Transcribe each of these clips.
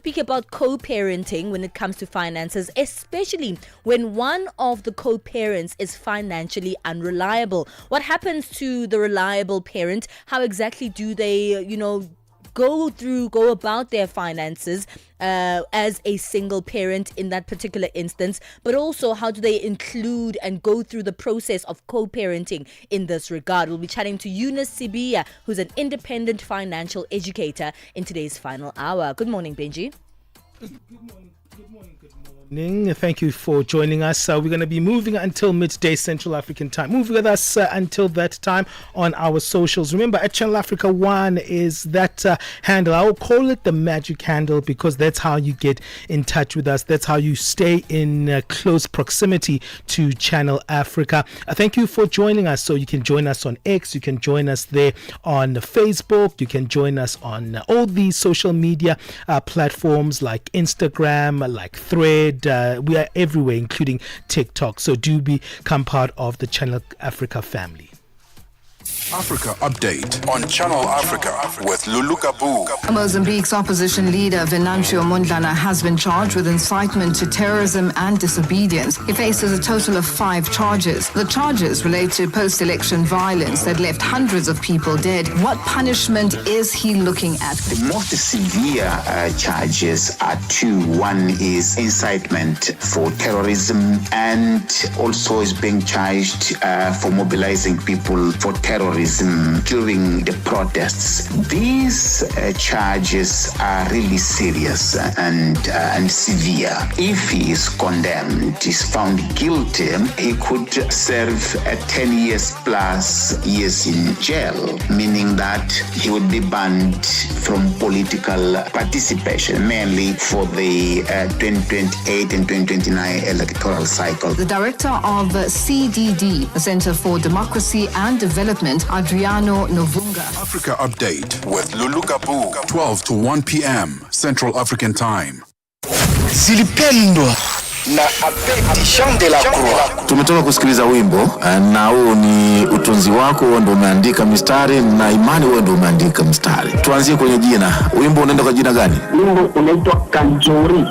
speak about co-parenting when it comes to finances, especially when one of the co-parents is financially unreliable. What happens to the reliable parent? How exactly do they, go about their finances as a single parent in that particular instance, but also how do they include and go through the process of co-parenting in this regard? We'll be chatting to Eunice Sibiya, who's an independent financial educator, in today's final hour. Good morning, Benji. Good morning. Thank you for joining us. We're going to be moving until midday Central African time. Move with us until that time on our socials. Remember, at Channel Africa 1 is that handle. I will call it the magic handle because that's how you get in touch with us. That's how you stay in close proximity to Channel Africa. Thank you for joining us. So you can join us on X. You can join us there on Facebook. You can join us on all these social media platforms like Instagram, like Thread. We are everywhere, including TikTok. So do become part of the Channel Africa family. Africa Update on Channel Africa with Lulu Kabu. Mozambique's opposition leader Venancio Mondlane has been charged with incitement to terrorism and disobedience. He faces a total of 5 charges. The charges relate to post-election violence that left hundreds of people dead. What punishment is he looking at? The most severe charges are 2. One is incitement for terrorism, and also is being charged for mobilizing people for terrorism during the protests. These charges are really serious and severe. If he is condemned, is found guilty, he could serve 10 years plus years in jail, meaning that he would be banned from political participation, mainly for the 2028 and 2029 electoral cycle. The director of CDD, the Center for Democracy and Development, Adriano Novunga. Africa Update with Lulu Kabu, 12 to 1 p.m. Central African Time. Zilipendwa na Abedi Shande la Croix. Tumetoka kusikiliza wimbo na huo ni utunzi wako, wewe ndio umeandika mistari na imani wewe ndio umeandika mstari. Tuanzie kwenye jina. Wimbo unaenda kwa jina gani? Wimbo unaitwa Kanjori.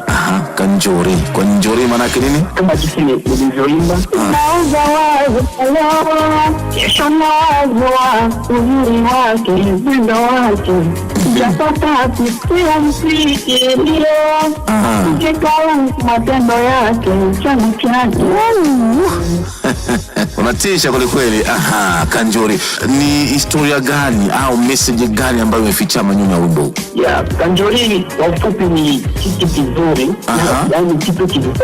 Kanjori. Kwa Njori maana yake nini? Kama jinsi nilivyoimba. Nauza wazo leo, kesho nazo uzuri wake, mwendo wake. Japata kusikia mziki leo. Kekala matendo yake, chana chana. Unatisha kweli. Kanjori. Ni historia gani au message gani ambayo imefichama nyuma ya wimbo? Kanjori kwa ufupi ni kitu kizuri, yaani kitu kizuri.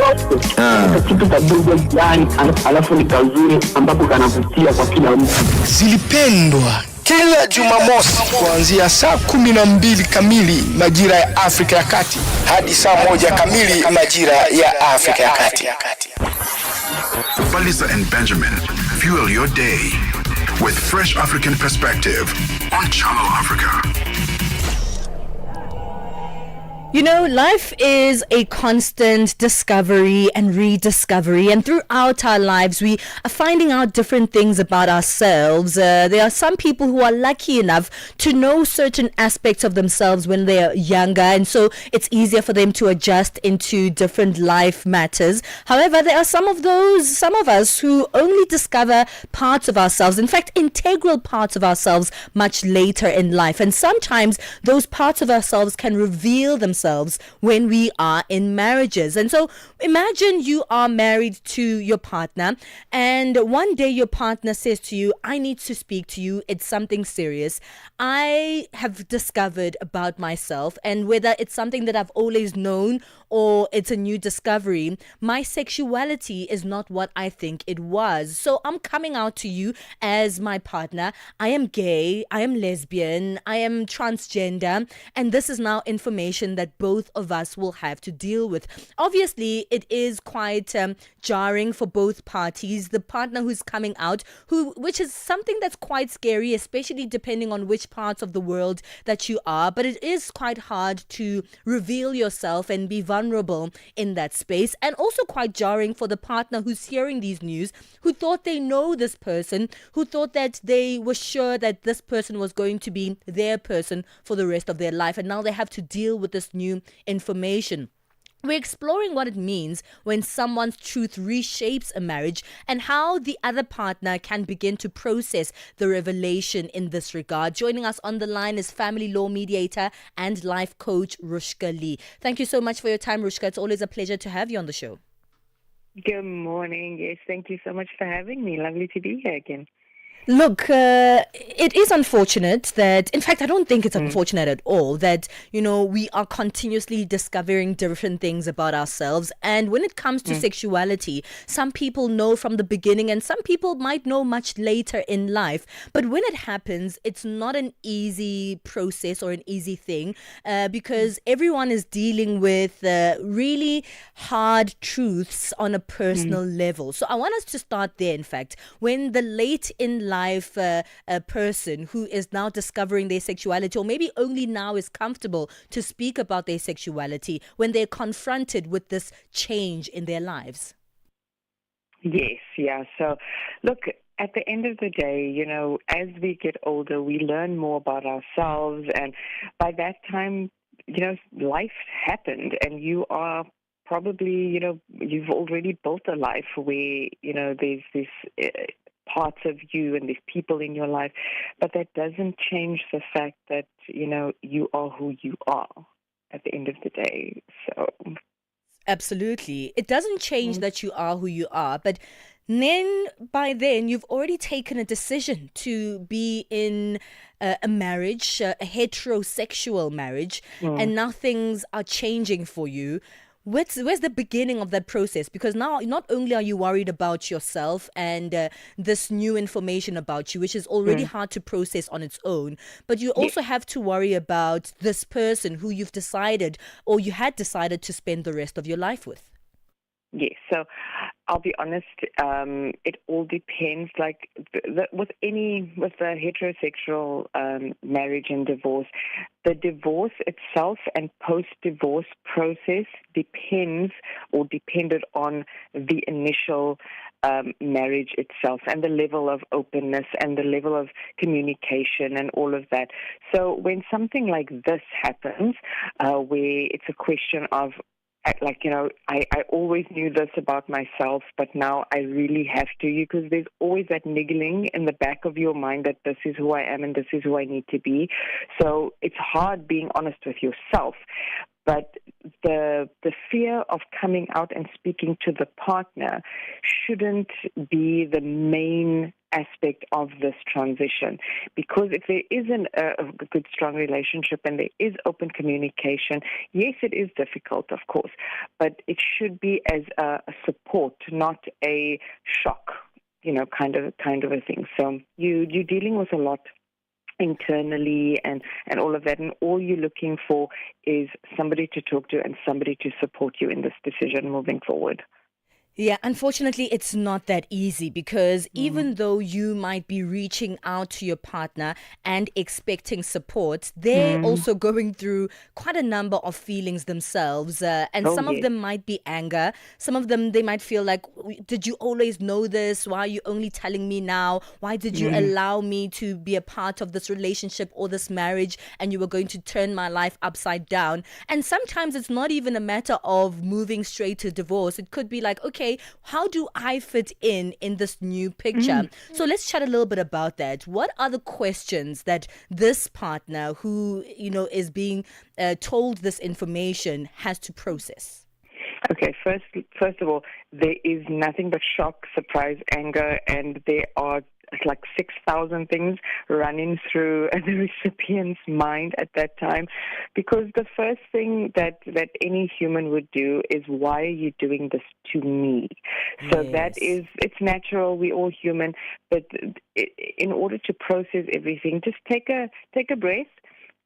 Kitu kadogo yani, alafu ni kazuri ambapo kanavutia kwa kila mtu. Zilipendwa kila Jumamosi kuanzia saa 12 kamili majira ya Afrika ya Kati hadi saa 1 kamili majira ya Afrika ya Kati. Palesa and Benjamin fuel your day with fresh African perspective on Channel Africa. Life is a constant discovery and rediscovery, and throughout our lives we are finding out different things about ourselves. There are some people who are lucky enough to know certain aspects of themselves when they are younger, and so it's easier for them to adjust into different life matters. However, there are some of us who only discover parts of ourselves, in fact integral parts of ourselves, much later in life, and sometimes those parts of ourselves can reveal themselves when we are in marriages. And so imagine you are married to your partner, and one day your partner says to you, I need to speak to you, it's something serious. I have discovered about myself, and whether it's something that I've always known or it's a new discovery, my sexuality is not what I think it was. So I'm coming out to you as my partner. I am gay, I am lesbian, I am transgender, and this is now information that both of us will have to deal with. Obviously, it is quite jarring for both parties. The partner who's coming out, which is something that's quite scary, especially depending on which parts of the world that you are. But it is quite hard to reveal yourself and be vulnerable in that space, and also quite jarring for the partner who's hearing these news, who thought they know this person, who thought that they were sure that this person was going to be their person for the rest of their life, and now they have to deal with this new information. We're exploring what it means when someone's truth reshapes a marriage and how the other partner can begin to process the revelation in this regard. Joining us on the line is family law mediator and life coach Rushka Lee. Thank you so much for your time, Rushka. It's always a pleasure to have you on the show. Good morning. Yes, thank you so much for having me. Lovely to be here again. Look, it is unfortunate that, in fact, I don't think it's unfortunate at all that, we are continuously discovering different things about ourselves. And when it comes to sexuality, some people know from the beginning and some people might know much later in life. But when it happens, it's not an easy process or an easy thing because everyone is dealing with really hard truths on a personal level. So I want us to start there, in fact, when the late in life a person who is now discovering their sexuality or maybe only now is comfortable to speak about their sexuality when they're confronted with this change in their lives? Yes, yeah. So, look, at the end of the day, as we get older, we learn more about ourselves. And by that time, life happened and you are probably, you've already built a life where, there's this parts of you and there's people in your life, but that doesn't change the fact that, you are who you are at the end of the day. So absolutely. It doesn't change that you are who you are, but by then you've already taken a decision to be in a marriage, a heterosexual marriage, and now things are changing for you. Where's the beginning of that process? Because now not only are you worried about yourself and this new information about you, which is already hard to process on its own, but you also have to worry about this person who you've decided or you had decided to spend the rest of your life with. Yes, so I'll be honest, it all depends. Like with the heterosexual marriage and divorce, the divorce itself and post-divorce process depended on the initial marriage itself and the level of openness and the level of communication and all of that. So when something like this happens, where it's a question of, I always knew this about myself, but now I really have to, because there's always that niggling in the back of your mind that this is who I am and this is who I need to be. So it's hard being honest with yourself. But the fear of coming out and speaking to the partner shouldn't be the main aspect of this transition. Because if there isn't a good, strong relationship and there is open communication, yes, it is difficult, of course, but it should be as a support, not a shock, kind of a thing. So you're dealing with a lot internally and all of that, and all you're looking for is somebody to talk to and somebody to support you in this decision moving forward. Yeah, unfortunately, it's not that easy because even though you might be reaching out to your partner and expecting support, they're also going through quite a number of feelings themselves. And some of them might be anger. Some of them, they might feel like, did you always know this? Why are you only telling me now? Why did you allow me to be a part of this relationship or this marriage and you were going to turn my life upside down? And sometimes it's not even a matter of moving straight to divorce. It could be like, okay, how do I fit in this new picture? So let's chat a little bit about that. What are the questions that this partner who, is being told this information has to process? Okay, first of all, there is nothing but shock, surprise, anger, and there are like 6,000 things running through the recipient's mind at that time, because the first thing that any human would do is, why are you doing this to me? So that is, it's natural, we're all human, but in order to process everything, just take a breath,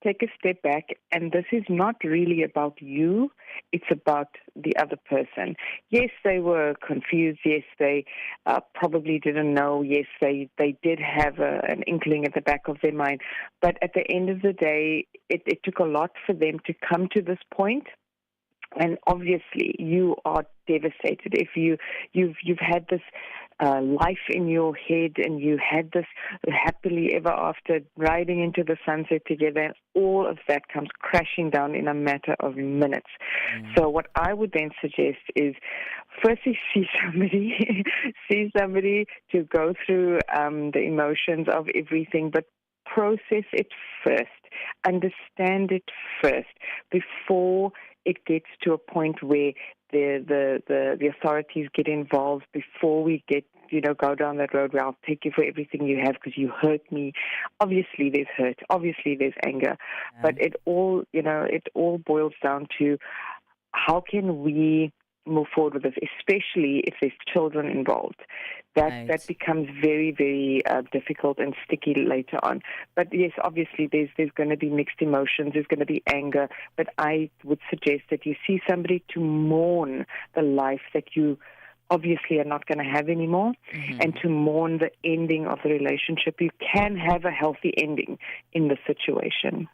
take a step back, and this is not really about you, it's about the other person. Yes, they were confused. Yes, they probably didn't know. Yes, they did have an inkling at the back of their mind. But at the end of the day, it took a lot for them to come to this point. And obviously, you are devastated if you've had this life in your head, and you had this happily ever after, riding into the sunset together, and all of that comes crashing down in a matter of minutes. So what I would then suggest is, firstly, see somebody to go through the emotions of everything, but process it first, understand it first, before it gets to a point where the authorities get involved, before we get, go down that road where I'll take you for everything you have because you hurt me. Obviously there's hurt, obviously there's anger, but it all boils down to how can we move forward with this, especially if there's children involved. That becomes very, very difficult and sticky later on. But yes, obviously there's going to be mixed emotions, there's going to be anger, but I would suggest that you see somebody to mourn the life that you obviously are not going to have anymore, and to mourn the ending of the relationship. You can have a healthy ending in the situation.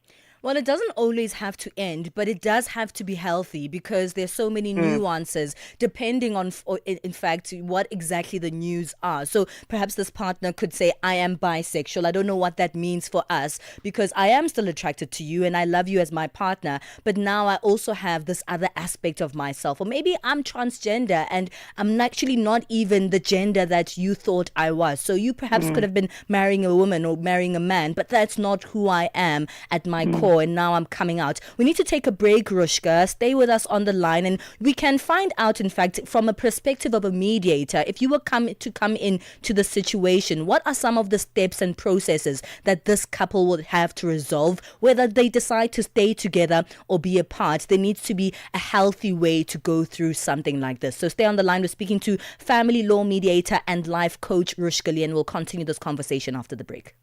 Well, it doesn't always have to end, but it does have to be healthy, because there's so many nuances depending on, in fact, what exactly the news are. So perhaps this partner could say, I am bisexual. I don't know what that means for us, because I am still attracted to you and I love you as my partner, but now I also have this other aspect of myself. Or maybe I'm transgender and I'm actually not even the gender that you thought I was. So you perhaps could have been marrying a woman or marrying a man, but that's not who I am at my core. And now I'm coming out. We need to take a break, Rushka. Stay with us on the line, and we can find out, in fact, from a perspective of a mediator, if you were come in to the situation, what are some of the steps and processes that this couple would have to resolve, whether they decide to stay together or be apart. There needs to be a healthy way to go through something like this. So stay on the line. We're speaking to family law mediator and life coach Rushka Lee, and we'll continue this conversation after the break.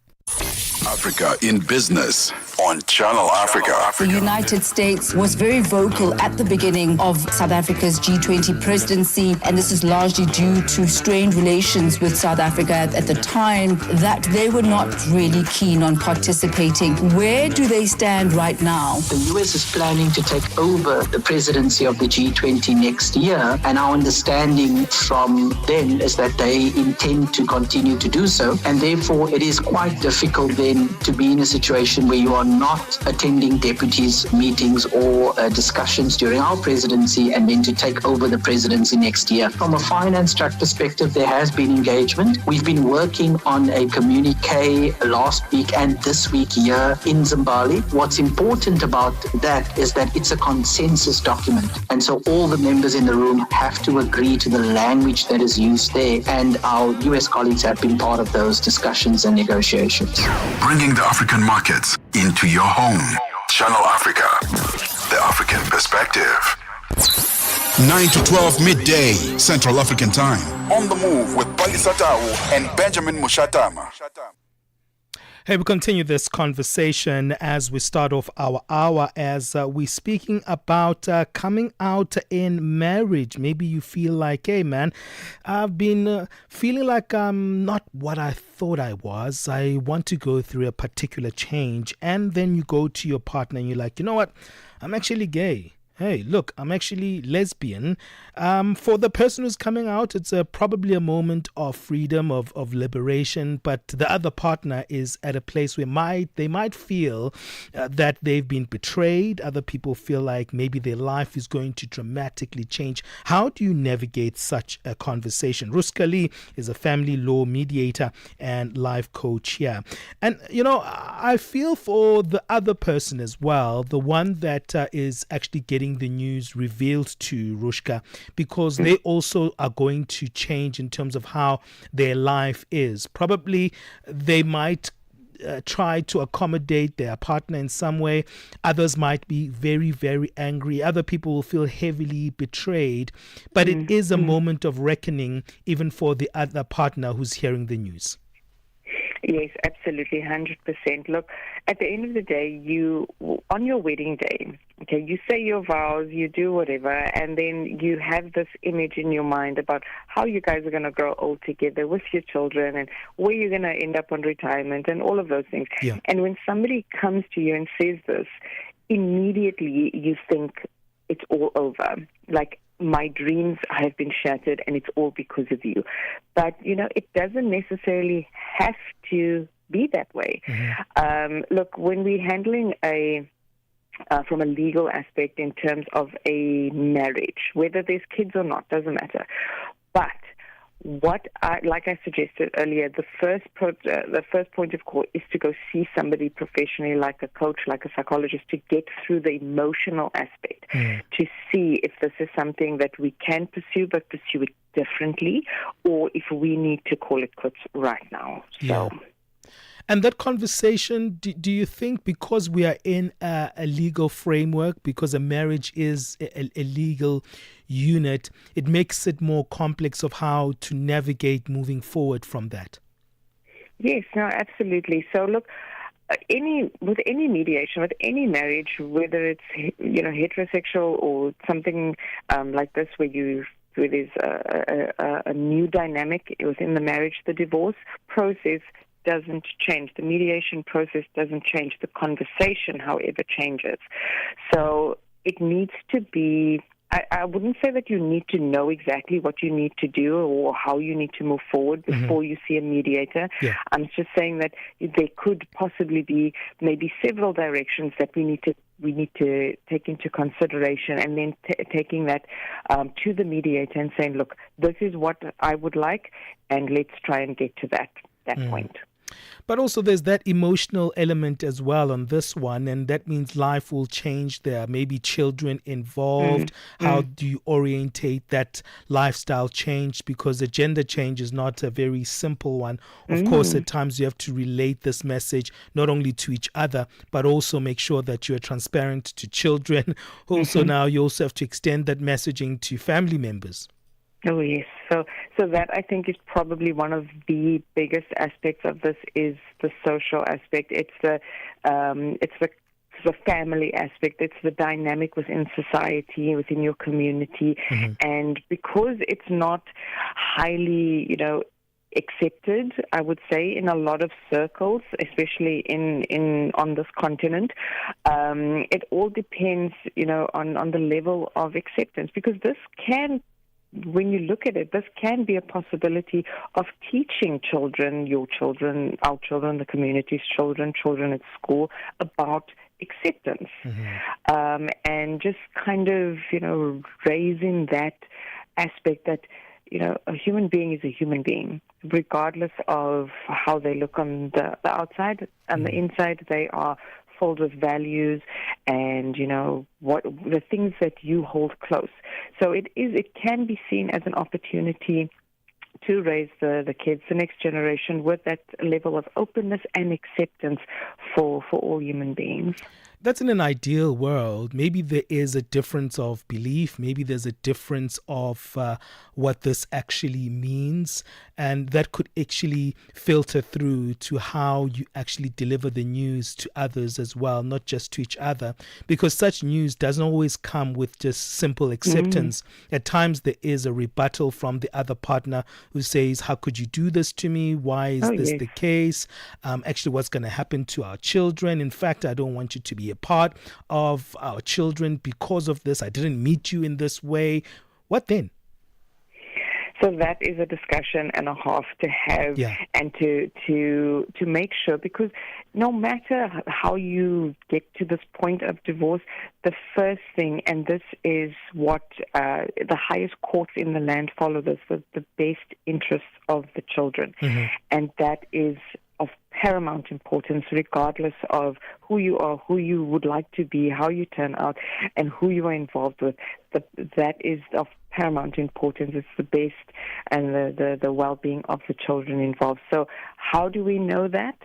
Africa in Business on Channel Africa. The United States was very vocal at the beginning of South Africa's G20 presidency, and this is largely due to strained relations with South Africa at the time, that they were not really keen on participating. Where do they stand right now? The US is planning to take over the presidency of the G20 next year, and our understanding from them is that they intend to continue to do so, and therefore it is quite difficult then to be in a situation where you are not attending deputies' meetings or discussions during our presidency and then to take over the presidency next year. From a finance track perspective, there has been engagement. We've been working on a communique last week and this week here in Zimbabwe. What's important about that is that it's a consensus document. And so all the members in the room have to agree to the language that is used there. And our US colleagues have been part of those discussions and negotiations. Bringing the African markets into your home. Channel Africa, the African perspective. 9 to 12 midday, Central African Time. On the move with Palesa and Benjamin Moshatama. Hey, we continue this conversation as we start off our hour, as we're speaking about coming out in marriage. Maybe you feel like, hey man, I've been feeling like I'm not what I thought I was. I want to go through a particular change. And then you go to your partner and you're like, you know what, I'm actually gay. Hey, look, I'm actually lesbian. For the person who's coming out, it's probably a moment of freedom, of liberation. But the other partner is at a place where they might feel that they've been betrayed. Other people feel like maybe their life is going to dramatically change. How do you navigate such a conversation? Rushka Lee is a family law mediator and life coach here. And, I feel for the other person as well, the one that is actually getting the news revealed to Rushka, because they also are going to change in terms of how their life is. Probably they might try to accommodate their partner in some way. Others might be very, very angry. Other people will feel heavily betrayed. But it is a moment of reckoning even for the other partner who's hearing the news. Yes, absolutely, 100%. Look, at the end of the day, on your wedding day, okay, you say your vows, you do whatever, and then you have this image in your mind about how you guys are going to grow old together with your children and where you're going to end up on retirement and all of those things. Yeah. And when somebody comes to you and says this, immediately you think, it's all over. Like, my dreams have been shattered and it's all because of you. But, it doesn't necessarily have to be that way. Look, when we're handling from a legal aspect in terms of a marriage, whether there's kids or not, doesn't matter. But like I suggested earlier, the first point of call is to go see somebody professionally, like a coach, like a psychologist, to get through the emotional aspect, to see if this is something that we can pursue, but pursue it differently, or if we need to call it quits right now. Yeah. So. And that conversation, do you think, because we are in a legal framework, because a marriage is a legal unit, it makes it more complex of how to navigate moving forward from that? Yes, no, absolutely. So look, with any mediation, with any marriage, whether it's heterosexual or something like this, where there's a new dynamic within the marriage, the divorce process doesn't change. The mediation process doesn't change. The conversation, however, changes. So it needs to be, I wouldn't say that you need to know exactly what you need to do or how you need to move forward before you see a mediator. Yeah. I'm just saying that there could possibly be maybe several directions that we need to take into consideration, and then taking that to the mediator and saying, look, this is what I would like, and let's try and get to that point. But also there's that emotional element as well on this one, and that means life will change. There are maybe children involved. How do you orientate that lifestyle change? Because the gender change is not a very simple one. Of course, at times you have to relate this message not only to each other, but also make sure that you're transparent to children. Also now you also have to extend that messaging to family members. Oh, yes. So that, I think, is probably one of the biggest aspects of this, is the social aspect. It's the family aspect. It's the dynamic within society, within your community. And because it's not highly, accepted, I would say, in a lot of circles, especially on this continent, it all depends, on the level of acceptance, because this can, when you look at it, this can be a possibility of teaching children, your children, our children, the community's children at school, about acceptance. And just kind of, raising that aspect that, a human being is a human being, regardless of how they look on the outside. On the inside, they are filled with values and, what the things that you hold close. So it can be seen as an opportunity to raise the kids, the next generation, with that level of openness and acceptance for all human beings. That's in an ideal world. Maybe there is a difference of belief. Maybe there's a difference of what this actually means. And that could actually filter through to how you actually deliver the news to others as well, not just to each other. Because such news doesn't always come with just simple acceptance. At times there is a rebuttal from the other partner who says, how could you do this to me? Why is this the case? Actually, what's going to happen to our children? In fact, I don't want you to be a part of our children because of this. I didn't meet you in this way. What then? So that is a discussion and a half to have, and to make sure, because no matter how you get to this point of divorce, the first thing, and this is what the highest courts in the land follow this, with the best interests of the children. And that is of paramount importance, regardless of who you are, who you would like to be, how you turn out, and who you are involved with. That is of paramount importance. It's the best and the well-being of the children involved. So how do we know that?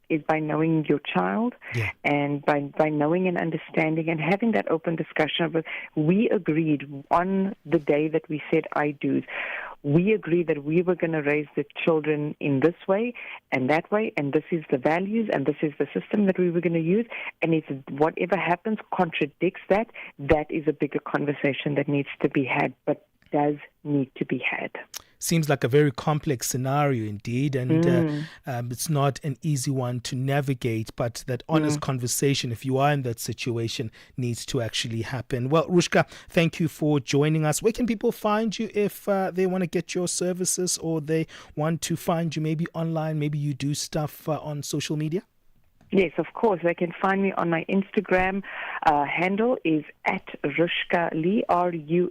Is by knowing your child, and by knowing and understanding and having that open discussion of it. We agreed on the day that we said I do's. We agreed that we were going to raise the children in this way, and this is the values, and this is the system that we were going to use. And if whatever happens contradicts that, that is a bigger conversation that needs to be had, but does need to be had. seems like a very complex scenario indeed, and it's not an easy one to navigate, but that honest conversation, if you are in that situation, needs to actually happen. Well, Rushka, thank you for joining us. Where can people find you if they want to get your services, or they want to find you maybe online, maybe you do stuff on social media? Yes, of course. They can find me on my Instagram handle is at Rushka Lee, RUSHKALEE.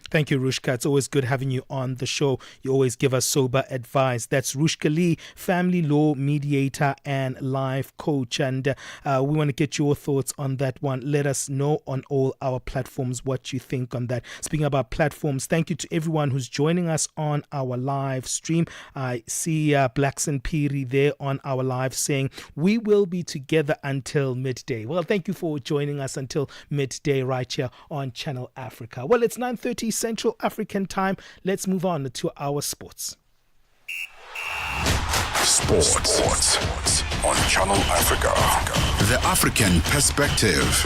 Thank you, Rushka. It's always good having you on the show. You always give us sober advice. That's Rushka Lee, family law mediator and life coach. And we want to get your thoughts on that one. Let us know on all our platforms what you think on that. Speaking about platforms, thank you to everyone who's joining us on our live stream. I see Blackson Piri there on our live saying, we will be together until midday. Well, thank you for joining us until midday right here on Channel Africa. Well, it's 9:30 Central African time. Let's move on to our sports. Sports on Channel Africa. The African perspective.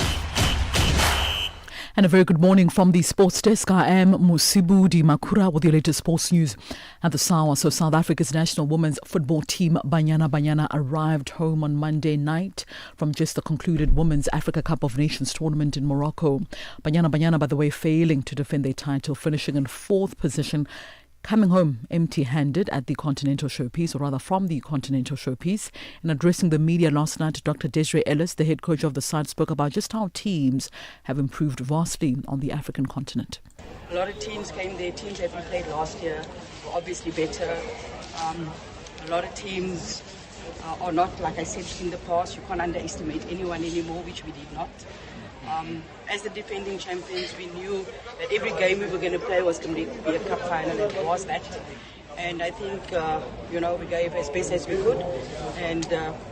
And a very good morning from the sports desk. I am Musibu Di Makura with your latest sports news at the Sawa. So South Africa's national women's football team Banyana arrived home on Monday night from just the concluded Women's Africa Cup of Nations tournament in Morocco. Banyana, by the way, failing to defend their title, finishing in 4th position, coming home empty-handed at the Continental Showpiece, or rather from the Continental Showpiece. In addressing the media last night, Dr. Desiree Ellis, the head coach of the side, spoke about just how teams have improved vastly on the African continent. A lot of teams came there. Teams that we played last year were obviously better. A lot of teams are not, like I said in the past, you can't underestimate anyone anymore, which we did not. As the defending champions, we knew that every game we were going to play was going to be a cup final, and it was that. And I think, we gave as best as we could. And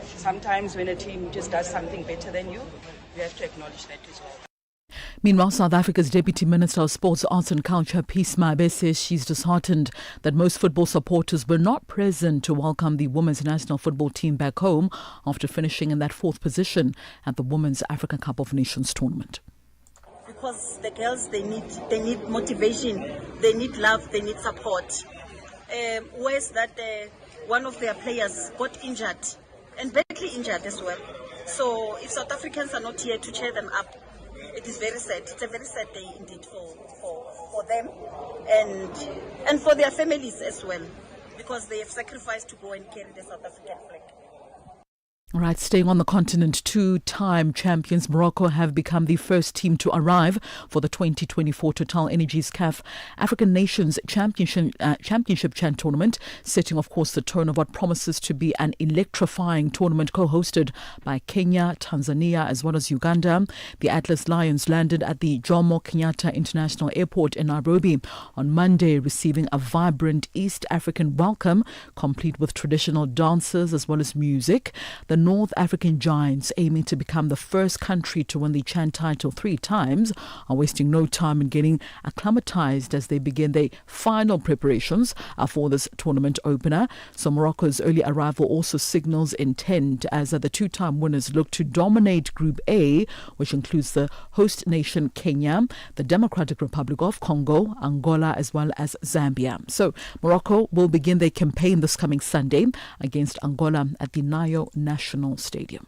sometimes when a team just does something better than you have to acknowledge that as well. Meanwhile, South Africa's Deputy Minister of Sports, Arts and Culture, Peace Mabe, says she's disheartened that most football supporters were not present to welcome the women's national football team back home after finishing in that 4th position at the Women's Africa Cup of Nations tournament. Because the girls, they need motivation, they need love, they need support. Whereas that one of their players got injured, and badly injured as well. So if South Africans are not here to cheer them up, it is very sad. It's a very sad day indeed for them and for their families as well, because they have sacrificed to go and carry the South African flag. All right, staying on the continent, 2-time champions Morocco have become the first team to arrive for the 2024 Total Energies CAF African Nations Championship tournament, setting, of course, the tone of what promises to be an electrifying tournament co-hosted by Kenya, Tanzania, as well as Uganda. The Atlas Lions landed at the Jomo Kenyatta International Airport in Nairobi on Monday, receiving a vibrant East African welcome, complete with traditional dances as well as music. The North African giants, aiming to become the first country to win the Chan title 3 times, are wasting no time in getting acclimatized as they begin their final preparations for this tournament opener. So Morocco's early arrival also signals intent as the 2-time winners look to dominate Group A, which includes the host nation Kenya, the Democratic Republic of Congo, Angola, as well as Zambia. So Morocco will begin their campaign this coming Sunday against Angola at the Nyayo National Stadium.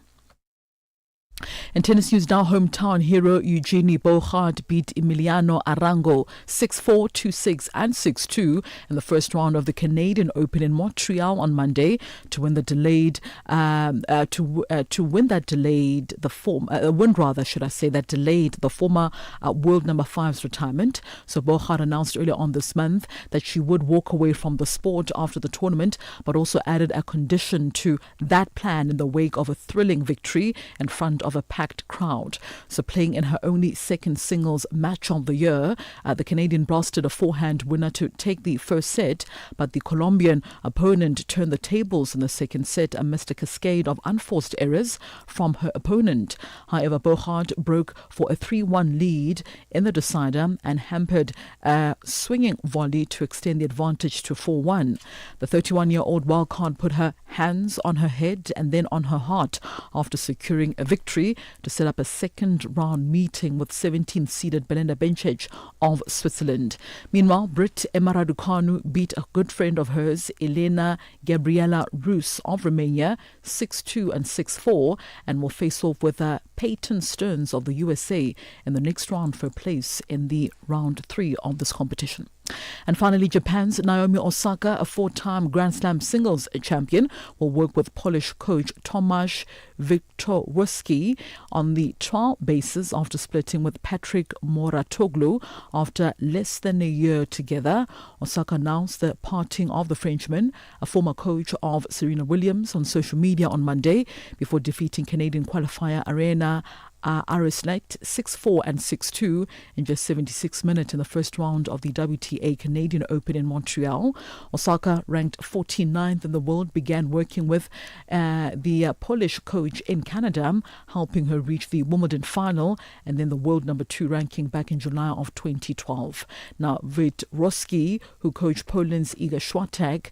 In tennis news now, hometown hero Eugenie Bochart beat Emiliano Arango 6-4, 2-6 and 6-2 in the first round of the Canadian Open in Montreal on Monday to win the former world number 5's retirement. So Bochart announced earlier on this month that she would walk away from the sport after the tournament, but also added a condition to that plan in the wake of a thrilling victory in front of a packed crowd. So playing in her only second singles match of the year, the Canadian blasted a forehand winner to take the first set, but the Colombian opponent turned the tables in the second set amidst a cascade of unforced errors from her opponent. However, Bochart broke for a 3-1 lead in the decider and hampered a swinging volley to extend the advantage to 4-1. The 31-year-old wildcard put her hands on her head and then on her heart after securing a victory country to set up a second round meeting with 17th-seeded Belinda Bencic of Switzerland. Meanwhile, Brit Emma Raducanu beat a good friend of hers, Elena Gabriela Rus of Romania, 6-2 and 6-4, and will face off with Peyton Stearns of the USA in the next round for a place in the round 3 of this competition. And finally, Japan's Naomi Osaka, a 4-time Grand Slam singles champion, will work with Polish coach Tomasz Wiktorowski on the trial basis after splitting with Patrick Moratoglu after less than a year together. Osaka announced the parting of the Frenchman, a former coach of Serena Williams, on social media on Monday before defeating Canadian qualifier Arena Arisnet 6-4 and 6-2 in just 76 minutes in the first round of the WTA Canadian Open in Montreal. Osaka, ranked 49th in the world, began working with the Polish coach in Canada, helping her reach the Wimbledon final and then the world number 2 ranking back in July of 2012. Now, Wiktorowski, who coached Poland's Iga Świątek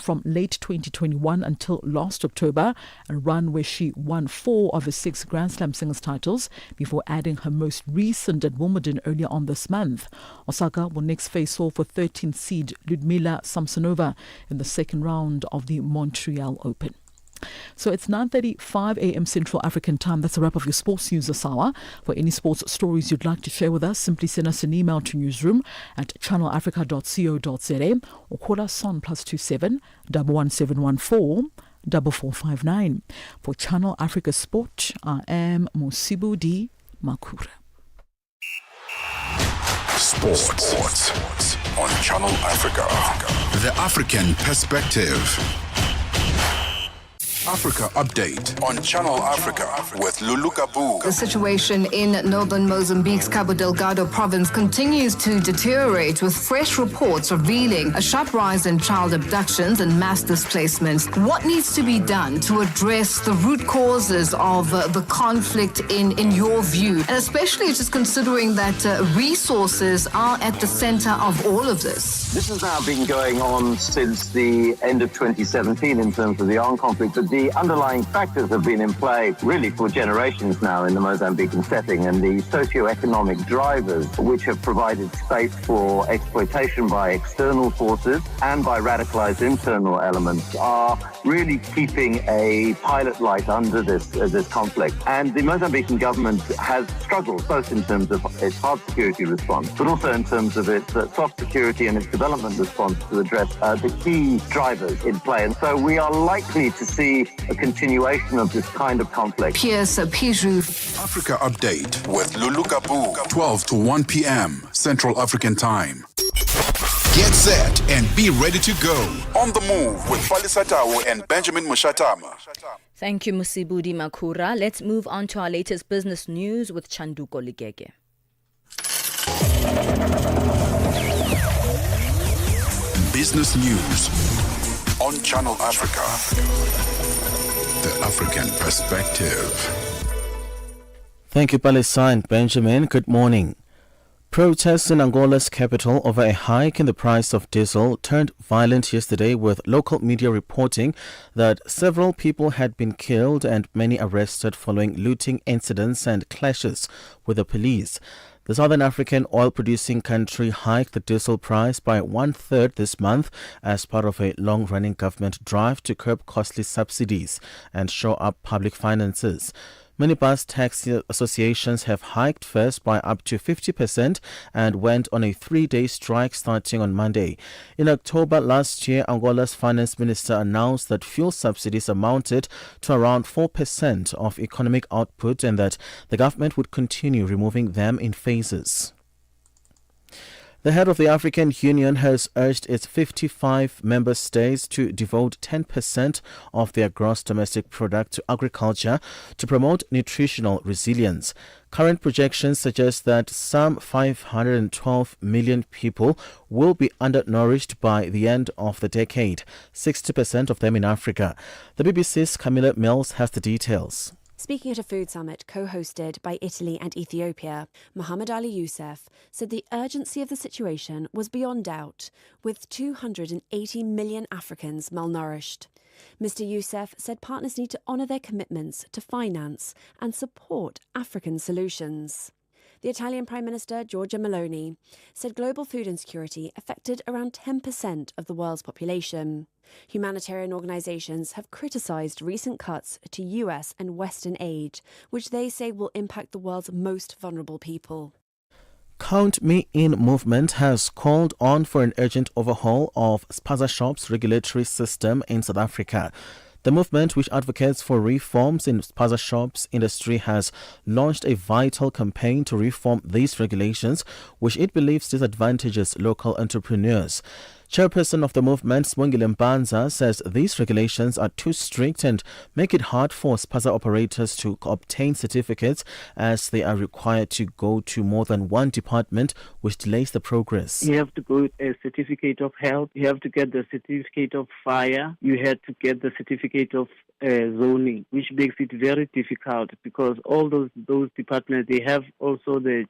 from late 2021 until last October, a run where she won 4 of her 6 Grand Slam singles titles before adding her most recent at Wimbledon earlier on this month. Osaka will next face off with 13th seed Ludmila Samsonova in the second round of the Montreal Open. So it's 9:35 a.m. Central African Time. That's a wrap of your sports news this hour. For any sports stories you'd like to share with us, simply send us an email to newsroom@channelafrica.co.za or call us on +27 11714 4459. For Channel Africa Sport, I am Mosibudi Makura. Sports on Channel Africa. The African Perspective. Africa Update on Channel Africa with Lulu Kabu. The situation in northern Mozambique's Cabo Delgado province continues to deteriorate, with fresh reports revealing a sharp rise in child abductions and mass displacements. What needs to be done to address the root causes of the conflict in your view? And especially just considering that resources are at the center of all of this. This has now been going on since the end of 2017 in terms of the armed conflict. But the underlying factors have been in play really for generations now in the Mozambican setting, and the socio-economic drivers which have provided space for exploitation by external forces and by radicalized internal elements are really keeping a pilot light under this conflict. And the Mozambican government has struggled both in terms of its hard security response, but also in terms of its soft security and its development response to address the key drivers in play. And so we are likely to see a continuation of this kind of conflict. Pierce Piju. Africa Update with Lulu Kabu, 12 to 1 p.m. Central African Time. Get set and be ready to go. On the move with Palesa and Benjamin Moshatama. Thank you, Musibudi Makura. Let's move on to our latest business news with Chanduko Ligege. Business news on Channel Africa. The African Perspective. Thank you, Palesa and Benjamin. Good morning. Protests in Angola's capital over a hike in the price of diesel turned violent yesterday, with local media reporting that several people had been killed and many arrested following looting incidents and clashes with the police. The Southern African oil-producing country hiked the diesel price by 1/3 this month as part of a long-running government drive to curb costly subsidies and shore up public finances. Many bus taxi associations have hiked fares by up to 50% and went on a 3-day strike starting on Monday. In October last year, Angola's finance minister announced that fuel subsidies amounted to around 4% of economic output and that the government would continue removing them in phases. The head of the African Union has urged its 55 member states to devote 10% of their gross domestic product to agriculture to promote nutritional resilience. Current projections suggest that some 512 million people will be undernourished by the end of the decade, 60% of them in Africa. The BBC's Camilla Mills has the details. Speaking at a food summit co-hosted by Italy and Ethiopia, Mohamed Ali Youssef said the urgency of the situation was beyond doubt, with 280 million Africans malnourished. Mr. Youssef said partners need to honour their commitments to finance and support African solutions. The Italian Prime Minister, Giorgia Meloni, said global food insecurity affected around 10% of the world's population. Humanitarian organisations have criticised recent cuts to US and Western aid, which they say will impact the world's most vulnerable people. Count Me In movement has called on for an urgent overhaul of spaza shops' regulatory system in South Africa. The movement, which advocates for reforms in spaza shops industry, has launched a vital campaign to reform these regulations, which it believes disadvantages local entrepreneurs. Chairperson of the movement, Swangile Mbanza, says these regulations are too strict and make it hard for spaza operators to obtain certificates, as they are required to go to more than one department, which delays the progress. You have to go with a certificate of health, you have to get the certificate of fire, you have to get the certificate of zoning, which makes it very difficult because all those departments, they have also the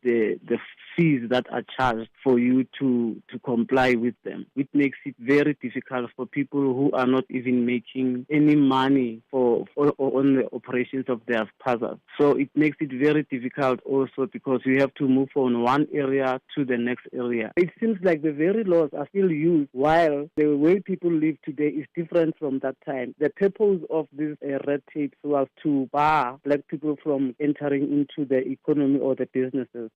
fees that are charged for you to comply with them, which makes it very difficult for people who are not even making any money on the operations of their spazas. So it makes it very difficult also because you have to move from one area to the next area. It seems like the very laws are still used while the way people live today is different from that time. The purpose of this red tape was to bar black people from entering into the economy or the businesses.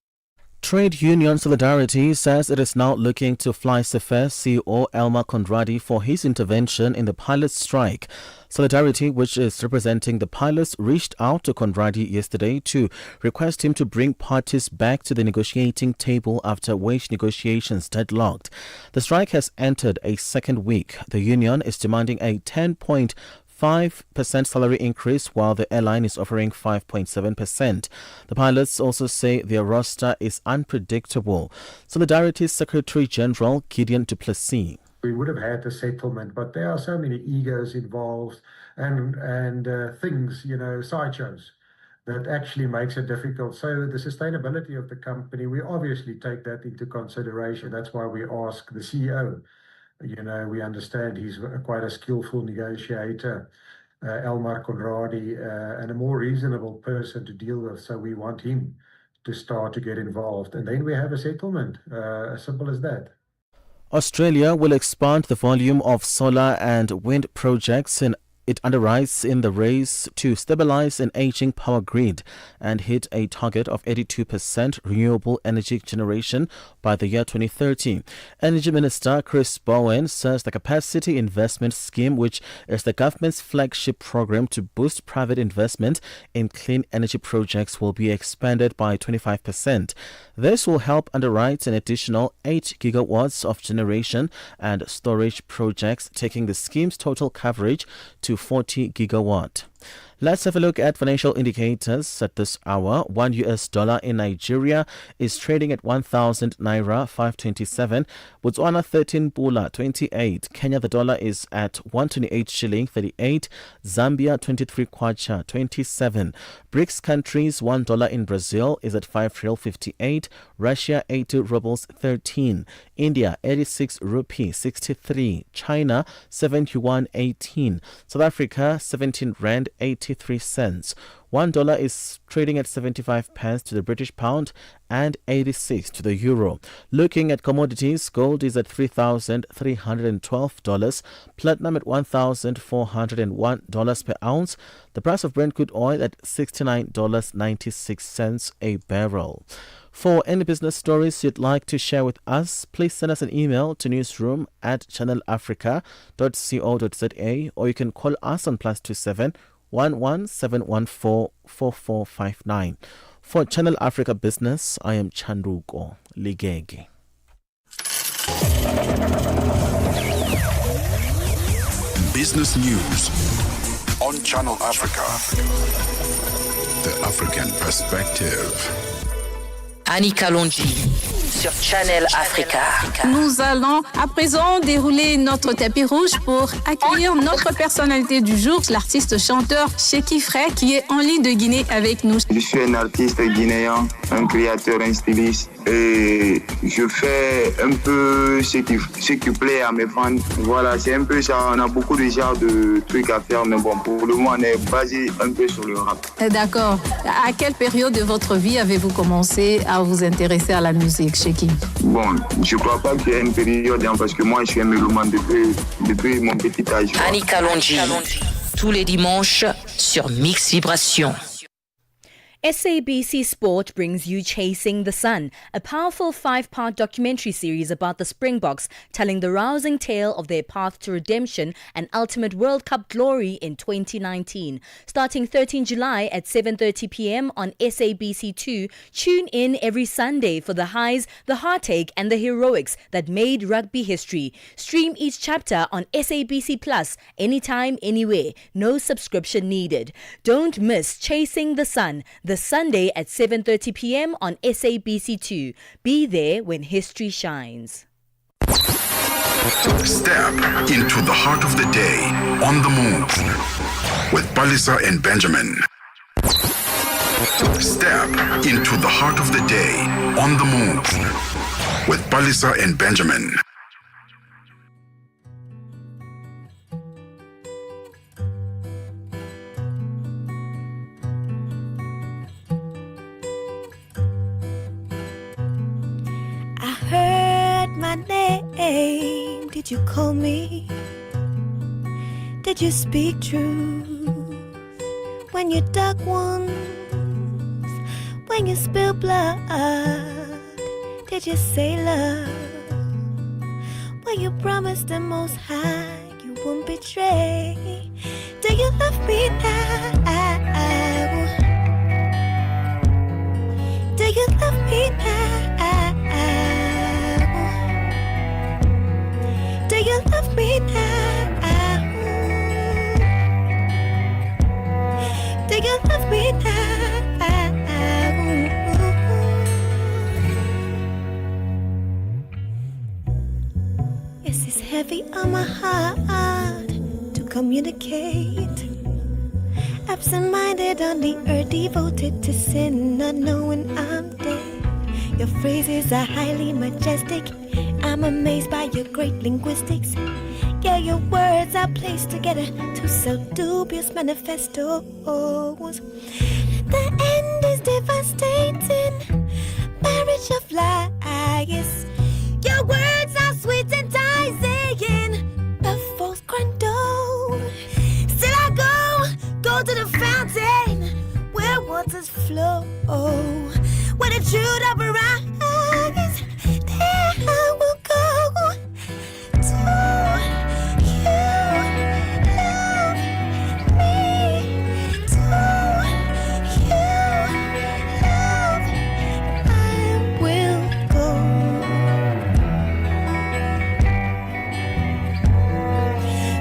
Trade Union Solidarity says it is now looking to fly Sefer CEO Elmar Conradi for his intervention in the pilots' strike. Solidarity, which is representing the pilots, reached out to Conradi yesterday to request him to bring parties back to the negotiating table after wage negotiations deadlocked. The strike has entered a second week. The union is demanding a 10.5% salary increase, while the airline is offering 5.7%. The pilots also say their roster is unpredictable. Solidarity's Secretary General Gideon Du Plessis. We would have had a settlement, but there are so many egos involved and things, sideshows, that actually makes it difficult. So the sustainability of the company, we obviously take that into consideration. That's why we ask the CEO. We understand he's quite a skillful negotiator, Elmar Conradi, and a more reasonable person to deal with. So we want him to start to get involved. And then we have a settlement, as simple as that. Australia will expand the volume of solar and wind projects it underwrites in the race to stabilize an aging power grid and hit a target of 82% renewable energy generation by the year 2030. Energy Minister Chris Bowen says the Capacity Investment Scheme, which is the government's flagship program to boost private investment in clean energy projects, will be expanded by 25%. This will help underwrite an additional 8 gigawatts of generation and storage projects, taking the scheme's total coverage to 40 gigawatt. Let's have a look at financial indicators at this hour. $1 in Nigeria is trading at 1,000 naira 527. Botswana 13 pula 28. Kenya the dollar is at 128 shilling 38. Zambia 23 kwacha 27. BRICS countries $1 in Brazil is at 5 real 58. Russia 80 rubles 13. India 86 rupee 63. China 7 yuan 18. South Africa 17 rand 83 cents. $1 is trading at 75 pence to the British pound and 86 to the euro. Looking at commodities, gold is at $3,312, platinum at $1,401 per ounce, the price of Brent crude oil at $69.96 a barrel. For any business stories you'd like to share with us, please send us an email to newsroom@channelafrica.co.za, or you can call us on +27 11714 4459. For Channel Africa Business, I am Chanduko Ligege. Business News on Channel Africa. The African Perspective. Annie Kalonji sur Channel Africa. Nous allons à présent dérouler notre tapis rouge pour accueillir notre personnalité du jour, l'artiste chanteur Sheiki Frey, qui est en ligne de Guinée avec nous. Je suis un artiste guinéen, un créateur, un styliste. Et je fais un peu ce qui plaît à mes fans. Voilà, c'est un peu ça. On a beaucoup de genres de trucs à faire, mais bon, pour le moment, on est basé un peu sur le rap. D'accord. À quelle période de votre vie avez-vous commencé à vous intéresser à la musique, Sheikh? Bon, je crois pas qu'il y ait une période, hein, parce que moi, je suis un mélomane depuis mon petit âge. Annika Longi, tous les dimanches sur Mix Vibration. SABC Sport brings you Chasing the Sun, a powerful 5-part documentary series about the Springboks, telling the rousing tale of their path to redemption and ultimate World Cup glory in 2019. Starting 13 July at 7:30 p.m. on SABC2, tune in every Sunday for the highs, the heartache and the heroics that made rugby history. Stream each chapter on SABC Plus anytime, anywhere. No subscription needed. Don't miss Chasing the Sun, the Sunday at 7:30 p.m. on SABC2. Be there when history shines. Step into the heart of the day on the move with Palesa and Benjamin. Step into the heart of the day on the move with Palesa and Benjamin. My name, did you call me? Did you speak truth when you dug wounds, when you spill blood? Did you say love when you promised the Most High you won't betray? Do you love me now? Do you love me now? Do you love me now? Do you love me now? Yes, it's heavy on my heart to communicate. Absent-minded on the earth, devoted to sin, not knowing I'm dead. Your phrases are highly majestic. I'm amazed by your great linguistics. Yeah, your words are placed together to sell dubious manifestos. The end is devastating, marriage of lies. Your words are sweet and enticing, but false crandall. Still I go to the fountain where waters flow. Where the truth of arise, there I will go. Do you love me? Do you love? I will go.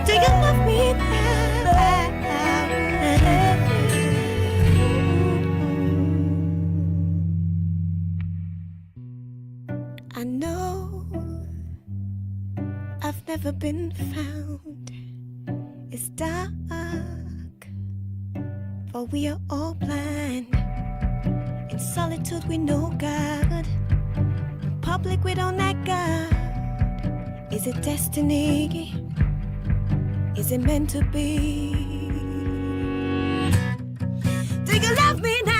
Do you love me now? I know I've never been found. It's dark, for we are all blind. In solitude we know God. In public we don't like God. Is it destiny? Is it meant to be? Do you love me now?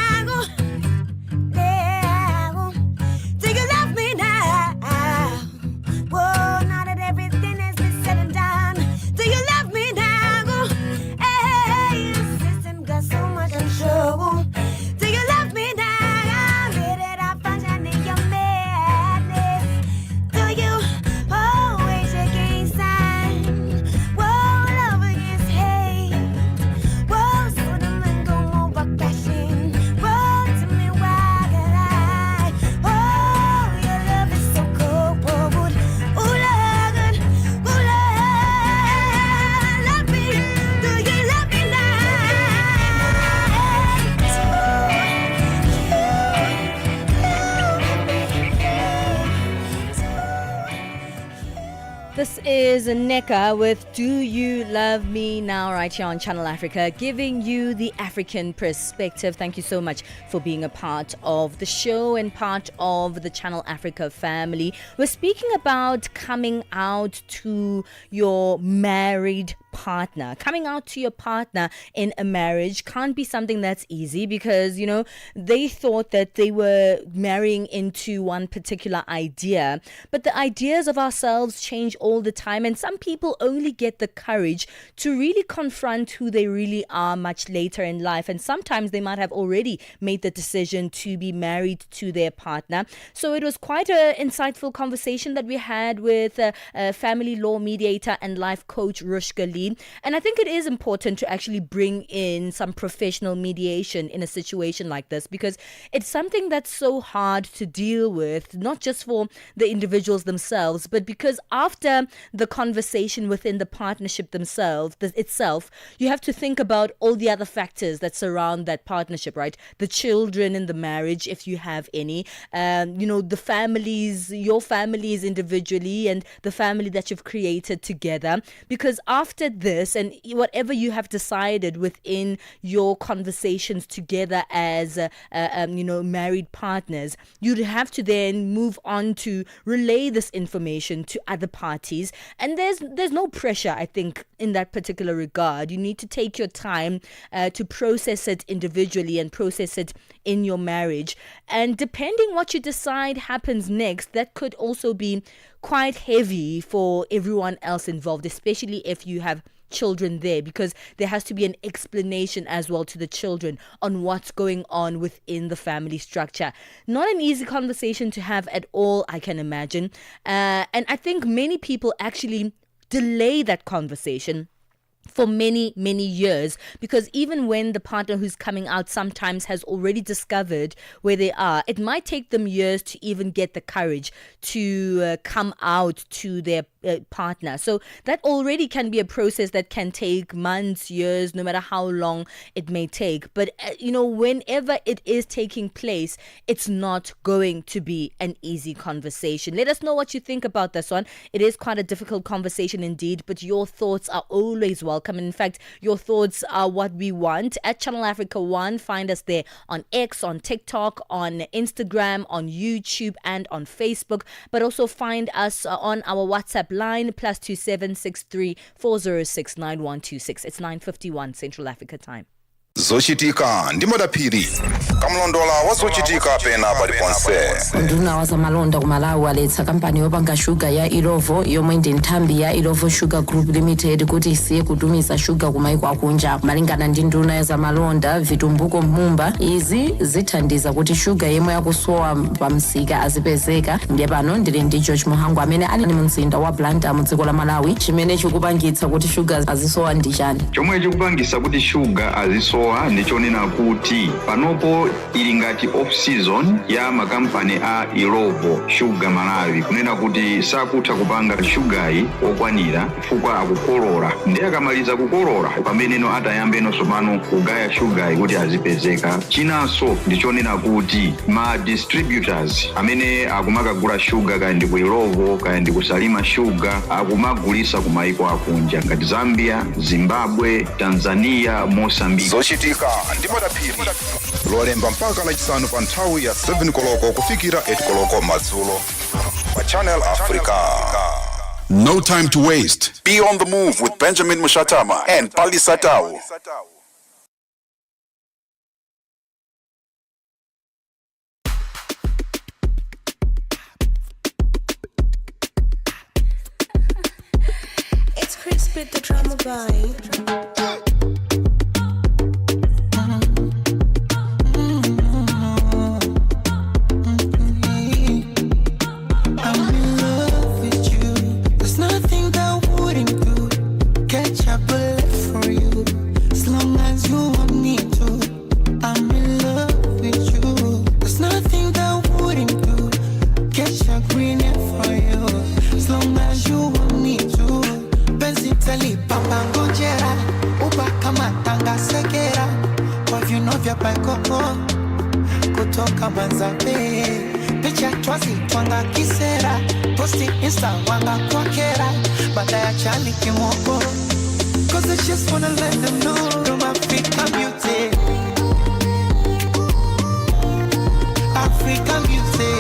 This is Neka with Do You Love Me Now right here on Channel Africa, giving you the African perspective. Thank you so much for being a part of the show and part of the Channel Africa family. We're speaking about coming out to your married partner. Coming out to your partner in a marriage can't be something that's easy because, you know, they thought that they were marrying into one particular idea. But the ideas of ourselves change all the time, and some people only get the courage to really confront who they really are much later in life. And sometimes they might have already made the decision to be married to their partner. So it was quite an insightful conversation that we had with family law mediator and life coach Rushka Lee. And I think it is important to actually bring in some professional mediation in a situation like this, because it's something that's so hard to deal with, not just for the individuals themselves, but because after the conversation within the partnership itself, you have to think about all the other factors that surround that partnership, right? The children in the marriage, if you have any, the families, your families individually, and the family that you've created together. Because after this, and whatever you have decided within your conversations together as married partners, you'd have to then move on to relay this information to other parties. And there's no pressure, I think, in that particular regard. You need to take your time to process it individually and process it in your marriage. And depending what you decide happens next, that could also be quite heavy for everyone else involved, especially if you have children there, because there has to be an explanation as well to the children on what's going on within the family structure. Not an easy conversation to have at all, I can imagine. And I think many people actually delay that conversation for many, many years, because even when the partner who's coming out sometimes has already discovered where they are, it might take them years to even get the courage to come out to their partner. So that already can be a process that can take months, years, no matter how long it may take. But whenever it is taking place, it's not going to be an easy conversation. Let us know what you think about this one. It is quite a difficult conversation indeed, but your thoughts are always welcome. And in fact, your thoughts are what we want. At Channel Africa 1, find us there on X, on TikTok, on Instagram, on YouTube, and on Facebook. But also find us on our WhatsApp line, +27 63 406 9126. It's 9:51 Central Africa time. Zochitika ndi madaphiri kamlondola wazochitika pena paliponse. Nduna wa zamalonda ku Malawi aletsa kampani yopanga shuga ya Irovo yomwe ndi nthambi ya Irovo Sugar Group Limited kuti isiye kutumiza shuga kumaiko akunja. Malingana ndi nduna ya zamalonda Vitumbuko Mumba, izi zithandiza kuti shuga yemwe yakusowa pamsika azipezeka. Ndiye pano ndili ndi George Muhangu amene ali mu mzinda wa Blantyre mu dziko la Malawi. Chimene chikupangitsa kuti shuga azisowa ndi chani? Chomwe chikupangitsa kuti shuga azisowa ndichonena kuti panopo ili ngati off season ya makampani a Irovo Sugar Malawi, kunena kuti sakutha kupanga shugayi okwanira chifukwa akukolola. Ndiye akamaliza kukolola pameneno atayambeno sopano kugaya shugayi kuti azipezeka. Chinanso ndichonena kuti ma distributors amene akumakagula shuga kaya ndi ku Irovo kaya ndi kusalima shuga akumagulisa kumaiko akunja ngati Zambia, Zimbabwe, Tanzania, Mozambique. Zochitika ndi madaphiri lolemba mpaka lachisanu pa nthawi ya 7 koloko kufikira 8 koloko madzulo pa Channel Africa. No time to waste. Be on the move with Benjamin Moshatama and Palesa. It's Chris with the drama vibe. Kutoka Manzabe, picha twazi twanga kisera, posti insta wanga kwa kera. baadaye chali kimoko. Cause I just wanna let them know I'm African beauty. African beauty.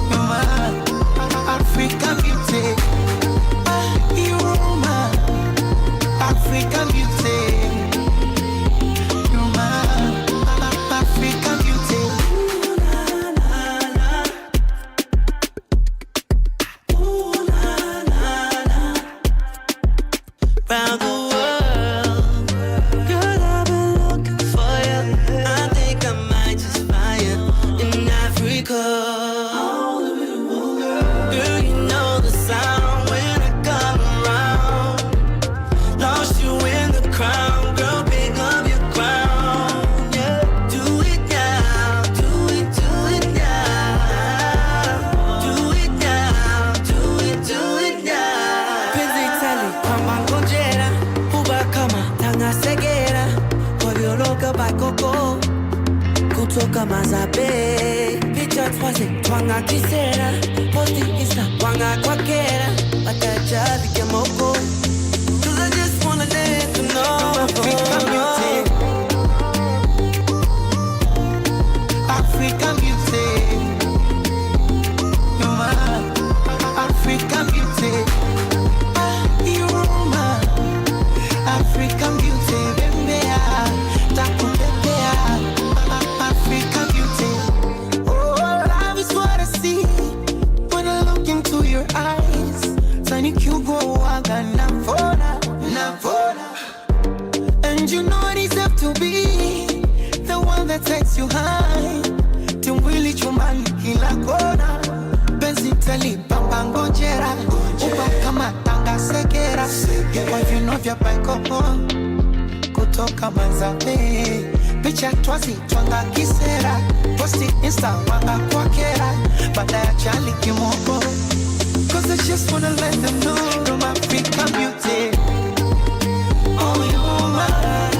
You're my African beauty. You're my African beauty. You're my African beauty. Ooh la la la. Ooh la la la. Round the world, girl, I've been looking for you. I think I might just find you in Africa. Girl, you know the sound when I come around. Lost you in the crowd, girl, pick up your crown. Yeah, do it now, do it now. Do it now, do it now. Penzi tali kama ngojera, uba kama tanga segera. Koyoloka bakoko, kutoka mazabe. Picha twaze, twanga kisera. Posti insta, twanga kwakera. Batajali kemoko. Cause I just wanna let you know African beauty. African beauty. You're my African beauty. You're my African beauty. Bembea, takupepea. African beauty. Oh, love is what I see when I look into your eyes. Tiny Cubo, waga navona, navona. And you know I deserve to be the one that takes you high. Timwili chumbani kila kona. Benzi tali pamba ngojera. Uba kama tanga segera. Kwa vino vya baikoko kutoka manzabe. Picha twazi twanga kisera. Posti insta wanga kwakera. Baadaye chali kimoko. Cause I just wanna let them know I'm African beauty. Oh, you're mine,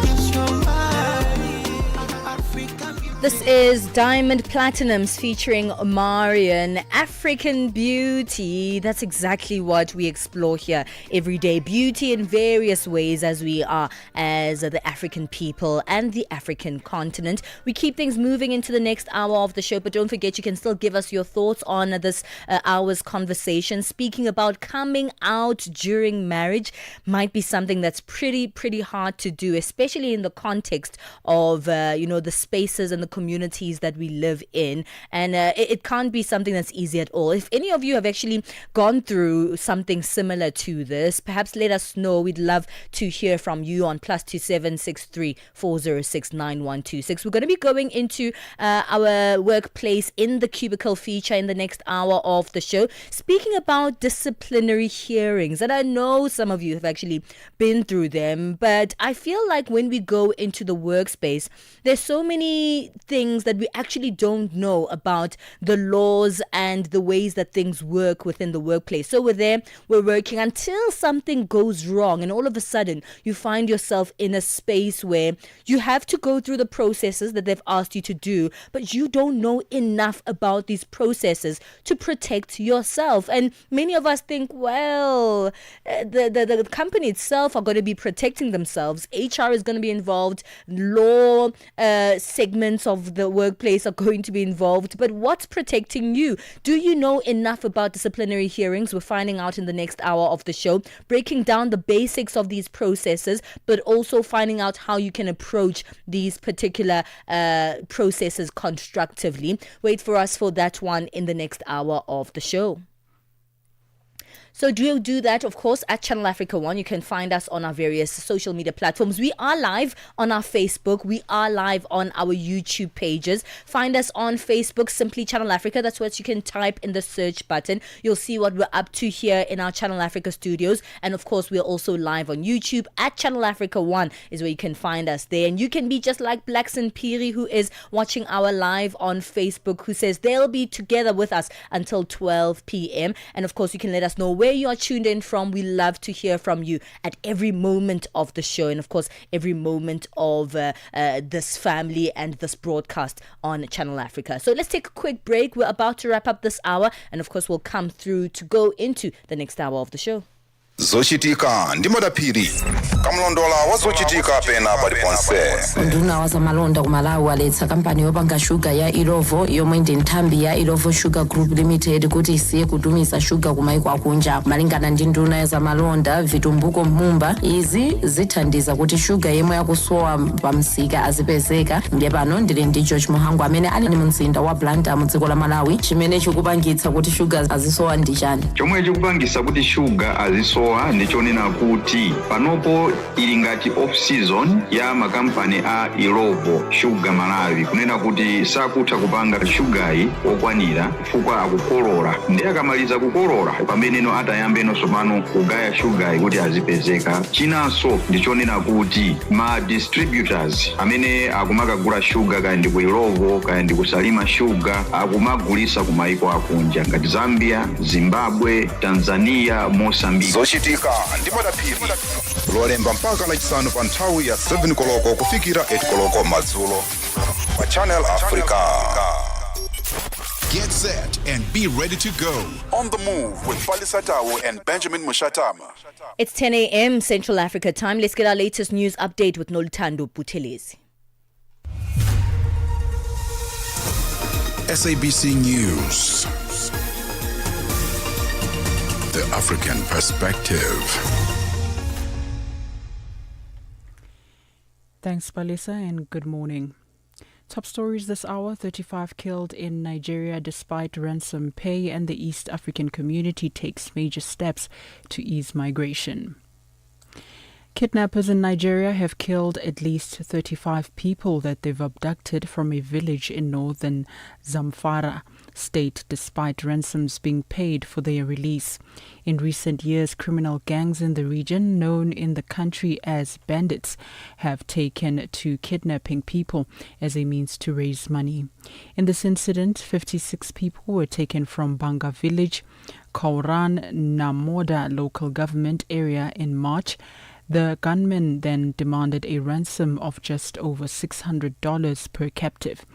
yes, you're mine, African beauty. This is Diamond Platinums featuring Omarion, African Beauty. That's exactly what we explore here. Everyday beauty in various ways as we are as the African people and the African continent. We keep things moving into the next hour of the show, but don't forget you can still give us your thoughts on this hour's conversation. Speaking about coming out during marriage might be something that's pretty hard to do, especially in the context of, the spaces and the communities that we live in, and it can't be something that's easy at all. If any of you have actually gone through something similar to this, perhaps let us know. We'd love to hear from you on +2763 406 9126. We're going to be going into our workplace in the cubicle feature in the next hour of the show, speaking about disciplinary hearings. And I know some of you have actually been through them, but I feel like when we go into the workspace, there's so many things that we actually don't know about the laws and the ways that things work within the workplace. So we're there, we're working until something goes wrong, and all of a sudden you find yourself in a space where you have to go through the processes that they've asked you to do, but you don't know enough about these processes to protect yourself. And many of us think, well, the company itself are going to be protecting themselves. HR is going to be involved. Law segments of the workplace are going to be involved. But what's protecting you? Do you know enough about disciplinary hearings? We're finding out in the next hour of the show, breaking down the basics of these processes, but also finding out how you can approach these particular processes constructively. Wait for us for that one in the next hour of the show. So do that, of course, at Channel Africa 1. You can find us on our various social media platforms. We are live on our Facebook. We are live on our YouTube pages. Find us on Facebook, simply Channel Africa. That's what you can type in the search button. You'll see what we're up to here in our Channel Africa studios. And of course, we're also live on YouTube at Channel Africa 1 is where you can find us there. And you can be just like Blackson Piri, who is watching our live on Facebook, who says they'll be together with us until 12 p.m. And of course, you can let us know where you are tuned in from. We love to hear from you at every moment of the show, and of course every moment of this family and this broadcast on Channel Africa. So let's take a quick break. We're about to wrap up this hour, and of course we'll come through to go into the next hour of the show. Zochitika ndi madaphiri kamlondola wa zochitika pena paliponse. Unduna wa zamalonda kumalawi waletsa kampani yopanga shuga ya Irovo yomwe ndi nthambi ya Irovo Sugar Group Limited kuti isiye kutumiza shuga kumaiko akunja. Malingana ndi nduna ya zamalonda Vitumbuko Mumba, izi zithandiza kuti shuga yemwe yakusowa pamsika azipezeka. Ndiye pano ndili ndi George Muhangu amene ali mu mzinda wa Blantyre mu dziko la Malawi. Chimene chikupangitsa kuti shuga azisowa ndi chani? Chomwe chikupangitsa kuti shuga azisowa ndichonena kuti panopo ili ngati off season ya makampani a Irovo Sugar Malawi, kunena kuti sakutha kupanga shugayi okwanira chifukwa akukolola. Ndi akamaliza kukolola pameneno atayambeno sopano kugaya shugayi kuti azipezeka. Chinanso ndichonena kuti ma distributors amene akumakagula shuga kaya ndi ku Irovo kaya ndi kusalima shuga akumagulisa kumaiko akunja ngati Zambia, Zimbabwe, Tanzania, Mozambique. Zochitika ndi madaphiri lolemba mpaka lachisanu pa nthawi ya 7 koloko kufikira 8 koloko madzulo pa Channel Africa. Get set and be ready to go. On the move with Palesa and Benjamin Moshatama. It's 10 a.m. Central Africa time. Let's get our latest news update with Nolutando Buthelezi. SABC News. The African Perspective. Thanks, Palesa, and good morning. Top stories this hour: 35 killed in Nigeria despite ransom pay, and the East African community takes major steps to ease migration. Kidnappers in Nigeria have killed at least 35 people that they've abducted from a village in northern Zamfara state, despite ransoms being paid for their release. In recent years, criminal gangs in the region, known in the country as bandits, have taken to kidnapping people as a means to raise money. In this incident, 56 people were taken from Banga village, Kauran Namoda local government area in March. The gunmen then demanded a ransom of just over $600 per captive.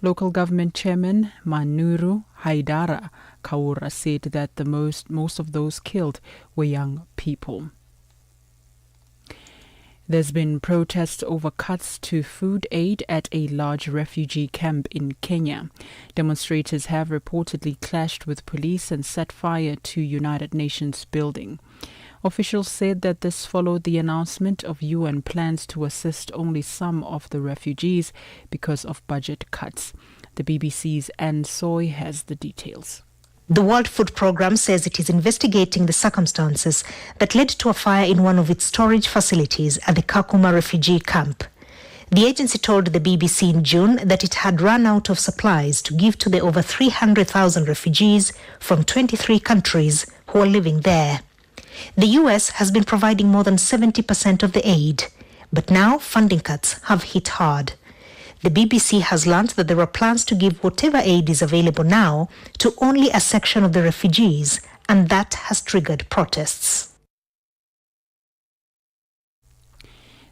Local government chairman Manuru Haidara Kaura said that the most of those killed were young people. There's been protests over cuts to food aid at a large refugee camp in Kenya. Demonstrators have reportedly clashed with police and set fire to United Nations building. Officials said that this followed the announcement of UN plans to assist only some of the refugees because of budget cuts. The BBC's Anne Soy has the details. The World Food Programme says it is investigating the circumstances that led to a fire in one of its storage facilities at the Kakuma refugee camp. The agency told the BBC in June that it had run out of supplies to give to the over 300,000 refugees from 23 countries who are living there. The US has been providing more than 70% of the aid, but now funding cuts have hit hard. The BBC has learned that there are plans to give whatever aid is available now to only a section of the refugees, and that has triggered protests.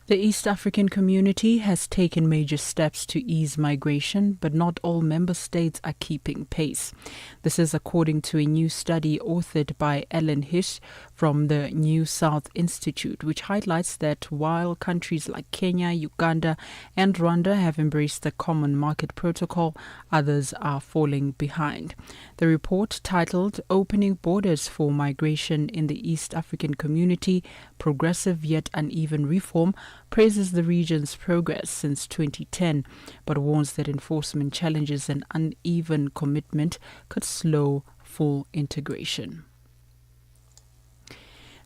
The East African community has taken major steps to ease migration, but not all member states are keeping pace. This is according to a new study authored by Ellen Hish from the New South Institute, which highlights that while countries like Kenya, Uganda and Rwanda have embraced the Common Market Protocol, others are falling behind. The report, titled Opening Borders for Migration in the East African Community, Progressive Yet Uneven Reform, praises the region's progress since 2010, but warns that enforcement challenges and uneven commitment could slow full integration.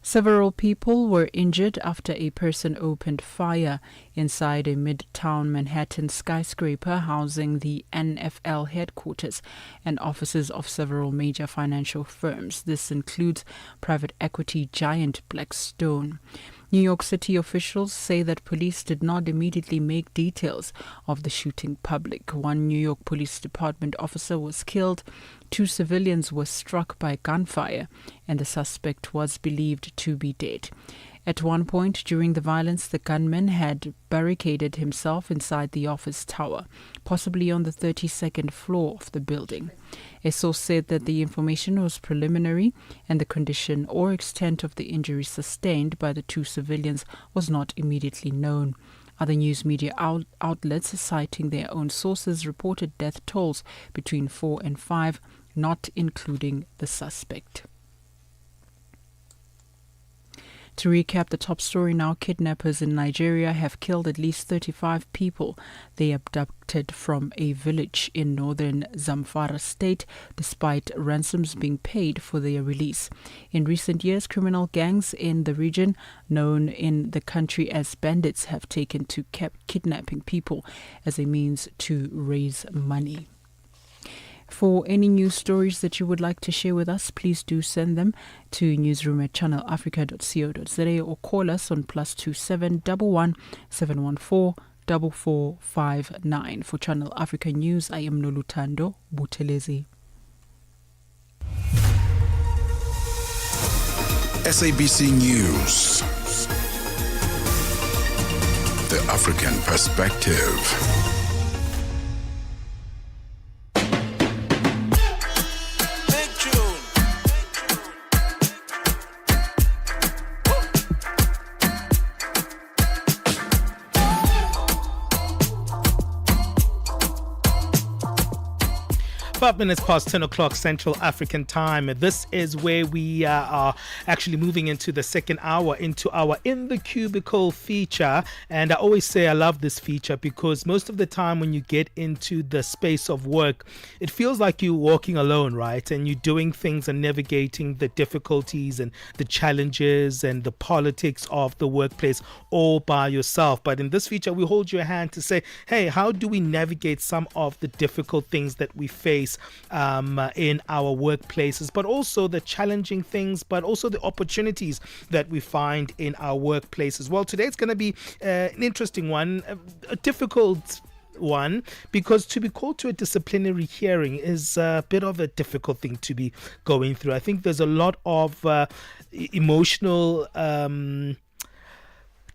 Several people were injured after a person opened fire inside a midtown Manhattan skyscraper housing the NFL headquarters and offices of several major financial firms. This includes private equity giant Blackstone. New York City officials say that police did not immediately make details of the shooting public. One New York Police Department officer was killed, 2 civilians were struck by gunfire, and the suspect was believed to be dead. At one point during the violence, the gunman had barricaded himself inside the office tower, possibly on the 32nd floor of the building. A source said that the information was preliminary and the condition or extent of the injury sustained by the 2 civilians was not immediately known. Other news media outlets citing their own sources reported death tolls between 4 and 5, not including the suspect. To recap the top story now, kidnappers in Nigeria have killed at least 35 people they abducted from a village in northern Zamfara state, despite ransoms being paid for their release. In recent years, criminal gangs in the region, known in the country as bandits, have taken to kidnapping people as a means to raise money. For any news stories that you would like to share with us, please do send them to newsroom@channelafrica.co.za or call us on +27 11 714 4459. For Channel Africa News, I am Nolutando Butelezi. SABC News. The African Perspective. Five minutes past 10 o'clock Central African time. This is where we are actually moving into the second hour, into our In the Cubicle feature. And I always say I love this feature because most of the time when you get into the space of work, it feels like you're walking alone, right? And you're doing things and navigating the difficulties and the challenges and the politics of the workplace all by yourself. But in this feature, we hold your hand to say, hey, how do we navigate some of the difficult things that we face in our workplaces, but also the challenging things, but also the opportunities that we find in our workplaces? Well, today it's going to be an interesting one, a difficult one, because to be called to a disciplinary hearing is a bit of a difficult thing to be going through. I think there's a lot of emotional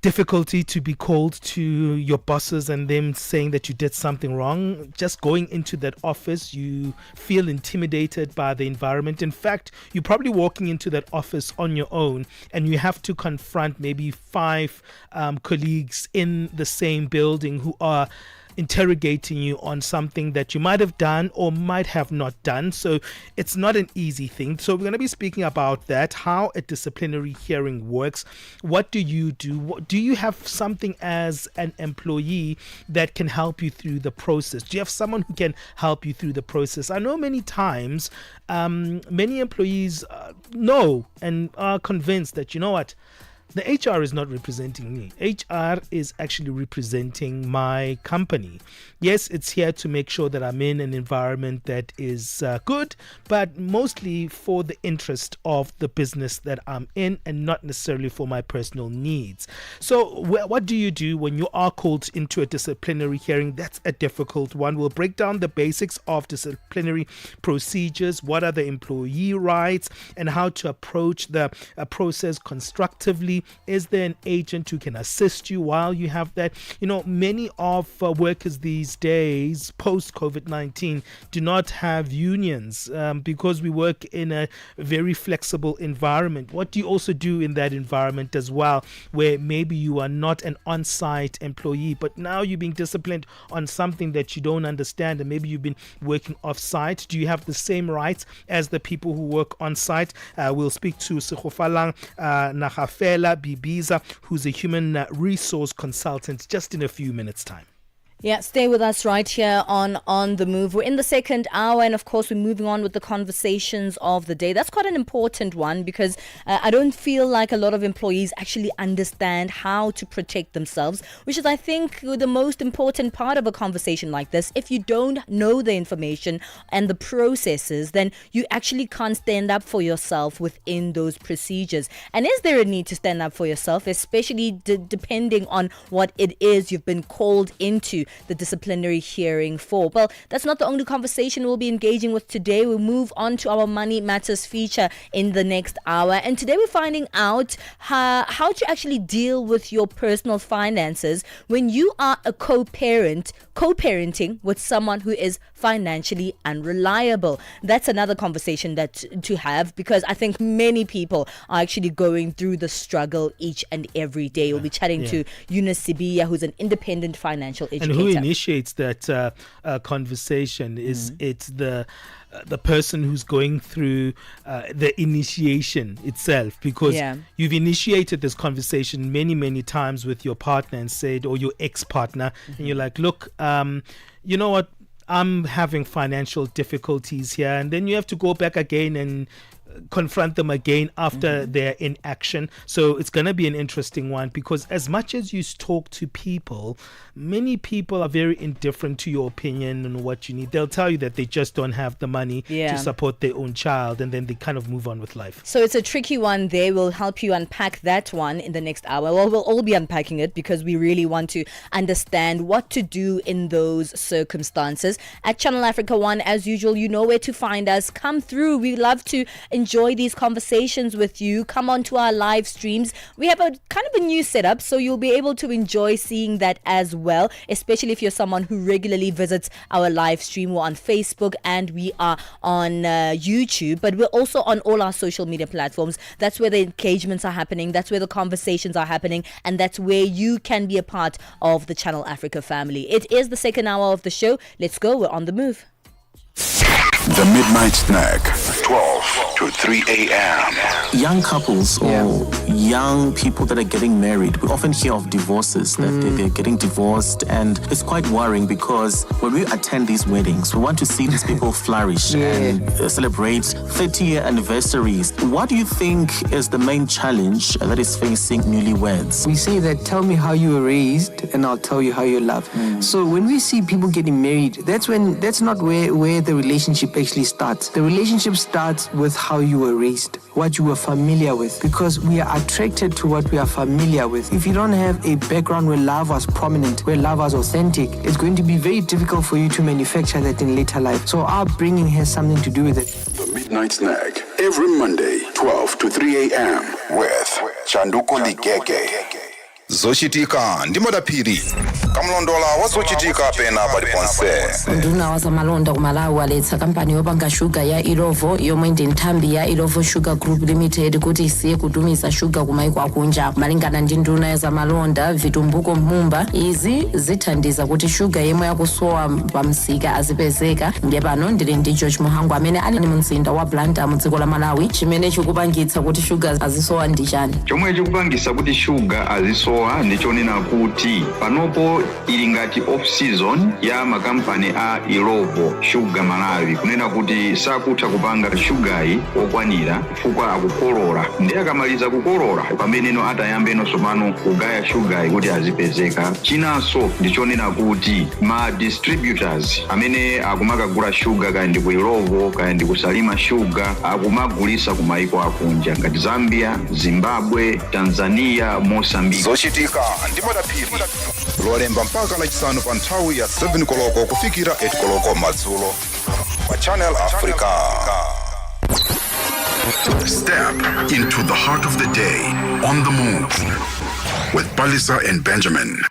difficulty to be called to your bosses and them saying that you did something wrong. Just going into that office, you feel intimidated by the environment. In fact, you're probably walking into that office on your own and you have to confront maybe 5 colleagues in the same building who are interrogating you on something that you might have done or might have not done. So it's not an easy thing. So we're going to be speaking about that, how a disciplinary hearing works. What do you do? Do you have something as an employee that can help you through the process? Do you have someone who can help you through the process? I know many times many employees know and are convinced that, you know what, the HR is not representing me. HR is actually representing my company. Yes, it's here to make sure that I'm in an environment that is good, but mostly for the interest of the business that I'm in and not necessarily for my personal needs. So what do you do when you are called into a disciplinary hearing? That's a difficult one. We'll break down the basics of disciplinary procedures, what are the employee rights, and how to approach the process constructively. Is there an agent who can assist you while you have that? You know, many of workers these days, post-COVID-19, do not have unions because we work in a very flexible environment. What do you also do in that environment as well, where maybe you are not an on-site employee, but now you're being disciplined on something that you don't understand, and maybe you've been working off-site? Do you have the same rights as the people who work on-site? We'll speak to Sekgofalang Nagafela Bibiza, who's a human resource consultant, just in a few minutes' time. Yeah, stay with us right here on the move. We're in the second hour, and of course, we're moving on with the conversations of the day. That's quite an important one because I don't feel like a lot of employees actually understand how to protect themselves, which is, I think, the most important part of a conversation like this. If you don't know the information and the processes, then you actually can't stand up for yourself within those procedures. And is there a need to stand up for yourself, especially depending on what it is you've been called into the disciplinary hearing for? Well, that's not the only conversation we'll be engaging with today. We'll move on to our Money Matters feature in the next hour. And today we're finding out how to actually deal with your personal finances when you are a co-parenting with someone who is financially unreliable. That's another conversation that to have, because I think many people are actually going through the struggle each and every day. We'll be chatting to Eunice Sibiya, who's an independent financial educator. And who initiates that conversation? Is it's the person who's going through the initiation itself, because you've initiated this conversation many times with your partner and said, or your ex-partner, and you're like, look, you know what, I'm having financial difficulties here, and then you have to go back again and confront them again after they're in action. So it's going to be an interesting one, because as much as you talk to people, many people are very indifferent to your opinion and what you need. They'll tell you that they just don't have the money to support their own child, and then they kind of move on with life. So it's a tricky one there. We'll help you unpack that one in the next hour. Well, we'll all be unpacking it because we really want to understand what to do in those circumstances. At Channel Africa 1, as usual, you know where to find us. Come through. We love to enjoy these conversations with you. Come on to our live streams. We have a kind of a new setup, so you'll be able to enjoy seeing that as well, especially if you're someone who regularly visits our live stream. We're on Facebook and we are on YouTube, but we're also on all our social media platforms. That's where the engagements are happening, that's where the conversations are happening, and that's where you can be a part of the Channel Africa family. It is the second hour of the show. Let's go. We're on the move. The Midnight Snack, 12 to 3 a.m. Young couples or young people that are getting married, we often hear of divorces, that they're getting divorced, and it's quite worrying because when we attend these weddings, we want to see these people flourish and celebrate 30-year anniversaries. What do you think is the main challenge that is facing newlyweds? We say that tell me how you were raised and I'll tell you how you love. So when we see people getting married, that's not where the relationship actually starts. The relationship starts with how you were raised, what you were familiar with, because we are attracted to what we are familiar with. If you don't have a background where love was prominent, where love was authentic, it's going to be very difficult for you to manufacture that in later life. So our upbringing has something to do with it. The Midnight Snack, every Monday, 12 to 3 a.m. with Chanduko Ligege. Zochitika ndi Madaphiri. Kamlondola wa Zochitika pena paliponse. Nduna wazamalonda kumalawi waletsa kampani yopanga shuga ya Irovo yomwe ndi nthambi ya Irovo Sugar Group Limited kuti isiye kutumiza shuga kumaiko akunja. Malingana ndi nduna yazamalonda Vitumbuko Mumba, izi zithandiza kuti shuga yemwe yakusowa pamsika azipezeka. Ndiye pano ndili ndi George Muhangu amene ali mu mzinda wa Blantyre mu dziko la Malawi. Chimene chikupangitsa kuti shuga azisowa ndi chani? Chomwe chikupangitsa kuti shuga azisowa ndichonena kuti panopo ili ngati off season ya makampani a Irovo Sugar Malawi, kunena kuti sakutha kupanga shugayi okwanira chifukwa akukolola. Ndiye akamaliza kukolola pameneno atayambeno somano kugaya shugayi kuti azipezeka. Chinanso ndichonena kuti ma distributors amene akumakagula shuga kaya ndi ku Irovo kaya ndi kusalima shuga akumagulisa kumaiko akunja ngati Zambia, Zimbabwe, Tanzania, Mozambique. Zochitika ndi Madaphiri. Lolemba mpaka lachisanu pa nthawi ya 7 koloko kufikira 8 koloko madzulo pa Channel Africa. Step into the heart of the day on the move with Palesa and Benjamin.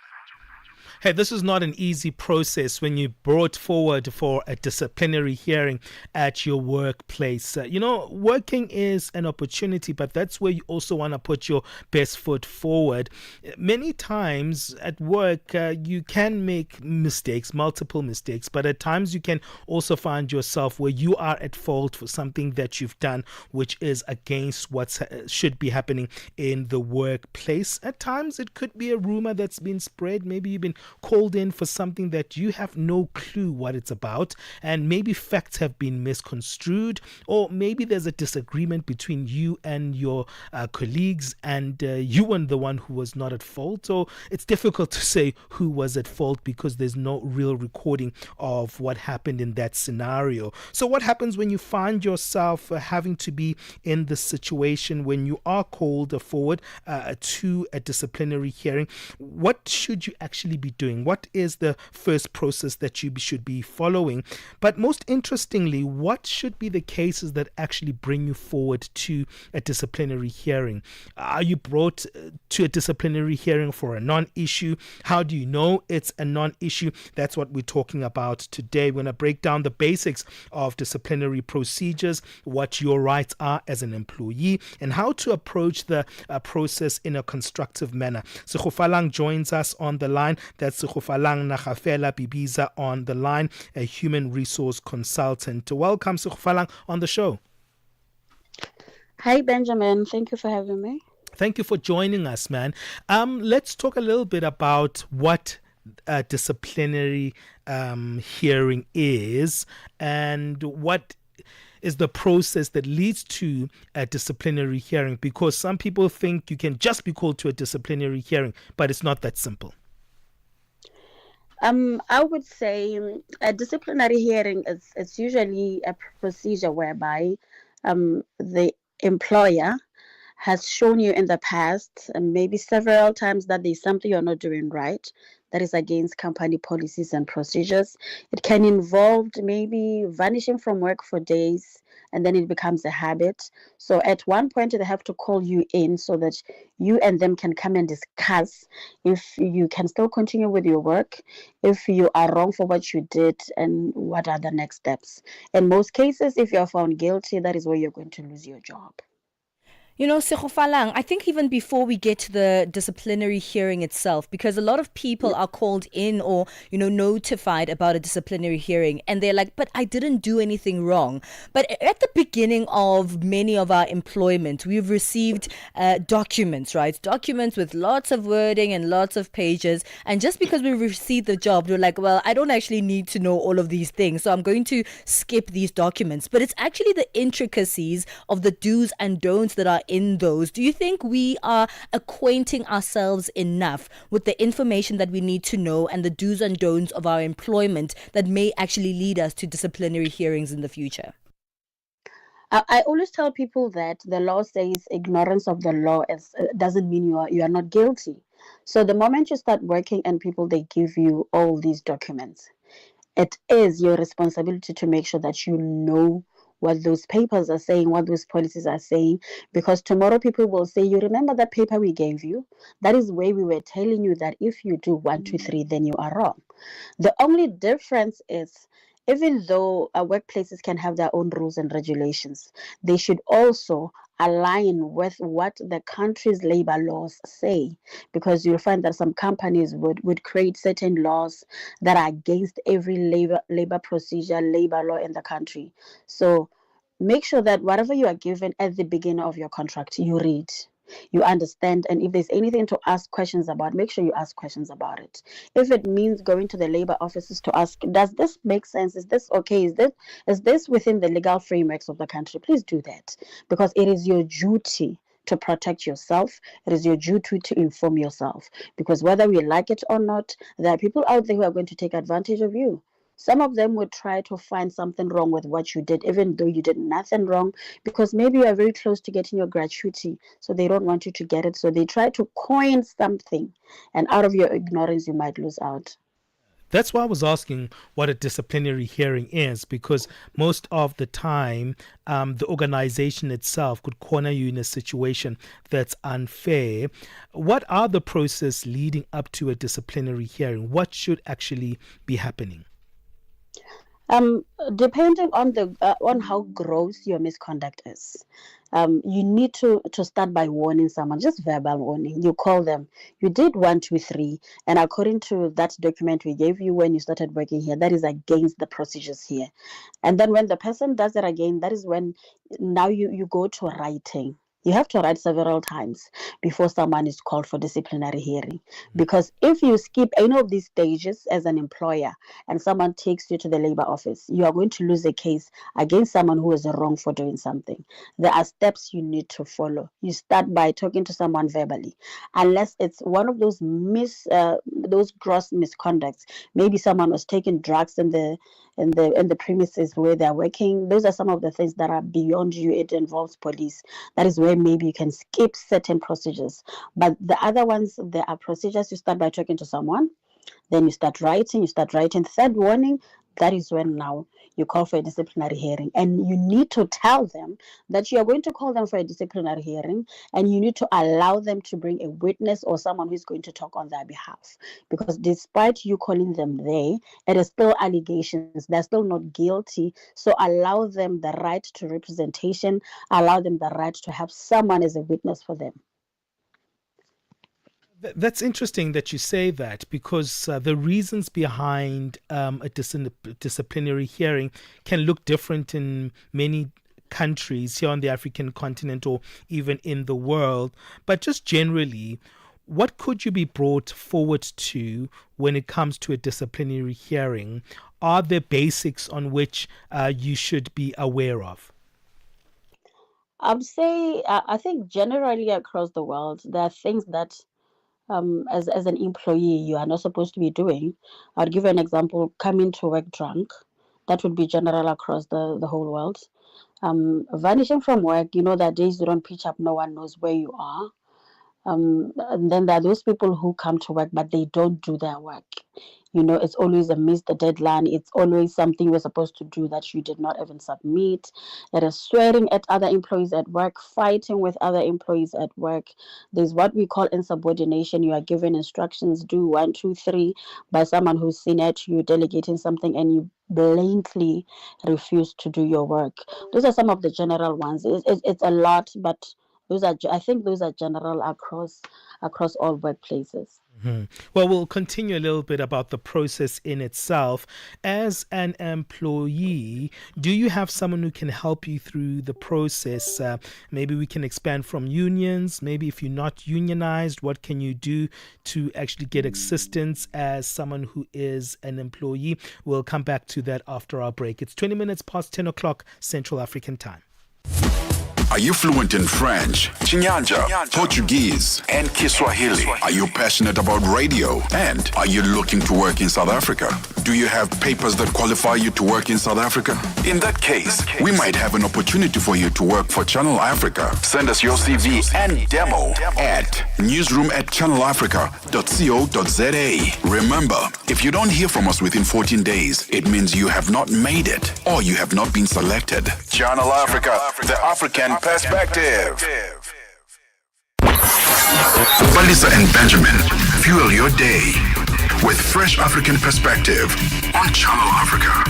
Hey, this is not an easy process when you're brought forward for a disciplinary hearing at your workplace. Working is an opportunity, but that's where you also want to put your best foot forward. Many times at work, you can make mistakes, multiple mistakes, but at times you can also find yourself where you are at fault for something that you've done, which is against what should be happening in the workplace. At times, it could be a rumor that's been spread. Maybe you've been called in for something that you have no clue what it's about, and maybe facts have been misconstrued, or maybe there's a disagreement between you and your colleagues, and you were the one who was not at fault. So it's difficult to say who was at fault because there's no real recording of what happened in that scenario. So what happens when you find yourself having to be in this situation when you are called forward to a disciplinary hearing? What should you actually be doing? What is the first process that you should be following? But most interestingly, what should be the cases that actually bring you forward to a disciplinary hearing? Are you brought to a disciplinary hearing for a non-issue? How do you know it's a non-issue? That's what we're talking about today. We're going to break down the basics of disciplinary procedures, what your rights are as an employee, and how to approach the process in a constructive manner. Sekgofalang joins us on the line. That's Sekgofalang Nagafela Bibiza on the line, a human resource consultant. Welcome, Sekgofalang, on the show. Hi, Benjamin. Thank you for having me. Thank you for joining us, man. Let's talk a little bit about what a disciplinary hearing is and what is the process that leads to a disciplinary hearing, because some people think you can just be called to a disciplinary hearing, but it's not that simple. I would say a disciplinary hearing is usually a procedure whereby the employer has shown you in the past, maybe several times, that there's something you're not doing right, that is against company policies and procedures. It can involve maybe vanishing from work for days, and then it becomes a habit. So at one point, they have to call you in so that you and them can come and discuss if you can still continue with your work, if you are wrong for what you did, and what are the next steps. In most cases, if you're found guilty, that is where you're going to lose your job. You know, Sekgofalang, I think even before we get to the disciplinary hearing itself, because a lot of people are called in or, notified about a disciplinary hearing, and they're like, but I didn't do anything wrong. But at the beginning of many of our employment, we've received documents, right? Documents with lots of wording and lots of pages. And just because we received the job, we're like, well, I don't actually need to know all of these things, so I'm going to skip these documents. But it's actually the intricacies of the do's and don'ts that are in those. Do you think we are acquainting ourselves enough with the information that we need to know and the do's and don'ts of our employment that may actually lead us to disciplinary hearings in the future? I always tell people that the law says ignorance of the law doesn't mean you are not guilty. So the moment you start working and they give you all these documents, it is your responsibility to make sure that you know what those papers are saying, what those policies are saying, because tomorrow people will say, you remember that paper we gave you? That is where we were telling you that if you do 1, 2, 3, then you are wrong. The only difference is, even though workplaces can have their own rules and regulations, they should also align with what the country's labor laws say, because you'll find that some companies would create certain laws that are against every labor procedure, labor law in the country. So make sure that whatever you are given at the beginning of your contract, you read, you understand, and if there's anything to ask questions about, make sure you ask questions about it. If it means going to the labor offices to ask, does this make sense? Is this okay? Is this within the legal frameworks of the country? Please do that, because it is your duty to protect yourself. It is your duty to inform yourself, because whether we like it or not, there are people out there who are going to take advantage of you. Some of them would try to find something wrong with what you did, even though you did nothing wrong, because maybe you are very close to getting your gratuity, so they don't want you to get it. So they try to coin something, and out of your ignorance, you might lose out. That's why I was asking what a disciplinary hearing is, because most of the time, the organization itself could corner you in a situation that's unfair. What are the process leading up to a disciplinary hearing? What should actually be happening? Depending on how gross your misconduct is, you need to start by warning someone, just verbal warning. You call them, you did 1, 2, 3, and according to that document we gave you when you started working here, that is against the procedures here. And then when the person does it again, that is when now you go to writing. You have to write several times before someone is called for disciplinary hearing. Because if you skip any of these stages as an employer and someone takes you to the labor office, you are going to lose a case against someone who is wrong for doing something. There are steps you need to follow. You start by talking to someone verbally, unless it's one of those those gross misconducts. Maybe someone was taking drugs in the premises where they're working. Those are some of the things that are beyond you. It involves police. That is where maybe you can skip certain procedures. But the other ones, there are procedures. You start by talking to someone, then you start writing. Third warning, that is when now you call for a disciplinary hearing. And you need to tell them that you are going to call them for a disciplinary hearing, and you need to allow them to bring a witness or someone who's going to talk on their behalf. Because despite you calling them there, it is still allegations. They're still not guilty. So allow them the right to representation, allow them the right to have someone as a witness for them. That's interesting that you say that, because the reasons behind a disciplinary hearing can look different in many countries here on the African continent or even in the world. But just generally, what could you be brought forward to when it comes to a disciplinary hearing? Are there basics on which you should be aware of? I think generally across the world, there are things that as an employee you are not supposed to be doing. I'll give you an example: coming to work drunk. That would be general across the whole world. Vanishing from work, that days you don't pitch up, no one knows where you are. And then there are those people who come to work but they don't do their work. It's always a missed deadline. It's always something you were supposed to do that you did not even submit. There is swearing at other employees at work, fighting with other employees at work. There's what we call insubordination. You are given instructions, do 1, 2, 3, by someone who's senior to you, delegating something, and you blatantly refuse to do your work. Those are some of the general ones. It's a lot, but I think those are general across all workplaces. Mm-hmm. Well, we'll continue a little bit about the process in itself. As an employee, do you have someone who can help you through the process? Maybe we can expand from unions. Maybe if you're not unionized, what can you do to actually get assistance as someone who is an employee? We'll come back to that after our break. It's 20 minutes past 10 o'clock Central African time. Are you fluent in French, Chinyanja, Portuguese, and Kiswahili? Are you passionate about radio? And are you looking to work in South Africa? Do you have papers that qualify you to work in South Africa? In that case, we might have an opportunity for you to work for Channel Africa. Send us your CV and demo at newsroom@channelafrica.co.za. Remember, if you don't hear from us within 14 days, it means you have not made it or you have not been selected. Channel Africa, the African perspective. Palesa and Benjamin, fuel your day with fresh African perspective on Channel Africa.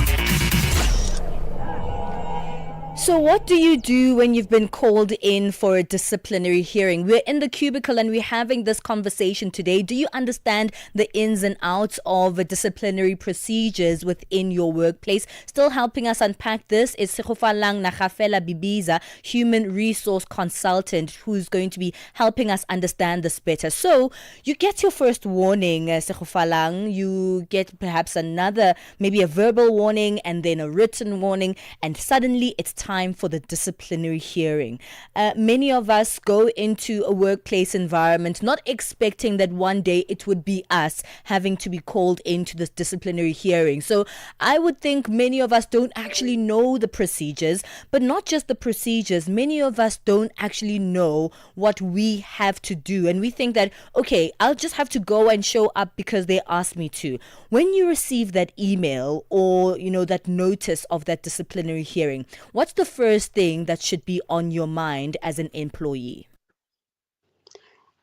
So what do you do when you've been called in for a disciplinary hearing? We're in the cubicle and we're having this conversation today. Do you understand the ins and outs of disciplinary procedures within your workplace? Still helping us unpack this is Sekgofalang Nagafela Bibiza, Human Resource Consultant, who's going to be helping us understand this better. So you get your first warning, Sekgofalang. You get perhaps another, maybe a verbal warning and then a written warning, and suddenly it's time for the disciplinary hearing. Many of us go into a workplace environment not expecting that one day it would be us having to be called into this disciplinary hearing. So I would think many of us don't actually know the procedures, but not just the procedures. Many of us don't actually know what we have to do. And we think that, okay, I'll just have to go and show up because they asked me to. When you receive that email or, that notice of that disciplinary hearing, what's the first thing that should be on your mind as an employee?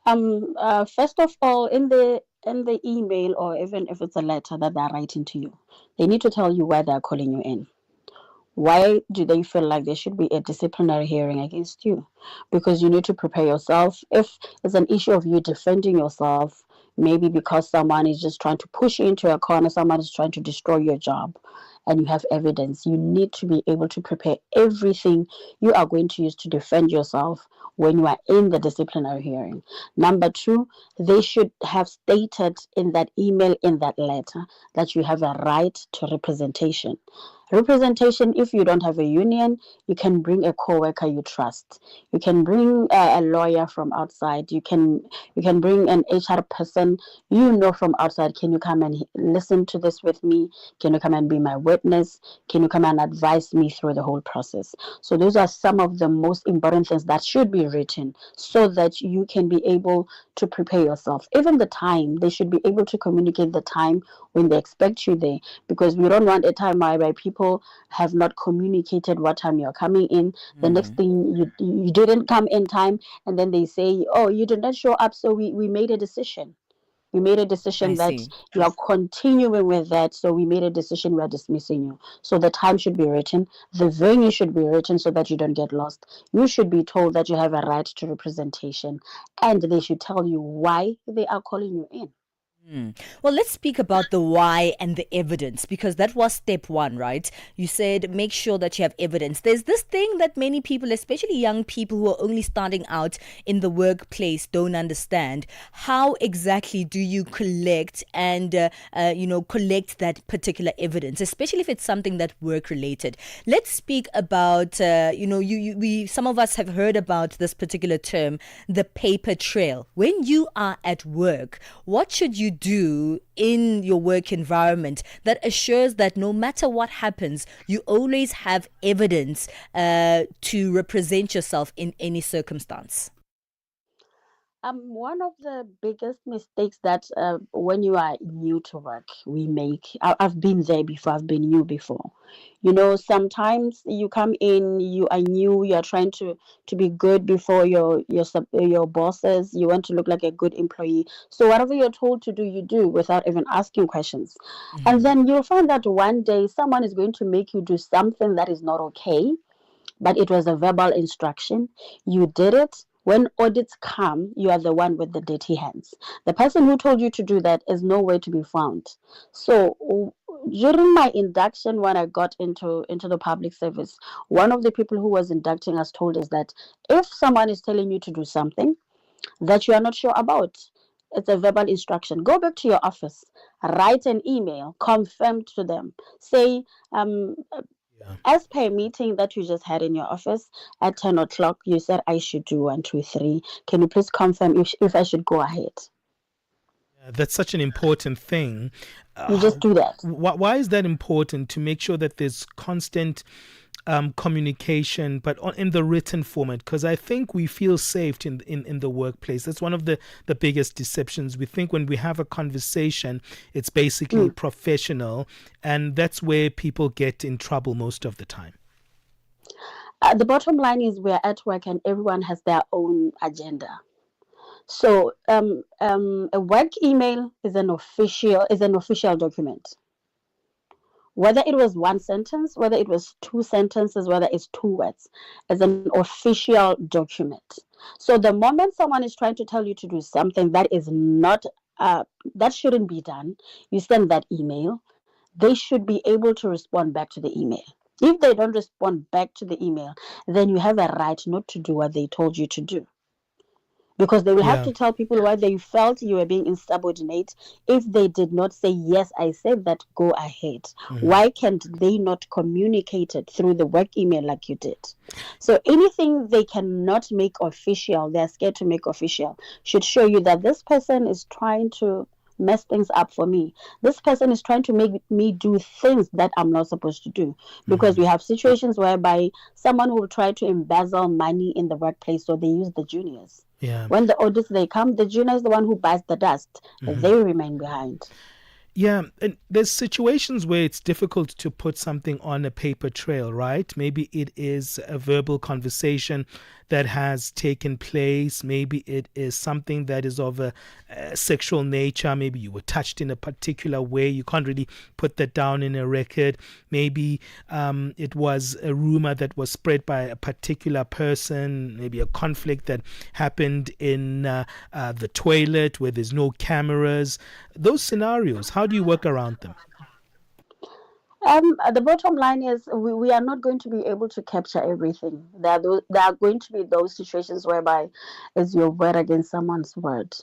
First of all, in the email, or even if it's a letter that they're writing to you, they need to tell you why they're calling you in. Why do they feel like there should be a disciplinary hearing against you? Because you need to prepare yourself. If it's an issue of you defending yourself, maybe because someone is just trying to push you into a corner, someone is trying to destroy your job, and you have evidence, you need to be able to prepare everything you are going to use to defend yourself when you are in the disciplinary hearing. Number two, they should have stated in that email, in that letter, that you have a right to representation. Representation, if you don't have a union, you can bring a co-worker you trust. You can bring a lawyer from outside. You can bring an HR person you know from outside. Can you come and listen to this with me? Can you come and be my witness? Can you come and advise me through the whole process? So those are some of the most important things that should be written so that you can be able to prepare yourself. Even the time, they should be able to communicate the time when they expect you there, because we don't want a time whereby people have not communicated what time you're coming in. The next thing, you didn't come in time, and then they say, oh, you did not show up, so we made a decision. We made a decision that you are continuing with that, so we made a decision, we are dismissing you. So the time should be written, the venue should be written so that you don't get lost. You should be told that you have a right to representation, and they should tell you why they are calling you in. Well, let's speak about the why and the evidence, because that was step one, right? You said make sure that you have evidence. There's this thing that many people, especially young people who are only starting out in the workplace, don't understand. How exactly do you collect and collect that particular evidence, especially if it's something that work related? Let's speak about some of us have heard about this particular term, the paper trail. When you are at work, what should you do in your work environment that assures that no matter what happens, you always have evidence to represent yourself in any circumstance? One of the biggest mistakes that when you are new to work, we make. I've been there before. I've been new before. Sometimes you come in, you are new. You are trying to be good before your bosses. You want to look like a good employee. So whatever you're told to do, you do without even asking questions. And then you'll find that one day someone is going to make you do something that is not okay, but it was a verbal instruction. You did it. When audits come, you are the one with the dirty hands. The person who told you to do that is nowhere to be found. So during my induction, when I got into the public service, one of the people who was inducting us told us that if someone is telling you to do something that you are not sure about, it's a verbal instruction. Go back to your office, write an email, confirm to them, say, as per a meeting that you just had in your office at 10 o'clock, you said I should do 1, 2, 3. Can you please confirm if I should go ahead? That's such an important thing. You just do that. Why is that important, to make sure that there's constant communication, but in the written format? Because I think we feel safe in the workplace. That's one of the biggest deceptions. We think when we have a conversation, it's basically professional, and that's where people get in trouble most of the time. The bottom line is we're at work and everyone has their own agenda. So a work email is an official document. Whether it was one sentence, whether it was 2 sentences, whether it's 2 words, as an official document. So the moment someone is trying to tell you to do something that is not, that shouldn't be done, you send that email, they should be able to respond back to the email. If they don't respond back to the email, then you have a right not to do what they told you to do. Because they will have to tell people why they felt you were being insubordinate if they did not say, yes, I said that, go ahead. Why can't they not communicate it through the work email like you did? So anything they cannot make official, they're scared to make official, should show you that this person is trying to mess things up for me. This person is trying to make me do things that I'm not supposed to do. Because we have situations whereby someone will try to embezzle money in the workplace, so they use the juniors. When the audits they come, the junior is the one who buys the dust. They remain behind. Yeah, and there's situations where it's difficult to put something on a paper trail, right? Maybe it is a verbal conversation that has taken place. Maybe it is something that is of a sexual nature. Maybe you were touched in a particular way. You can't really put that down in a record. Maybe it was a rumor that was spread by a particular person. Maybe a conflict that happened in the toilet where there's no cameras. Those scenarios, how do you work around them? The bottom line is we are not going to be able to capture everything. There are going to be those situations whereby it's your word against someone's word.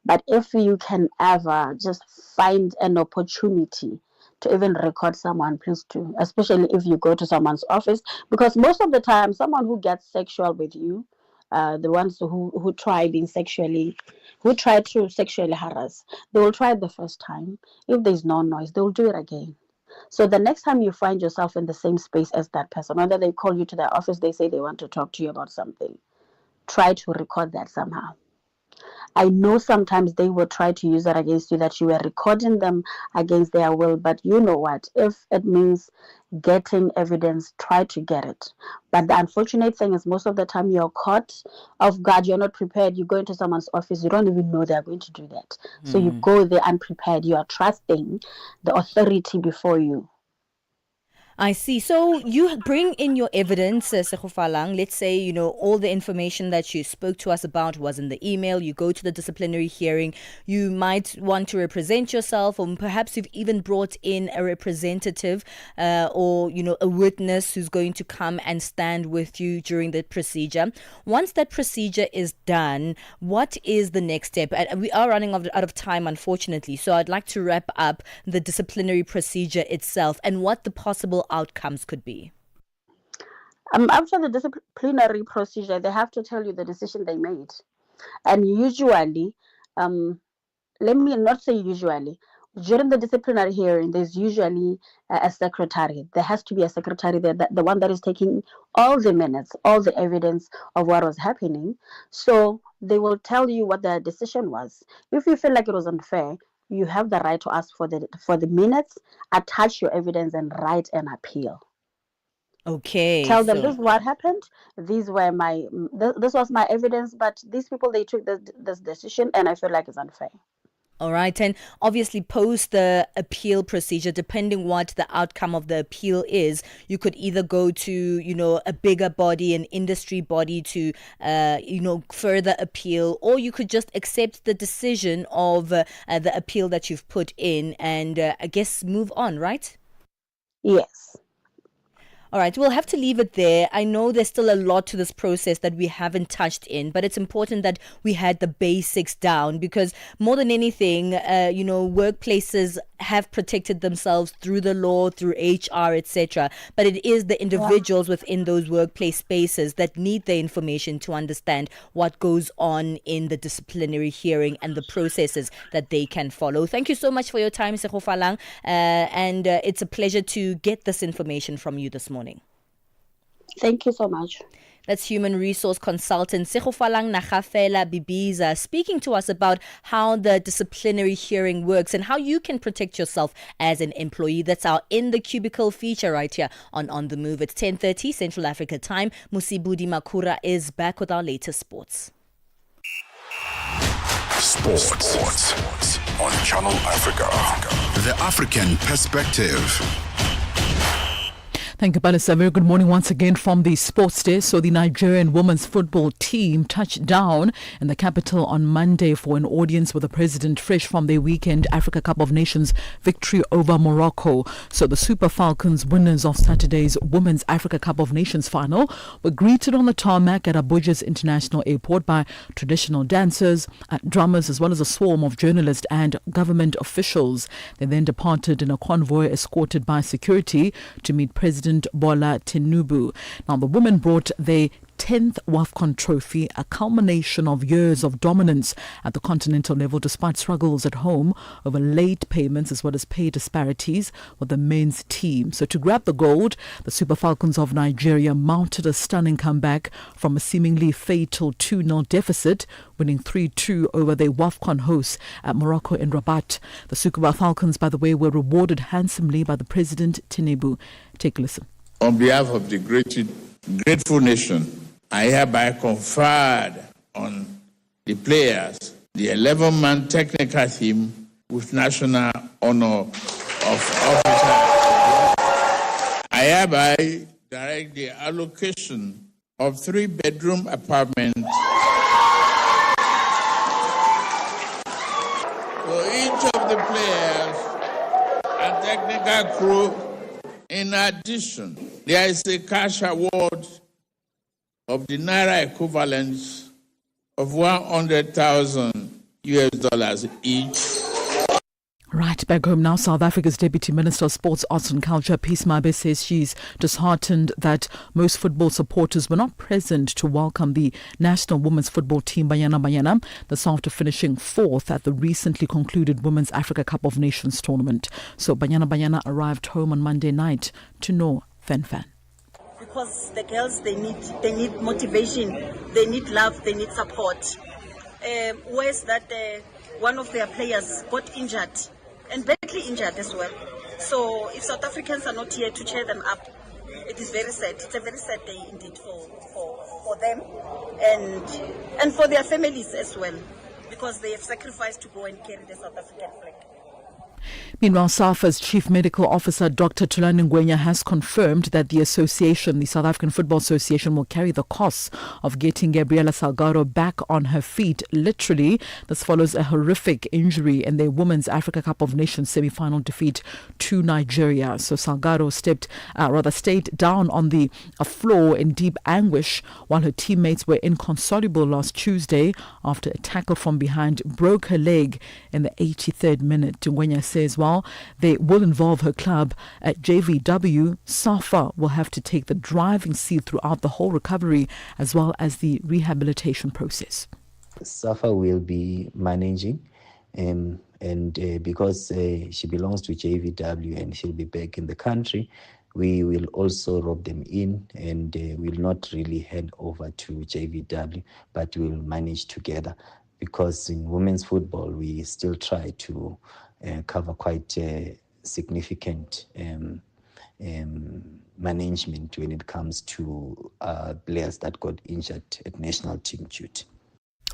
But if you can ever just find an opportunity to even record someone, please do, especially if you go to someone's office, because most of the time, someone who gets sexual with you, the ones who try to sexually harass, they will try it the first time. If there's no noise, they will do it again. So the next time you find yourself in the same space as that person, whether they call you to their office, they say they want to talk to you about something, try to record that somehow. I know sometimes they will try to use that against you, that you were recording them against their will, but you know what? If it means getting evidence, try to get it. But the unfortunate thing is most of the time you're caught off guard, you're not prepared. You go into someone's office, you don't even know they're going to do that. So you go there unprepared. You are trusting the authority before you. I see. So you bring in your evidence, Sekgofalang. Let's say, all the information that you spoke to us about was in the email. You go to the disciplinary hearing. You might want to represent yourself, or perhaps you've even brought in a representative or a witness who's going to come and stand with you during the procedure. Once that procedure is done, what is the next step? We are running out of time, unfortunately. So I'd like to wrap up the disciplinary procedure itself and what the possible outcomes could be. After the disciplinary procedure, they have to tell you the decision they made. And usually, let me not say usually, during the disciplinary hearing, there's usually a secretary. There has to be a secretary there, the one that is taking all the minutes, all the evidence of what was happening. So they will tell you what the decision was. If you feel like it was unfair, you have the right to ask for the minutes, attach your evidence, and write an appeal. Okay. Tell them this is what happened. These were this was my evidence, but these people, they took this decision, and I feel like it's unfair. All right. And obviously post the appeal procedure, depending what the outcome of the appeal is, you could either go to, a bigger body, an industry body to, further appeal, or you could just accept the decision of the appeal that you've put in and I guess move on, right? Yes. All right, we'll have to leave it there. I know there's still a lot to this process that we haven't touched in, but it's important that we had the basics down because more than anything, workplaces have protected themselves through the law, through HR, etc. But it is the individuals within those workplace spaces that need the information to understand what goes on in the disciplinary hearing and the processes that they can follow. Thank you so much for your time, Sekgofalang, and it's a pleasure to get this information from you this morning. Thank you so much. That's human resource consultant Sekgofalang Nagafela Bibiza speaking to us about how the disciplinary hearing works and how you can protect yourself as an employee. That's our In the Cubicle feature right here on The Move. It's 10:30 Central Africa time. Musibudi Makura is back with our latest sports. Sports on Channel Africa. The African perspective. Thank you, Palesa. Very good morning once again from the sports desk. So the Nigerian women's football team touched down in the capital on Monday for an audience with the president fresh from their weekend Africa Cup of Nations victory over Morocco. So the Super Falcons, winners of Saturday's Women's Africa Cup of Nations final, were greeted on the tarmac at Abuja's International Airport by traditional dancers, drummers, as well as a swarm of journalists and government officials. They then departed in a convoy escorted by security to meet President Bola Tinubu. Now, the women brought their 10th WAFCON trophy, a culmination of years of dominance at the continental level despite struggles at home over late payments as well as pay disparities with the men's team. So to grab the gold, the Super Falcons of Nigeria mounted a stunning comeback from a seemingly fatal 2-0 deficit, winning 3-2 over their WAFCON hosts at Morocco in Rabat. The Super Falcons, by the way, were rewarded handsomely by the President Tinubu. Take a listen. On behalf of the grateful nation, I hereby conferred on the players the 11-man technical team with national honor of officer. I hereby direct the allocation of 3-bedroom apartments for each of the players and technical crew In addition, there is a cash award of the Naira equivalent of $100,000 each. Right, back home now, South Africa's Deputy Minister of Sports, Arts and Culture, Peace Mabe, says she's disheartened that most football supporters were not present to welcome the national women's football team, Banyana Banyana, this after finishing 4th at the recently concluded Women's Africa Cup of Nations tournament. So Banyana Banyana arrived home on Monday night to know Fan. Because the girls, they need motivation, they need love, they need support. Where's that one of their players got injured, and badly injured as well. So if South Africans are not here to cheer them up, it is very sad. It's a very sad day indeed for them and for their families as well, because they have sacrificed to go and carry the South African flag. Meanwhile, SAFA's Chief Medical Officer, Dr. Tulani Ngwenya, has confirmed that the association, the South African Football Association, will carry the costs of getting Gabriela Salgado back on her feet. Literally, this follows a horrific injury in their Women's Africa Cup of Nations semi-final defeat to Nigeria. So Salgado stayed down on the floor in deep anguish while her teammates were inconsolable last Tuesday after a tackle from behind broke her leg in the 83rd minute. Ngwenya says while they will involve her club at JVW, SAFA will have to take the driving seat throughout the whole recovery as well as the rehabilitation process. SAFA will be managing and because she belongs to JVW and she'll be back in the country, we will also rope them in and will not really hand over to JVW, but we'll manage together. Because in women's football, we still try to cover quite significant management when it comes to players that got injured at national team duty.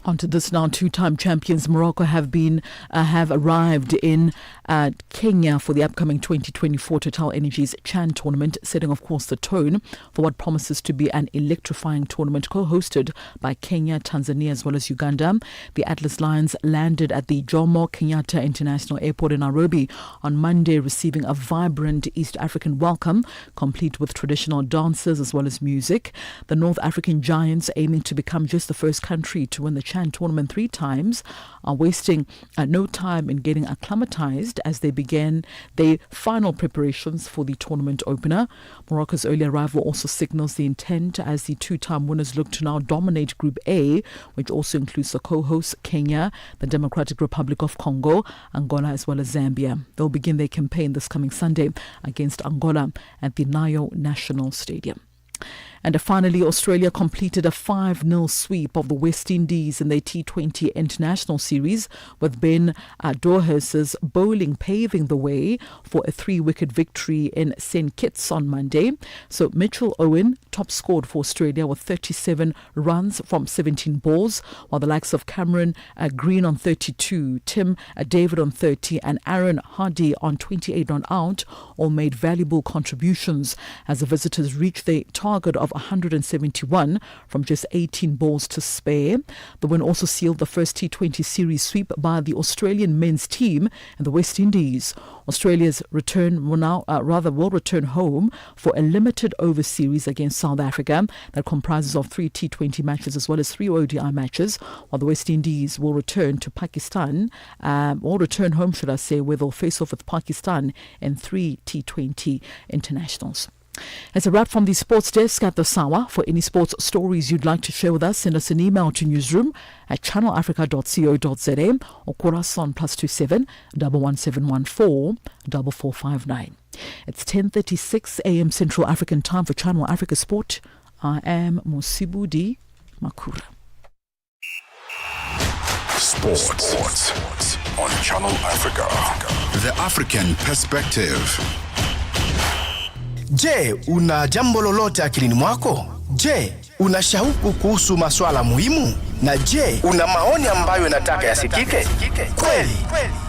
Onto this now, two-time champions Morocco have arrived in Kenya for the upcoming 2024 Total Energies Chan tournament, setting of course the tone for what promises to be an electrifying tournament co-hosted by Kenya, Tanzania as well as Uganda. The Atlas Lions landed at the Jomo Kenyatta International Airport in Nairobi on Monday, receiving a vibrant East African welcome, complete with traditional dances as well as music. The North African Giants, aiming to become just the first country to win the Chan tournament 3 times, are wasting no time in getting acclimatized as they began their final preparations for the tournament opener. Morocco's early arrival also signals the intent as the 2-time winners look to now dominate Group A, which also includes the co-hosts Kenya, the Democratic Republic of Congo, Angola as well as Zambia. They'll begin their campaign this coming Sunday against Angola at the Nyayo National Stadium. And finally, Australia completed a 5-0 sweep of the West Indies in their T20 International Series, with Ben Dorhurst's bowling paving the way for a 3-wicket victory in St Kitts on Monday. So Mitchell Owen top scored for Australia with 37 runs from 17 balls, while the likes of Cameron Green on 32, Tim David on 30 and Aaron Hardy on 28 on out all made valuable contributions as the visitors reached their target of 171 from just 18 balls to spare. The win also sealed the first T20 series sweep by the Australian men's team in the West Indies. Australia's return will return home for a limited over series against South Africa that comprises of 3 T20 matches as well as 3 ODI matches, while the West Indies will return to Pakistan, or return home, should I say, where they'll face off with Pakistan in 3 T20 internationals. As a wrap from the sports desk at the Sawa. For any sports stories you'd like to share with us, send us an email to newsroom@channelafrica.co.za or call us on +27 11714 4459. It's 10:36 a.m. Central African Time for Channel Africa Sport. I am Musibudi Makura. Sports on Channel Africa. The African Perspective. Je, una jambo lolote akilini mwako? Je, una shauku kuhusu masuala muhimu? Na je, una maoni ambayo unataka yasikike? Kweli,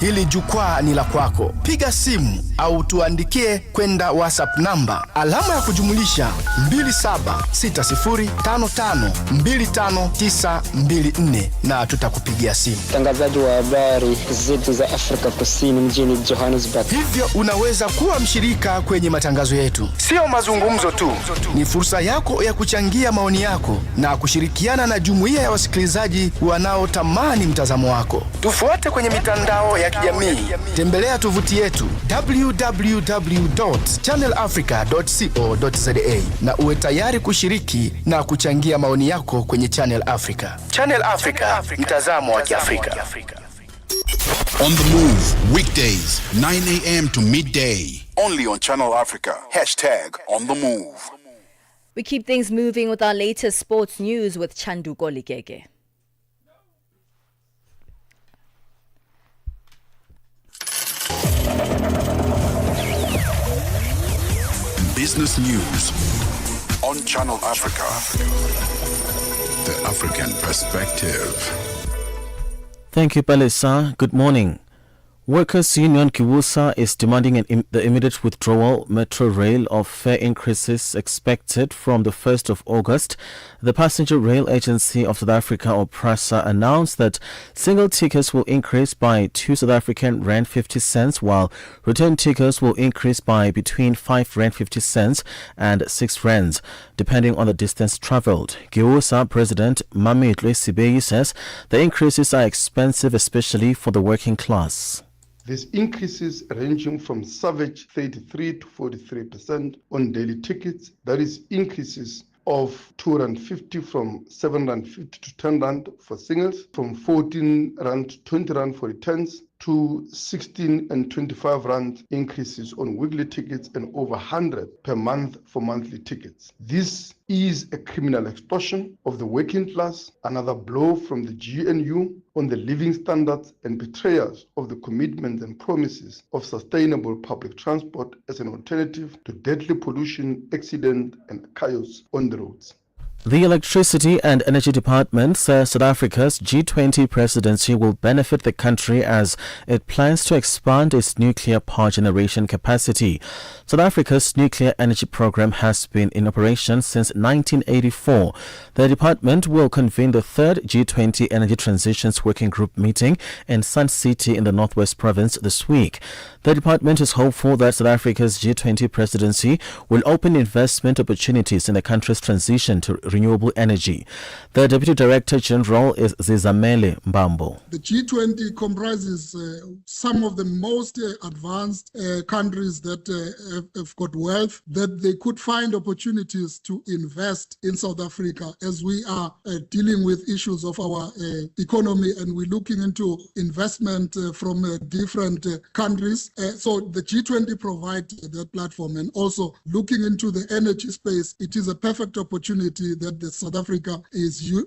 hili jukwaa ni la kwako. Piga simu au tuandikie kwenda WhatsApp namba alama ya kujumulisha 2760552594 na tutakupigia simu. Mtangazaji wa habari zetu za Afrika Kusini mjini Johannesburg. Hivyo unaweza kuwa mshirika kwenye matangazo yetu. Sio mazungumzo tu, ni fursa yako ya kuchangia maoni yako na kushirikiana na jumuiya ya wasikilizaji wanaotamani mtazamo wako. Tufuate kwenye mitandao ya kijamii. Tembelea tovuti yetu www.channelafrica.co.za na uwe tayari kushiriki na kuchangia maoni yako kwenye Channel Africa. Channel Africa, mtazamo wa Kiafrika. On the Move, weekdays, 9 a.m. to midday. Only on Channel Africa. #On the Move. We keep things moving with our latest sports news with Chandu Golikeke. Business news on Channel Africa. The African perspective. Thank you, Palesa. Good morning. Workers' Union Kiwusa is demanding the immediate withdrawal Metro Rail of fare increases expected from the 1st of August. The Passenger Rail Agency of South Africa, or PRASA, announced that single tickets will increase by 2 South African rand 50 cents, while return tickets will increase by between 5 rand 50 cents and 6 rands, depending on the distance travelled. Kiwusa President Mamitwe Sibeyi says the increases are expensive, especially for the working class. These increases ranging from savage 33 to 43% on daily tickets, that is increases of 2 rand 50 from 7 rand 50 to 10 rand for singles, from 14 rand to 20 rand for returns, to 16 and 25 rand increases on weekly tickets and over 100 per month for monthly tickets. This is a criminal extortion of the working class, another blow from the GNU on the living standards and betrayals of the commitments and promises of sustainable public transport as an alternative to deadly pollution, accident and chaos on the roads. The Electricity and Energy Department says South Africa's G20 presidency will benefit the country as it plans to expand its nuclear power generation capacity. South Africa's nuclear energy program has been in operation since 1984. The department will convene the third G20 Energy Transitions Working Group meeting in Sun City in the Northwest Province this week. The department is hopeful that South Africa's G20 presidency will open investment opportunities in the country's transition to renewable energy. The Deputy Director General is Zizamele Mbambo. The G20 comprises some of the most advanced countries that have got wealth, that they could find opportunities to invest in South Africa as we are dealing with issues of our economy, and we're looking into investment from different countries. So the G20 provides that platform, and also looking into the energy space, it is a perfect opportunity that the South Africa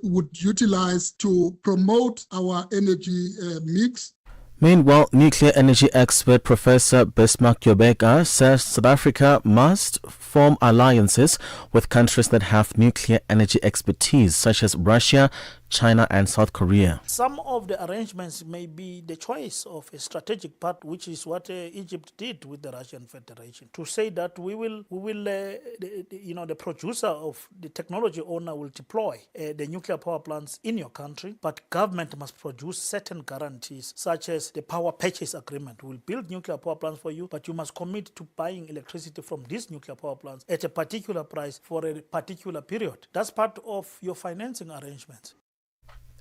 would utilize to promote our energy mix. Meanwhile, nuclear energy expert Professor Bismarck Yobeka says South Africa must form alliances with countries that have nuclear energy expertise, such as Russia, China and South Korea. Some of the arrangements may be the choice of a strategic part, which is what Egypt did with the Russian Federation, to say that we will, the producer of the technology owner will deploy the nuclear power plants in your country, but government must produce certain guarantees, such as the power purchase agreement. We'll build nuclear power plants for you, but you must commit to buying electricity from these nuclear power plants at a particular price for a particular period. That's part of your financing arrangements.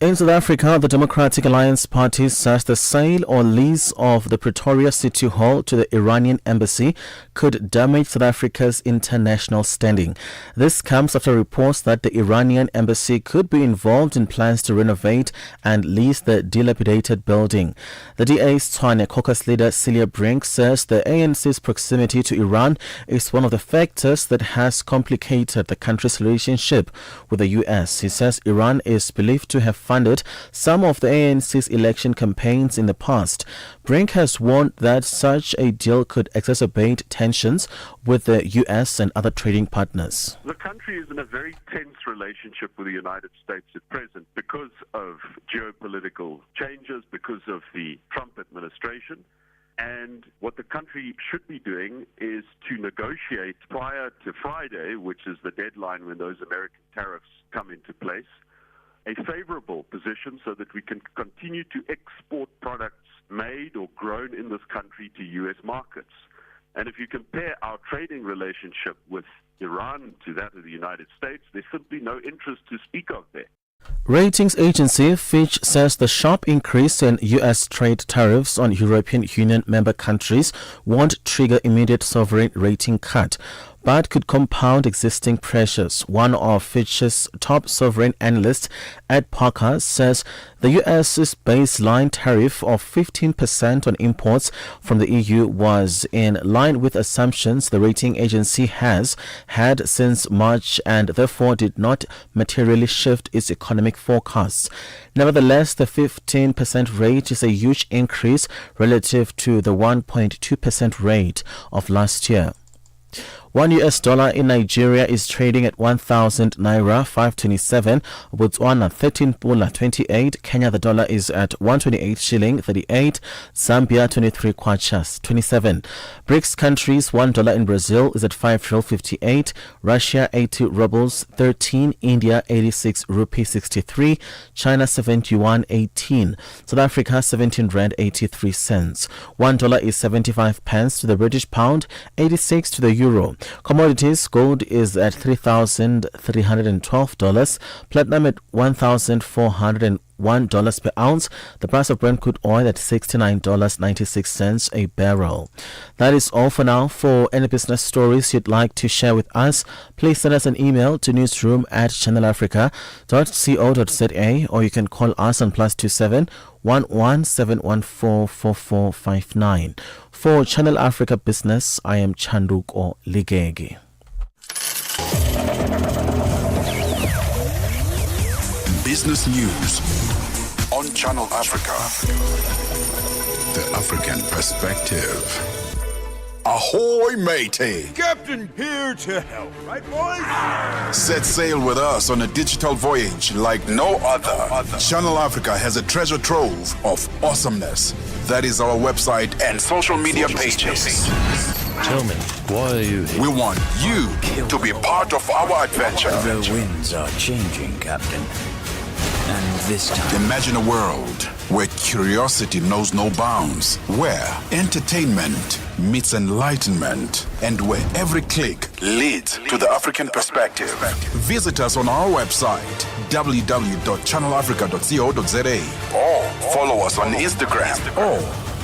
In South Africa, the Democratic Alliance Party says the sale or lease of the Pretoria City Hall to the Iranian embassy could damage South Africa's international standing. This comes after reports that the Iranian embassy could be involved in plans to renovate and lease the dilapidated building. The DA's Tshwane caucus leader Celia Brink says the ANC's proximity to Iran is one of the factors that has complicated the country's relationship with the US. He says Iran is believed to have funded some of the ANC's election campaigns in the past. Brink has warned that such a deal could exacerbate tensions with the U.S. and other trading partners. The country is in a very tense relationship with the United States at present because of geopolitical changes, because of the Trump administration. And what the country should be doing is to negotiate prior to Friday, which is the deadline when those American tariffs come into place, a favorable position so that we can continue to export products made or grown in this country to U.S. markets. And if you compare our trading relationship with Iran to that of the United States, there's simply no interest to speak of there. Ratings agency Fitch says the sharp increase in U.S. trade tariffs on European Union member countries won't trigger immediate sovereign rating cut, but could compound existing pressures. One of Fitch's top sovereign analysts, Ed Parker, says the U.S.'s baseline tariff of 15% on imports from the EU was in line with assumptions the rating agency has had since March and therefore did not materially shift its economic forecasts. Nevertheless, the 15% rate is a huge increase relative to the 1.2% rate of last year. $1 in Nigeria is trading at 1,000 naira 527, Botswana 13 pula 28, Kenya the dollar is at 128 shilling 38, Zambia 23 kwacha 27. BRICS countries $1 in Brazil is at 5 trill 58, Russia 80 rubles 13, India 86 rupee 63, China 71 18, South Africa 17 rand 83 cents. $1 is 75 pence to the British pound, 86 to the euro. Commodities: gold is at $3,312, platinum at $1,401 per ounce, the price of Brent crude oil at $69.96 a barrel. That is all for now. For any business stories you'd like to share with us, please send us an email to newsroom@channelafrica.co.za, or you can call us on +27 117144459. For Channel Africa Business, I am Chanduko Ligegi. Business news on Channel Africa. The African perspective. Ahoy, matey! Captain here to help, right, boys? Set sail with us on a digital voyage like no other. Channel Africa has a treasure trove of awesomeness. That is our website and social media pages. Tell me, why are you here? We want you to be part of our adventure. The winds are changing, Captain. And this time... Imagine a world where curiosity knows no bounds, where entertainment meets enlightenment, and where every click leads to the African perspective. Visit us on our website, www.channelafrica.co.za, or follow us on Instagram or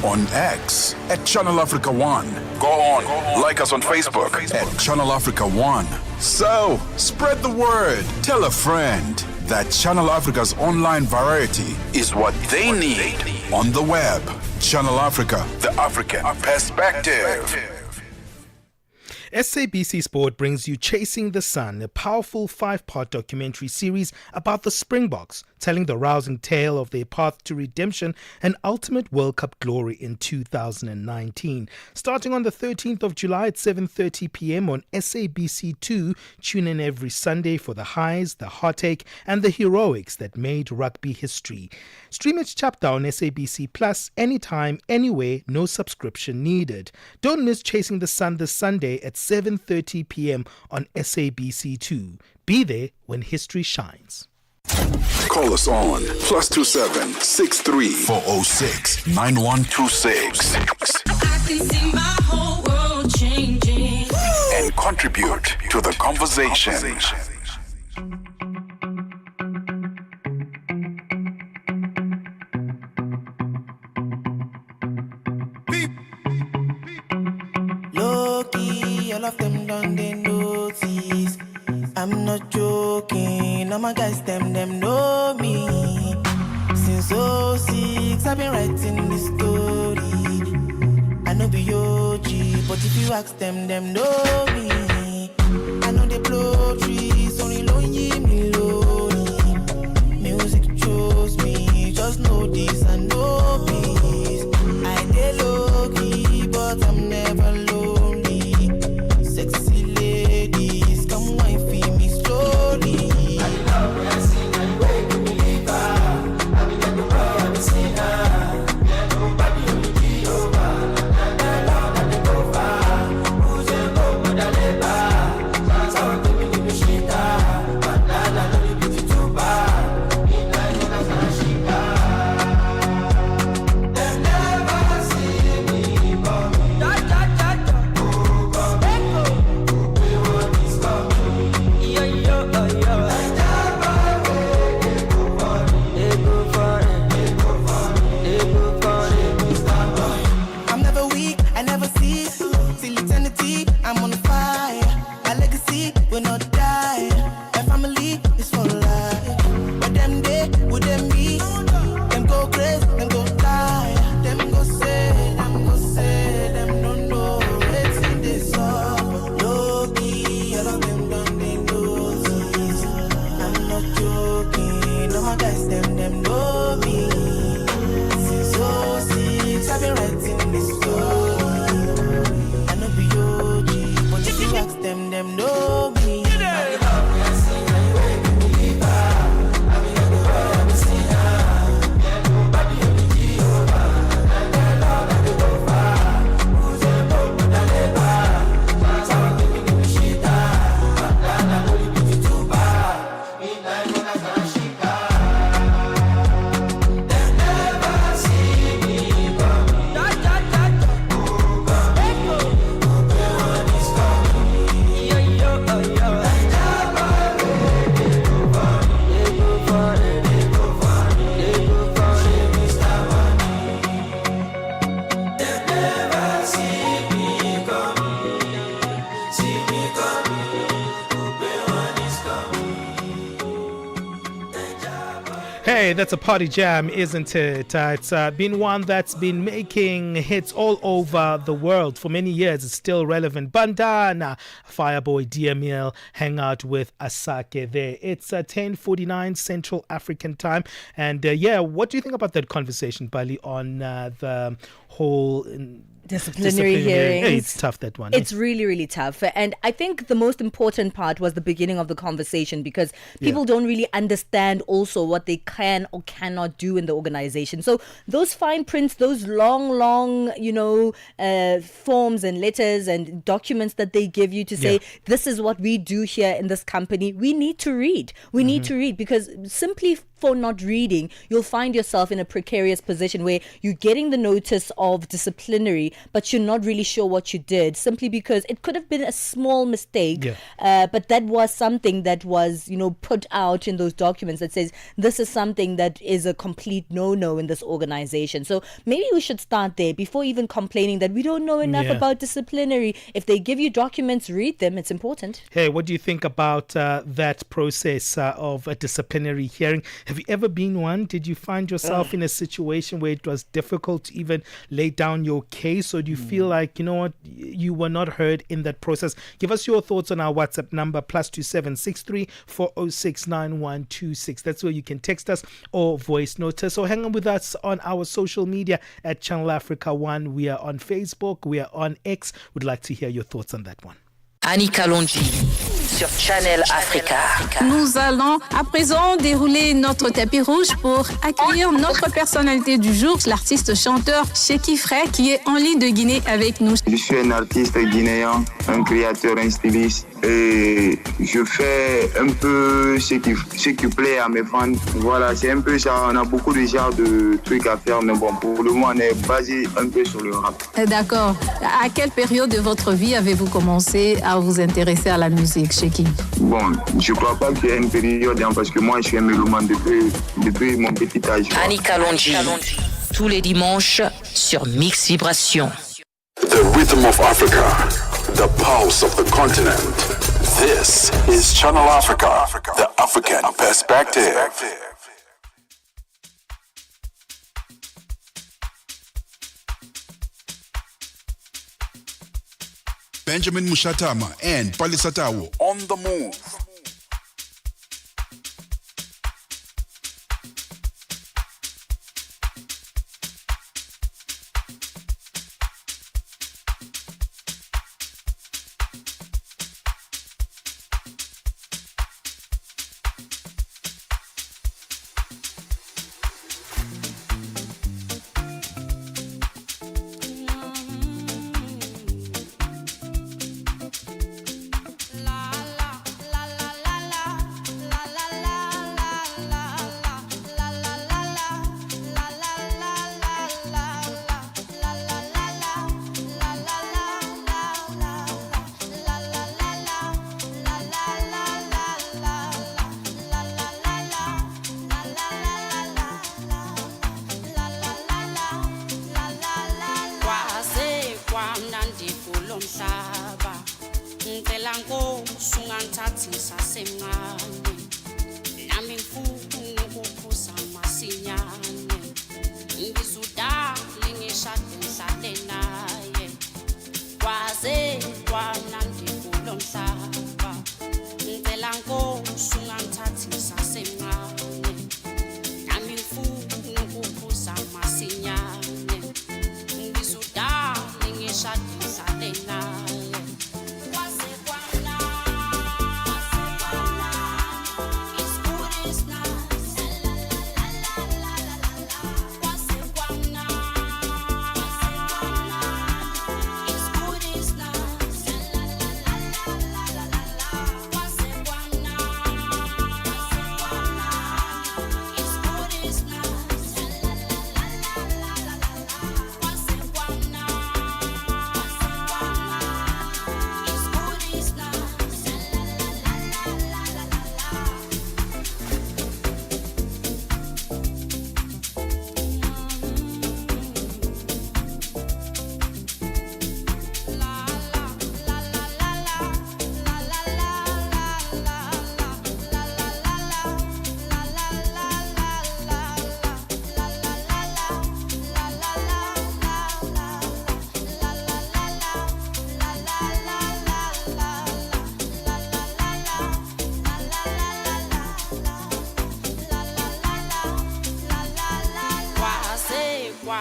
on X at Channel Africa 1. Go on, like us on Facebook at Channel Africa 1. So, spread the word. Tell a friend that Channel Africa's online variety is what they need on the web. Channel Africa, the African perspective. SABC Sport brings you Chasing the Sun, a powerful 5-part documentary series about the Springboks, telling the rousing tale of their path to redemption and ultimate World Cup glory in 2019. Starting on the 13th of July at 7:30 p.m. on SABC2, tune in every Sunday for the highs, the heartache, and the heroics that made rugby history. Stream each chapter on SABC Plus anytime, anywhere, no subscription needed. Don't miss Chasing the Sun this Sunday at 7:30 p.m. on SABC2. Be there when history shines. Call us on +27 63 406 9126 and contribute to the conversation. All of them done they notice. I'm not joking. All my guys them know me. Since 06 I've been writing this story. I know be OG, but if you ask them know me. I know they blow trees, only lonely me lonely. Music show. Hey, that's a party jam, isn't it? It's been one that's been making hits all over the world for many years. It's still relevant. Bandana, Fireboy, DML, hang out with Asake there. It's 10:49 Central African time. And what do you think about that conversation, Bali, on the whole disciplinary hearings? Hey, it's tough, that one. It's really, really tough. And I think the most important part was the beginning of the conversation, because people don't really understand also what they can or cannot do in the organization. So those fine prints, those long, forms and letters and documents that they give you to say, this is what we do here in this company, we need to read. We need to read, because simply for not reading, you'll find yourself in a precarious position where you're getting the notice of disciplinary, but you're not really sure what you did, simply because it could have been a small mistake, but that was something that was, put out in those documents that says this is something that is a complete no-no in this organization. So maybe we should start there before even complaining that we don't know enough about disciplinary. If they give you documents, read them. It's important. Hey, what do you think about that process of a disciplinary hearing? Have you ever been one? Did you find yourself in a situation where it was difficult to even lay down your case, or do you feel like, you were not heard in that process? Give us your thoughts on our WhatsApp number, +2763 406 9126. That's where you can text us or voice note us. So hang on with us on our social media at Channel Africa 1. We are on Facebook, we are on X. Would like to hear your thoughts on that one. Annika Longi sur Channel Africa. Nous allons à présent dérouler notre tapis rouge pour accueillir notre personnalité du jour, l'artiste chanteur Sheki Frey, qui est en ligne de Guinée avec nous. Je suis un artiste guinéen, un créateur, un styliste, et je fais un peu ce qui plaît à mes fans. Voilà, c'est un peu ça. On a beaucoup de genres de trucs à faire, mais bon, pour le moment, on est basé un peu sur le rap. D'accord. À quelle période de votre vie avez-vous commencé à vous intéresser à la musique, Sheki? Bon, je crois pas qu'il y ait une période, parce que moi, je suis un mélomane depuis mon petit âge. Annika Longi, tous les dimanches sur Mix Vibration. The rhythm of Africa, the pulse of the continent. This is Channel Africa, the African perspective. Benjamin Moshatama and Palesa On the move.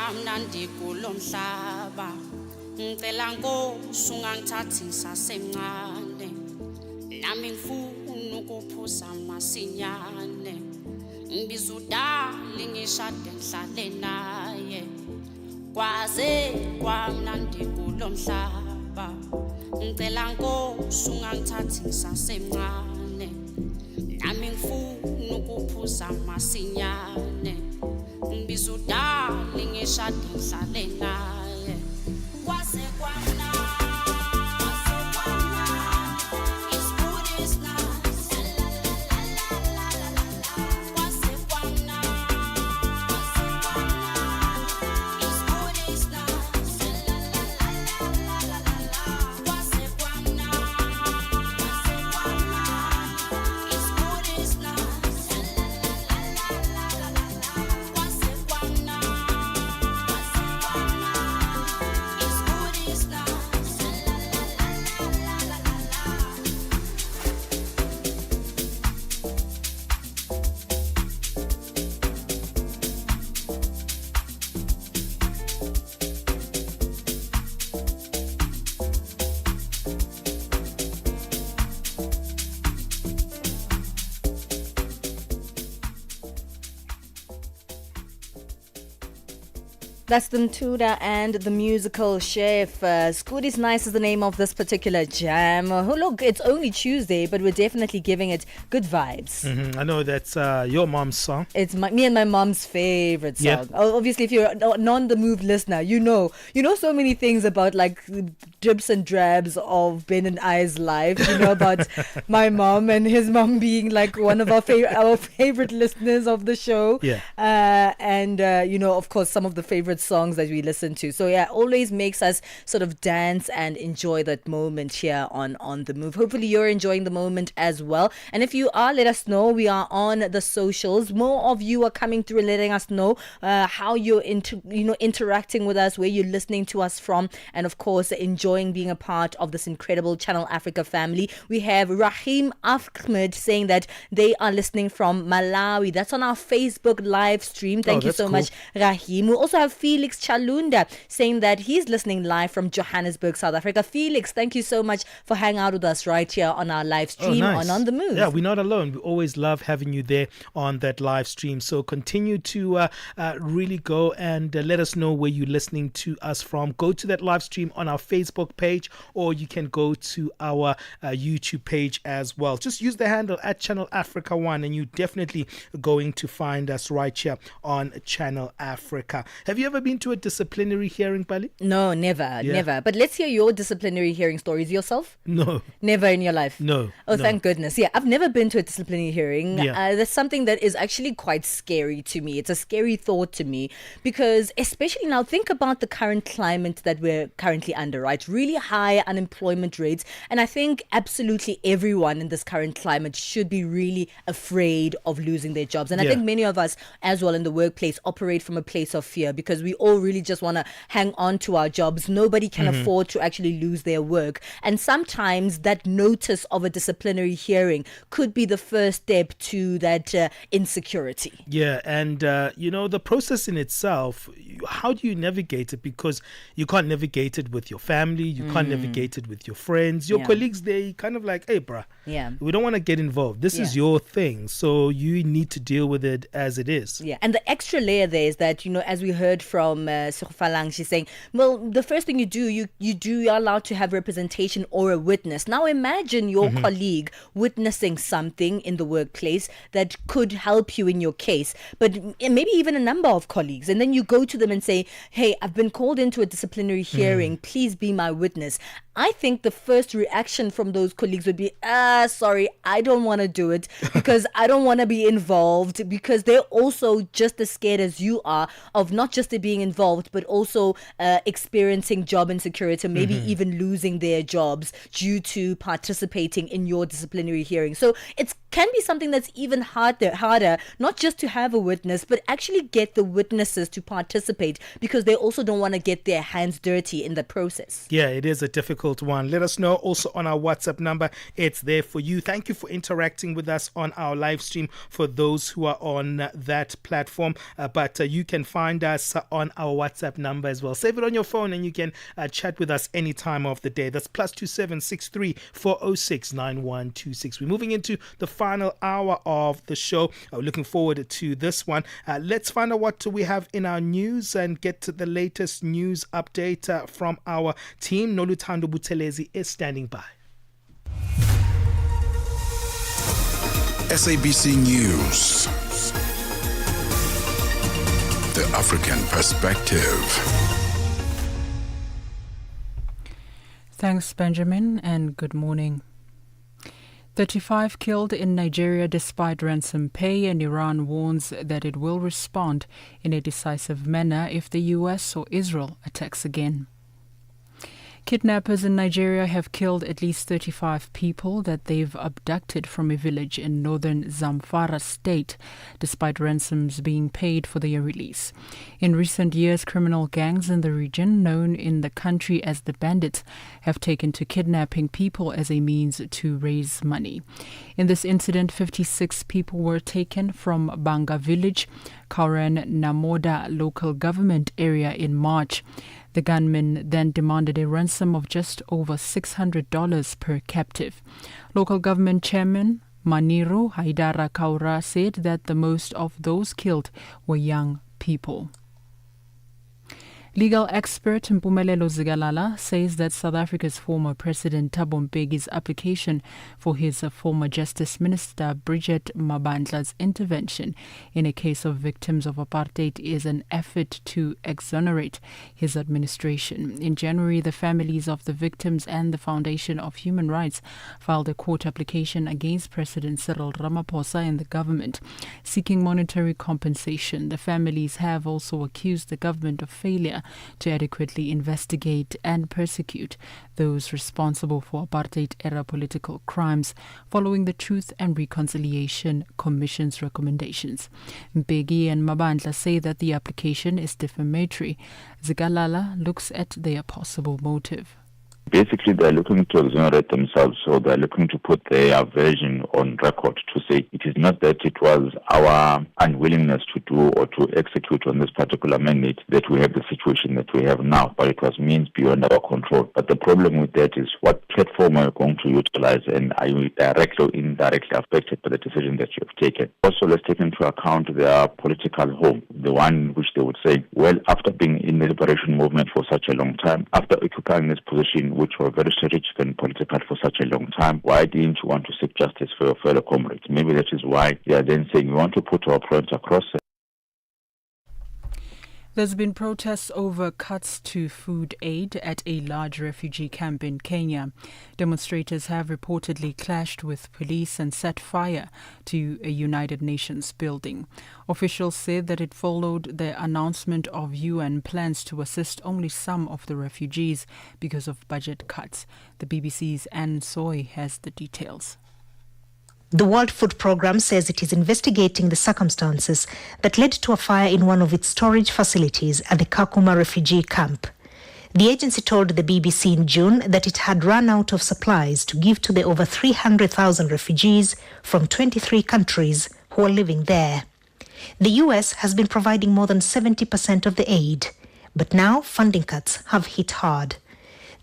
kwamnandi kulomhlaba ngicela Nkosi ungangithathi sasemncane nami ngifuna ukuphuza masinyane ngibiza udali ngishade ngihlale naye kwaze kwamnandi kulomhlaba ngicela Nkosi ungangithathi ngisasemncane nami ngifuna ukuphuza masinyane ngibiza udali ngishade ngihlale naye kwase kwamnandi That's the Ntuda and the musical chef. Scooty's Nice is the name of this particular jam. Look, it's only Tuesday, but we're definitely giving it good vibes. I know that's your mom's song. It's me and my mom's favorite song. Yeah. Obviously, if you're a non The Move listener, you know so many things about like drips and drabs of Ben and I's life. You know about my mom and his mom being like one of our favorite listeners of the show. Yeah. And of course, some of the favorite songs that we listen to. So yeah, always makes us sort of dance and enjoy that moment here on The Move. Hopefully you're enjoying the moment as well. And if you are, let us know. We are on the socials. More of you are coming through and letting us know how you're interacting with us, where you're listening to us from, and of course enjoying being a part of this incredible Channel Africa family. We have Rahim Ahmed saying that they are listening from Malawi. That's on our Facebook live stream. Thank you so much, Rahim. We also have Felix Chalunda saying that he's listening live from Johannesburg, South Africa. Felix, thank you so much for hanging out with us right here on our live stream on The Move. Yeah, we're not alone. We always love having you there on that live stream. So continue to really go and let us know where you're listening to us from. Go to that live stream on our Facebook page, or you can go to our YouTube page as well. Just use the handle at Channel Africa 1 and you're definitely going to find us right here on Channel Africa. Have you ever been to a disciplinary hearing, Bali? No, never. But let's hear your disciplinary hearing stories. Yourself? No. Never in your life? No. Oh, thank goodness. Yeah, I've never been to a disciplinary hearing. Yeah. That's something that is actually quite scary to me. It's a scary thought to me because especially now, think about the current climate that we're currently under, right? Really high unemployment rates. And I think absolutely everyone in this current climate should be really afraid of losing their jobs. And I think many of us as well in the workplace operate from a place of fear because we all really just want to hang on to our jobs. Nobody can afford to actually lose their work. And sometimes that notice of a disciplinary hearing could be the first step to that insecurity. Yeah, and the process in itself, how do you navigate it? Because you can't navigate it with your family, you can't navigate it with your friends, your colleagues. They kind of like, hey, bruh, we don't want to get involved. This is your thing, so you need to deal with it as it is. Yeah, and the extra layer there is that, as we heard from Falang, she's saying, well, the first thing you're allowed to have representation or a witness. Now imagine your colleague witnessing something in the workplace that could help you in your case, but maybe even a number of colleagues, and then you go to them and say, hey, I've been called into a disciplinary hearing, please be my witness. I think the first reaction from those colleagues would be, sorry, I don't want to do it because I don't want to be involved, because they're also just as scared as you are of not just it being involved, but also experiencing job insecurity, maybe even losing their jobs due to participating in your disciplinary hearing. So it can be something that's even harder, not just to have a witness, but actually get the witnesses to participate because they also don't want to get their hands dirty in the process. Yeah, it is a difficult difficult one. Let us know also on our WhatsApp number. It's there for you. Thank you for interacting with us on our live stream for those who are on that platform. But you can find us on our WhatsApp number as well. Save it on your phone and you can chat with us any time of the day. That's +2763 406 9126. We're moving into the final hour of the show. Looking forward to this one. Let's find out what we have in our news and get to the latest news update from our team. Noluthando Buthelezi is standing by. SABC News. The African Perspective. Thanks, Benjamin, and good morning. 35 killed in Nigeria despite ransom pay, and Iran warns that it will respond in a decisive manner if the US or Israel attacks again. Kidnappers in Nigeria have killed at least 35 people that they've abducted from a village in northern Zamfara state, despite ransoms being paid for their release. In recent years, criminal gangs in the region, known in the country as the Bandits, have taken to kidnapping people as a means to raise money. In this incident, 56 people were taken from Banga village, Kauran Namoda local government area in March. The gunmen then demanded a ransom of just over $600 per captive. Local government chairman Maniru Haidara Kaura said that the most of those killed were young people. Legal expert Mpumelelo Zikalala says that South Africa's former President Thabo Mbeki's application for his former Justice Minister Bridget Mabandla's intervention in a case of victims of apartheid is an effort to exonerate his administration. In January, the families of the victims and the Foundation of Human Rights filed a court application against President Cyril Ramaphosa and the government, seeking monetary compensation. The families have also accused the government of failure to adequately investigate and persecute those responsible for apartheid-era political crimes following the Truth and Reconciliation Commission's recommendations. Mbeki and Mabandla say that the application is defamatory. Zikalala looks at their possible motive. Basically, they're looking to exonerate themselves, so they're looking to put their version on record to say it is not that it was our unwillingness to do or to execute on this particular mandate that we have the situation that we have now, but it was means beyond our control. But the problem with that is what platform are you going to utilize, and are you directly or indirectly affected by the decision that you have taken? Also, let's take into account their political home, the one which they would say, well, after being in the liberation movement for such a long time, after occupying this position, which were very strategic and political for such a long time, why didn't you want to seek justice for your fellow comrades? Maybe that is why they are then saying we want to put our points across. There's been protests over cuts to food aid at a large refugee camp in Kenya. Demonstrators have reportedly clashed with police and set fire to a United Nations building. Officials said that it followed the announcement of UN plans to assist only some of the refugees because of budget cuts. The BBC's Anne Soy has the details. The World Food Programme says it is investigating the circumstances that led to a fire in one of its storage facilities at the Kakuma refugee camp. The agency told the BBC in June that it had run out of supplies to give to the over 300,000 refugees from 23 countries who are living there. The US has been providing more than 70% of the aid, but now funding cuts have hit hard.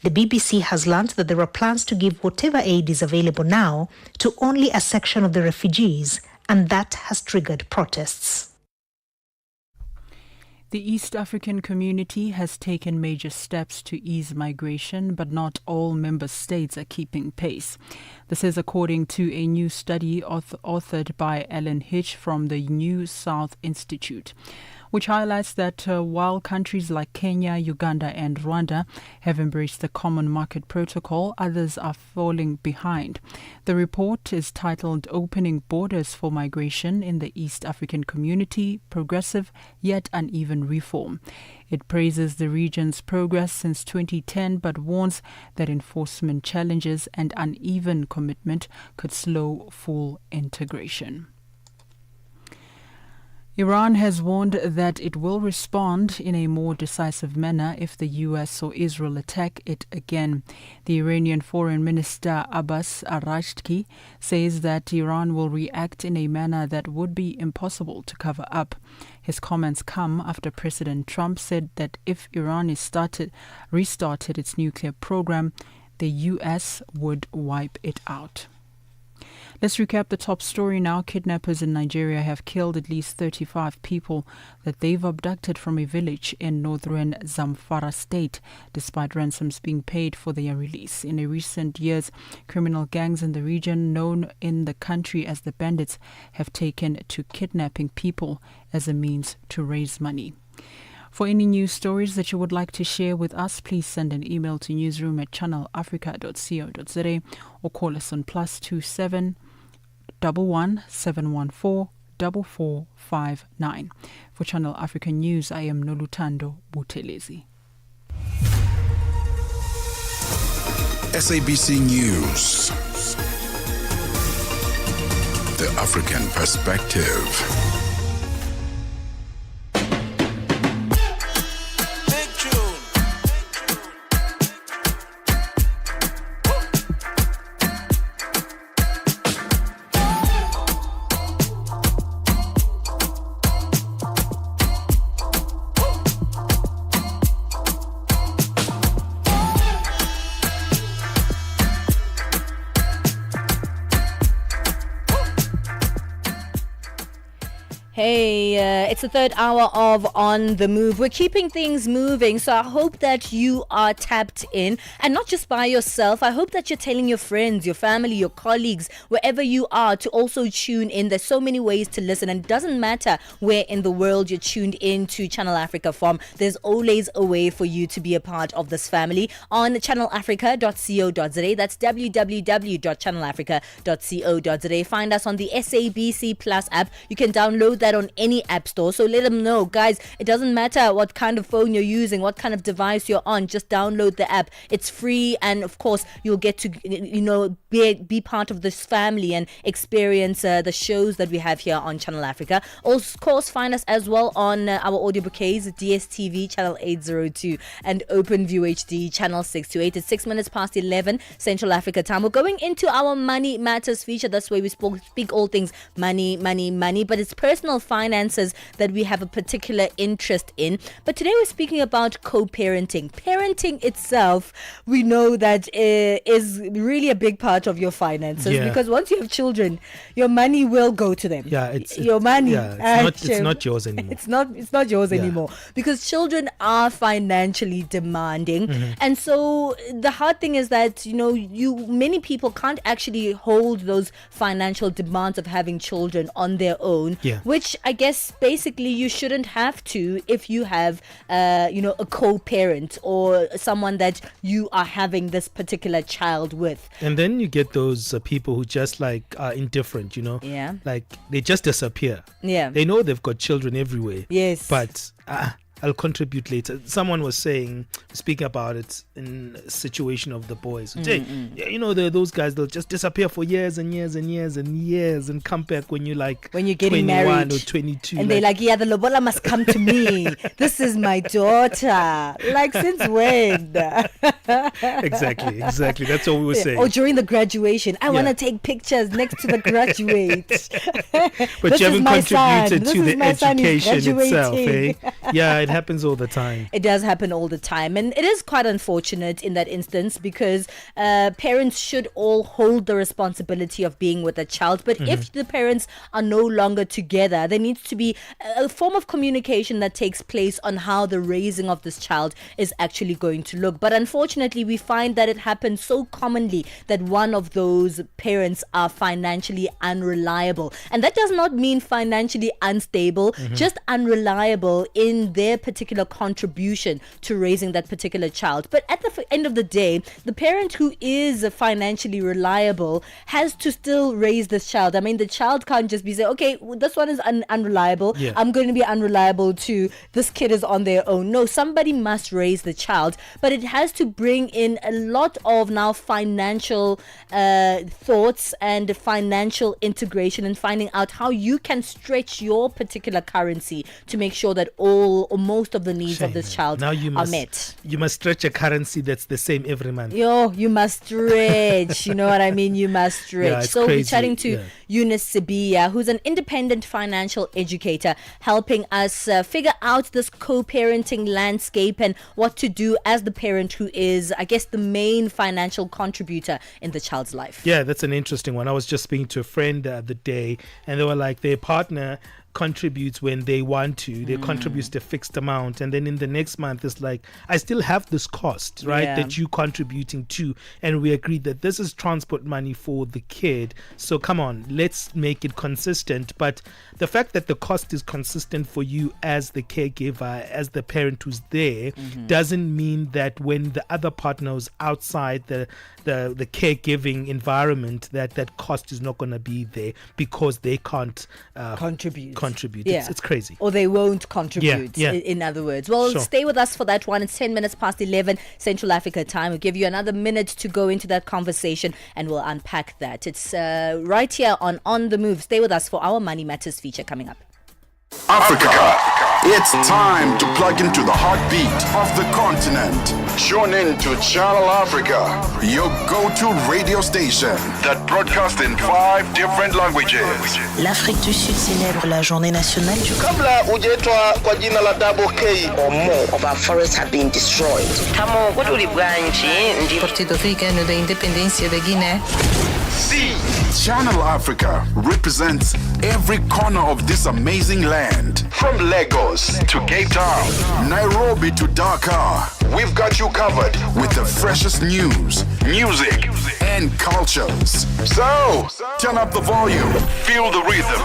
The BBC has learned that there are plans to give whatever aid is available now to only a section of the refugees, and that has triggered protests. The East African community has taken major steps to ease migration, but not all member states are keeping pace. This is according to a new study authored by Ellen Hitch from the New South Institute, which highlights that while countries like Kenya, Uganda and Rwanda have embraced the Common Market Protocol, others are falling behind. The report is titled Opening Borders for Migration in the East African Community, Progressive Yet Uneven Reform. It praises the region's progress since 2010 but warns that enforcement challenges and uneven commitment could slow full integration. Iran has warned that it will respond in a more decisive manner if the US or Israel attack it again. The Iranian Foreign Minister Abbas Araghchi says that Iran will react in a manner that would be impossible to cover up. His comments come after President Trump said that if Iran restarted its nuclear program, the US would wipe it out. Let's recap the top story now. Kidnappers in Nigeria have killed at least 35 people that they've abducted from a village in northern Zamfara state, despite ransoms being paid for their release. In recent years, criminal gangs in the region, known in the country as the Bandits, have taken to kidnapping people as a means to raise money. For any news stories that you would like to share with us, please send an email to newsroom@channelafrica.co.za or call us on +27 11 714 4459. For Channel Africa News, I am Nolutando Butelezi. SABC News. The African Perspective. Hey, it's the third hour of On the Move. We're keeping things moving, so I hope that you are tapped in, and not just by yourself. I hope that you're telling your friends, your family, your colleagues, wherever you are, to also tune in. There's so many ways to listen, and it doesn't matter where in the world you're tuned in to Channel Africa from. There's always a way for you to be a part of this family on channelafrica.co.za. That's www.channelafrica.co.za. Find us on the SABC Plus app. You can download that on any app store, so let them know, guys, it doesn't matter what kind of phone you're using, what kind of device you're on, just download the app. It's free, and of course you'll get to be part of this family and experience the shows that we have here on Channel Africa. Of course, find us as well on our audio bouquets, DSTV channel 802 and OpenView HD channel 628. It's 6 minutes past 11 Central Africa time. We're going into our Money Matters feature. That's where we speak all things money, but it's personal finances that we have a particular interest in. But today we're speaking about co-parenting. Parenting itself, we know that is really a big part of your finances, because once you have children, your money will go to them. It's not yours anymore. It's not yours anymore, because children are financially demanding. And so the hard thing is that many people can't actually hold those financial demands of having children on their own, which I guess basically you shouldn't have to if you have a co-parent or someone that you are having this particular child with. And then you get those people who just are indifferent, like they just disappear. They know they've got children everywhere, but I'll contribute later. Someone was speaking about it in a situation of the boys. Those guys, they'll just disappear for years and years and years and years and come back when you're getting 21 married or 22. And they're like, the lobola must come to me. This is my daughter. Like, since when? Exactly. That's what we were saying. Or during the graduation, I want to take pictures next to the graduate. But you haven't contributed to the education itself, eh? It happens all the time. It does happen all the time, and it is quite unfortunate in that instance, because parents should all hold the responsibility of being with a child. But if the parents are no longer together, there needs to be a form of communication that takes place on how the raising of this child is actually going to look. But unfortunately, we find that it happens so commonly that one of those parents are financially unreliable, and that does not mean financially unstable, just unreliable in their their particular contribution to raising that particular child. But at the end of the day, the parent who is financially reliable has to still raise this child. I mean, the child can't just be saying, okay, this one is unreliable. Yeah. I'm going to be unreliable too. This kid is on their own. No, somebody must raise the child, but it has to bring in a lot of now financial thoughts and financial integration and finding out how you can stretch your particular currency to make sure that all or most of the needs of this child now are met. You must stretch a currency that's the same every month. You must stretch. You know what I mean? You must stretch. Yeah, it's So crazy. we're chatting to Eunice Sibiya, who's an independent financial educator, helping us figure out this co-parenting landscape and what to do as the parent who is, I guess, the main financial contributor in the child's life. Yeah, that's an interesting one. I was just speaking to a friend the other day, and they were like, their partner contributes when they want to. They contribute a fixed amount, and then in the next month it's like, I still have this cost, right, that you contributing to, and we agreed that this is transport money for the kid. So come on, let's make it consistent. But the fact that the cost is consistent for you as the caregiver, as the parent who's there, doesn't mean that when the other partner is outside the caregiving environment, that cost is not going to be there because they can't contribute. Yeah. It's crazy. Or they won't contribute, Yeah. in other words. Well, Sure. stay with us for that one. It's 10 minutes past 11 Central Africa time. We'll give you another minute to go into that conversation and we'll unpack that. It's right here on The Move. Stay with us for our Money Matters feature coming up. Africa. It's time to plug into the heartbeat of the continent. Tune in to Channel Africa, your go-to radio station that broadcasts in 5 different languages. L'Afrique du Sud célèbre la journée nationale du Kabla hujaitwa kwa jina la Double K, or more of our forests have been destroyed. Partido Africano da Independência da Guiné. Channel Africa represents every corner of this amazing land. From Lagos to Cape Town, Nairobi to Dakar, we've got you covered with the freshest news, music, and cultures. So, turn up the volume, feel the rhythm.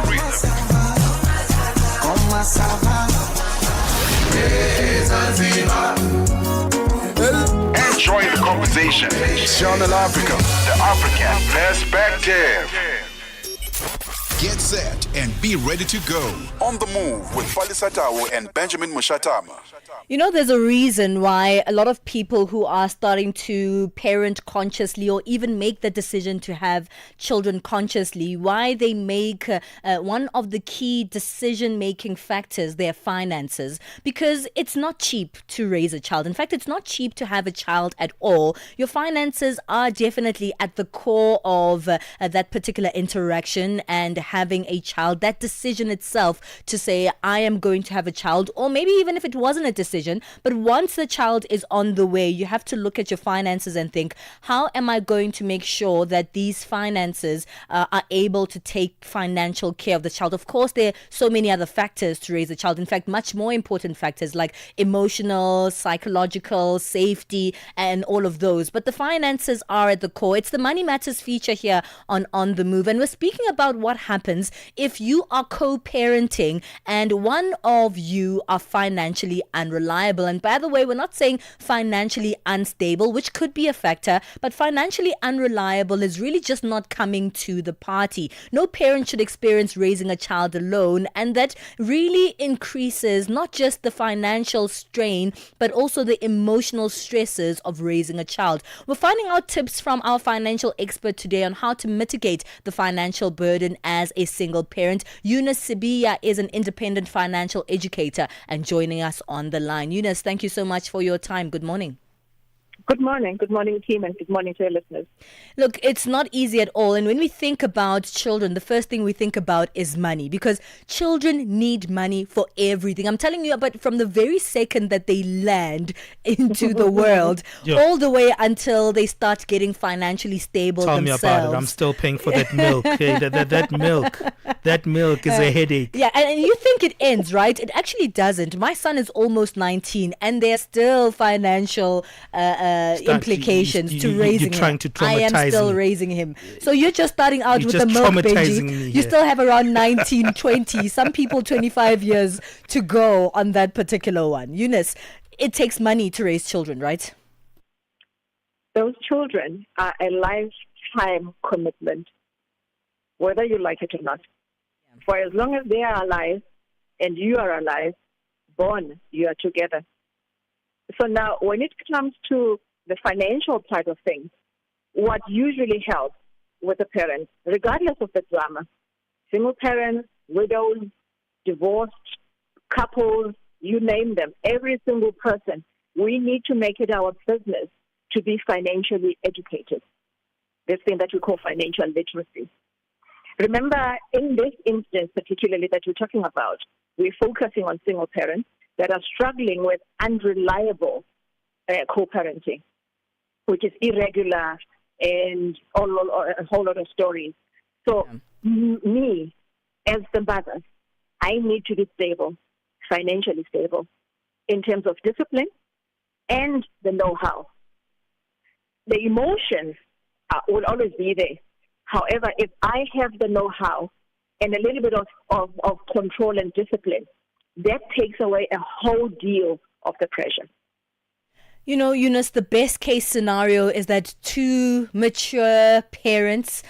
Enjoy the conversation. Channel Africa, the African perspective. Get set and be ready to go. On the Move with Palesa and Benjamin Moshatama. You know, there's a reason why a lot of people who are starting to parent consciously or even make the decision to have children consciously, why they make one of the key decision-making factors their finances, because it's not cheap to raise a child. In fact, it's not cheap to have a child at all. Your finances are definitely at the core of that particular interaction and having a child. That decision itself to say, I am going to have a child, or maybe even if it wasn't a decision, but once the child is on the way, you have to look at your finances and think, how am I going to make sure that these finances are able to take financial care of the child? Of course, there are so many other factors to raise a child. In fact, much more important factors like emotional, psychological, safety, and all of those. But the finances are at the core. It's the Money Matters feature here on The Move. And we're speaking about what happens if you are co-parenting and one of you are financially unreliable. And by the way, we're not saying financially unstable, which could be a factor, but financially unreliable is really just not coming to the party. No parent should experience raising a child alone, and that really increases not just the financial strain, but also the emotional stresses of raising a child. We're finding out tips from our financial expert today on how to mitigate the financial burden as a single parent. Eunice Sibiya is an independent financial educator and joining us on the line. Eunice, thank you so much for your time. Good morning. Good morning. Good morning, team, and good morning to your listeners. Look, it's not easy at all. And when we think about children, the first thing we think about is money, because children need money for everything. I'm telling you, but from the very second that they land into the world, all the way until they start getting financially stable Tell themselves. me about it. I'm still paying for that milk. That milk. That milk is a headache. Yeah, and you think it ends, right? It actually doesn't. My son is almost 19, and there are still financial implications to raising you're trying him. to I am traumatize still me. raising him. So you're just starting out You're with just the milk, traumatizing Benji. me You here. still have around 19, 20, some people 25 years to go on that particular one. Eunice, it takes money to raise children, right? Those children are a lifetime commitment, whether you like it or not. For as long as they are alive and you are alive, born, you are together. So now, when it comes to the financial part of things, what usually helps with a parent, regardless of the drama, single parents, widows, divorced, couples, you name them, every single person, we need to make it our business to be financially educated. This thing that we call financial literacy. Remember, in this instance particularly that we're talking about, we're focusing on single parents that are struggling with unreliable co-parenting, which is irregular and a whole lot of stories. So me, as the mother, I need to be stable, financially stable, in terms of discipline and the know-how. The emotions will always be there. However, if I have the know-how and a little bit of control and discipline, that takes away a whole deal of the pressure. You know, Eunice, the best case scenario is that two mature parents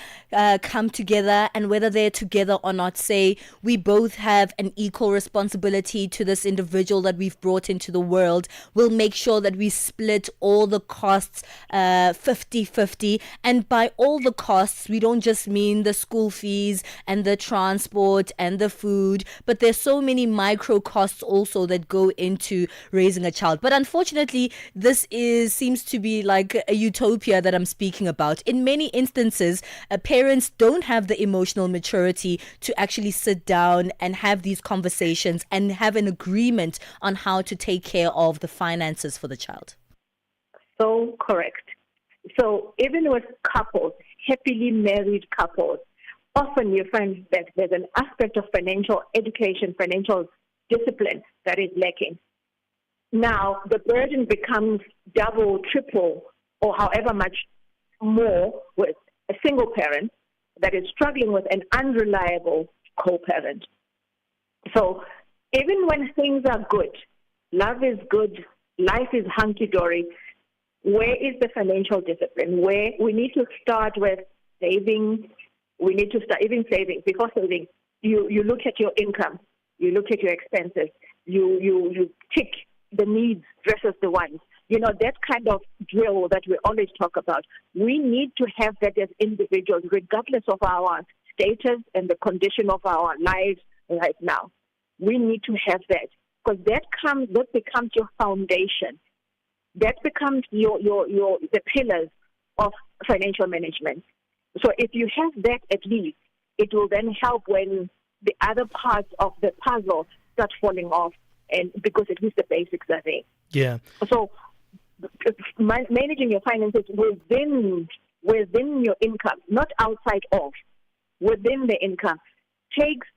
come together, and whether they're together or not, say we both have an equal responsibility to this individual that we've brought into the world. We'll make sure that we split all the costs 50-50. And by all the costs, we don't just mean the school fees and the transport and the food, but there's so many micro costs also that go into raising a child. But unfortunately, this seems to be like a utopia that I'm speaking about. In many instances, parents don't have the emotional maturity to actually sit down and have these conversations and have an agreement on how to take care of the finances for the child. So correct. So even with couples, happily married couples, often you find that there's an aspect of financial education, financial discipline that is lacking. Now, the burden becomes double, triple, or however much more with a single parent that is struggling with an unreliable co-parent. So even when things are good, love is good, life is hunky-dory, where is the financial discipline? Where we need to start with saving. We need to start even saving. Before saving, you look at your income, you look at your expenses, you tick the needs versus the wants. You know, that kind of drill that we always talk about. We need to have that as individuals, regardless of our status and the condition of our lives right now. We need to have that, because that becomes your foundation. That becomes the pillars of financial management. So if you have that at least, it will then help when the other parts of the puzzle start falling off, and because at least the basics are there. Yeah. So managing your finances within your income, not outside of, within the income, takes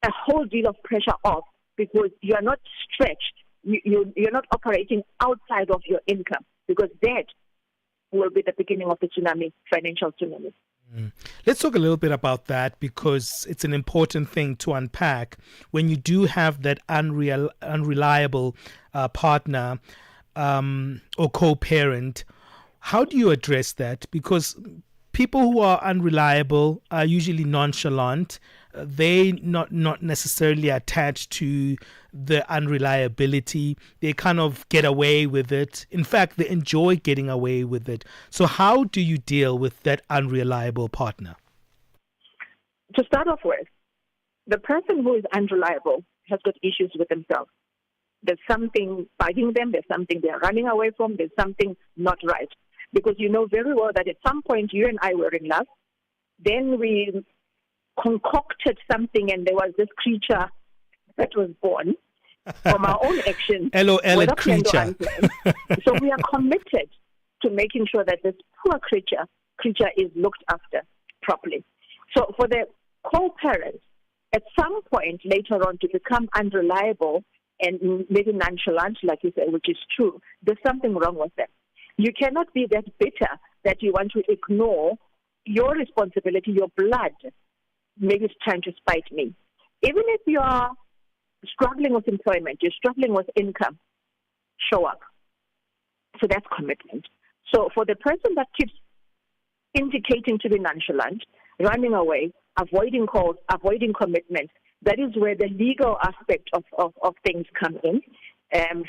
a whole deal of pressure off, because you are not stretched. You're not operating outside of your income, because that will be the beginning of the tsunami, financial tsunami. Let's talk a little bit about that, because it's an important thing to unpack. When you do have that unreliable partner or co-parent, how do you address that? Because people who are unreliable are usually nonchalant. They not necessarily attached to the unreliability. They kind of get away with it. In fact, they enjoy getting away with it. So how do you deal with that unreliable partner? To start off with, the person who is unreliable has got issues with themselves. There's something bugging them. There's something they're running away from. There's something not right. Because you know very well that at some point you and I were in love. Then we concocted something, and there was this creature that was born from our own actions. LOL creature. So we are committed to making sure that this poor creature is looked after properly. So for the co-parents, at some point later on to become unreliable and maybe nonchalant, like you said, which is true, there's something wrong with them. You cannot be that bitter that you want to ignore your responsibility, your blood. Maybe it's trying to spite me. Even if you are struggling with employment, you're struggling with income, show up. So that's commitment. So for the person that keeps indicating to be nonchalant, running away, avoiding calls, avoiding commitment, that is where the legal aspect of things come in,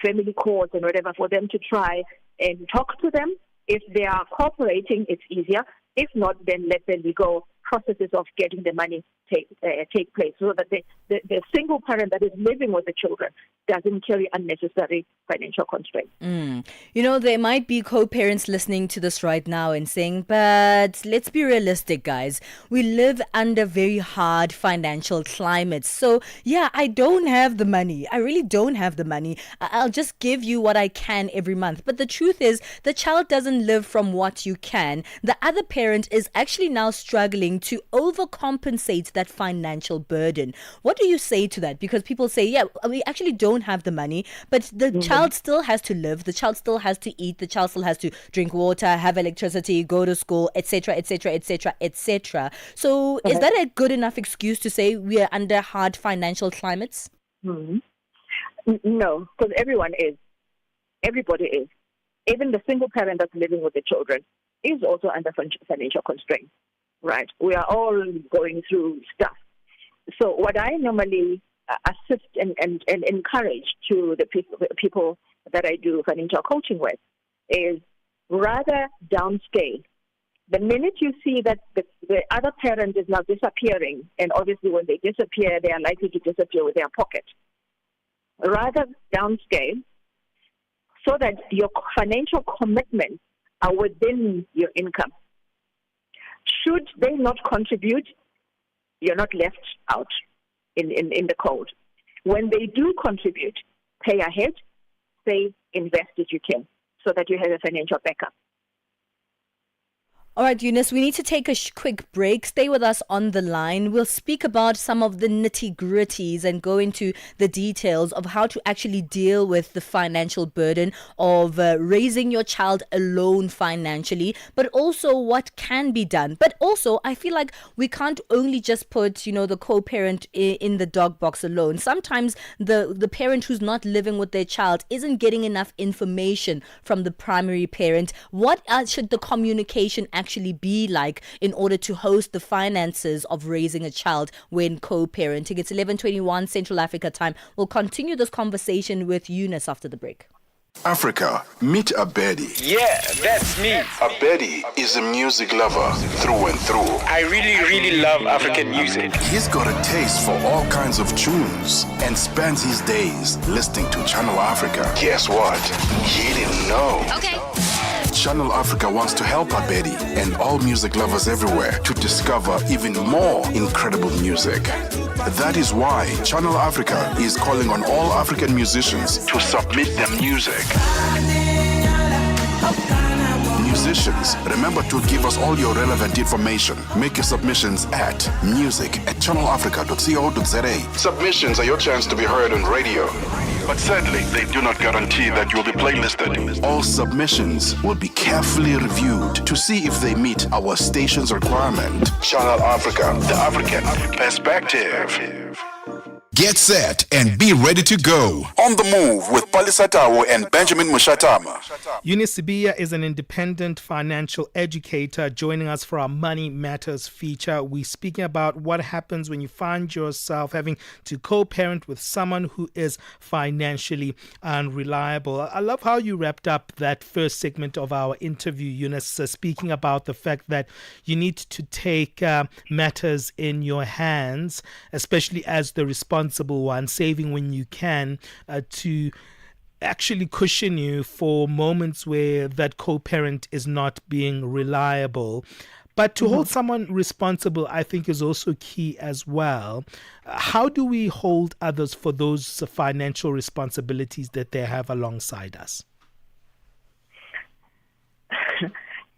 family courts and whatever, for them to try and talk to them. If they are cooperating, it's easier. If not, then let the legal processes of getting the money take place, so that the single parent that is living with the children doesn't carry unnecessary financial constraints. You know, there might be co-parents listening to this right now and saying, but let's be realistic, guys. We live under very hard financial climates. So, yeah, I don't have the money. I really don't have the money. I'll just give you what I can every month. But the truth is, the child doesn't live from what you can. The other parent is actually now struggling to overcompensate that financial burden. What do you say to that? Because people say, yeah, we actually don't have the money, but the child still has to live, the child still has to eat, the child still has to drink water, have electricity, go to school, etc., etc., etc., etc. So is that a good enough excuse to say we are under hard financial climates? No, because everybody is. Even the single parent that's living with the children is also under financial constraints, right? We are all going through stuff. So what I normally assist and encourage to the people that I do financial coaching with is rather downscale. The minute you see that the other parent is now disappearing, and obviously when they disappear, they are likely to disappear with their pocket, rather downscale so that your financial commitments are within your income. Should they not contribute, you're not left out in the code. When they do contribute, pay ahead, save, invest if you can, so that you have a financial backup. All right, Eunice, we need to take a quick break. Stay with us on the line. We'll speak about some of the nitty-gritties and go into the details of how to actually deal with the financial burden of raising your child alone financially, but also what can be done. But also, I feel like we can't only just put, the co-parent in the dog box alone. Sometimes the parent who's not living with their child isn't getting enough information from the primary parent. What should the communication actually be like in order to host the finances of raising a child when co-parenting? It's 11:21 Central Africa time. We'll continue this conversation with Eunice after the break. Africa, meet Abedi. Yeah, that's me. Abedi is a music lover through and through. I really love African music. He's got a taste for all kinds of tunes and spends his days listening to Channel Africa. Guess what? He didn't know. Okay. Channel Africa wants to help Abedi and all music lovers everywhere to discover even more incredible music. That is why Channel Africa is calling on all African musicians to submit their music. Musicians, remember to give us all your relevant information. Make your submissions at music@channelafrica.co.za. Submissions are your chance to be heard on radio. But sadly, they do not guarantee that you'll be playlisted. All submissions will be carefully reviewed to see if they meet our station's requirement. Channel Africa, the African perspective. Get set and be ready to go. On the Move with Palesa and Benjamin Moshatama. Eunice Sibiya is an independent financial educator joining us for our Money Matters feature. We're speaking about what happens when you find yourself having to co-parent with someone who is financially unreliable. I love how you wrapped up that first segment of our interview, Eunice, speaking about the fact that you need to take matters in your hands, especially as the responsible one, saving when you can, to actually cushion you for moments where that co-parent is not being reliable. But to hold someone responsible, I think, is also key as well. How do we hold others for those financial responsibilities that they have alongside us?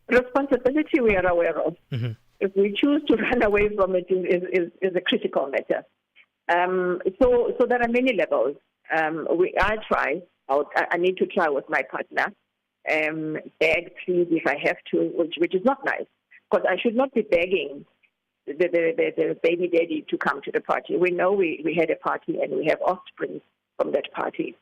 Responsibility we are aware of. If we choose to run away from it is a critical matter. So there are many levels. I need to try with my partner. Beg, please, if I have to, which is not nice, because I should not be begging the baby daddy to come to the party. We know we had a party and we have offspring from that party,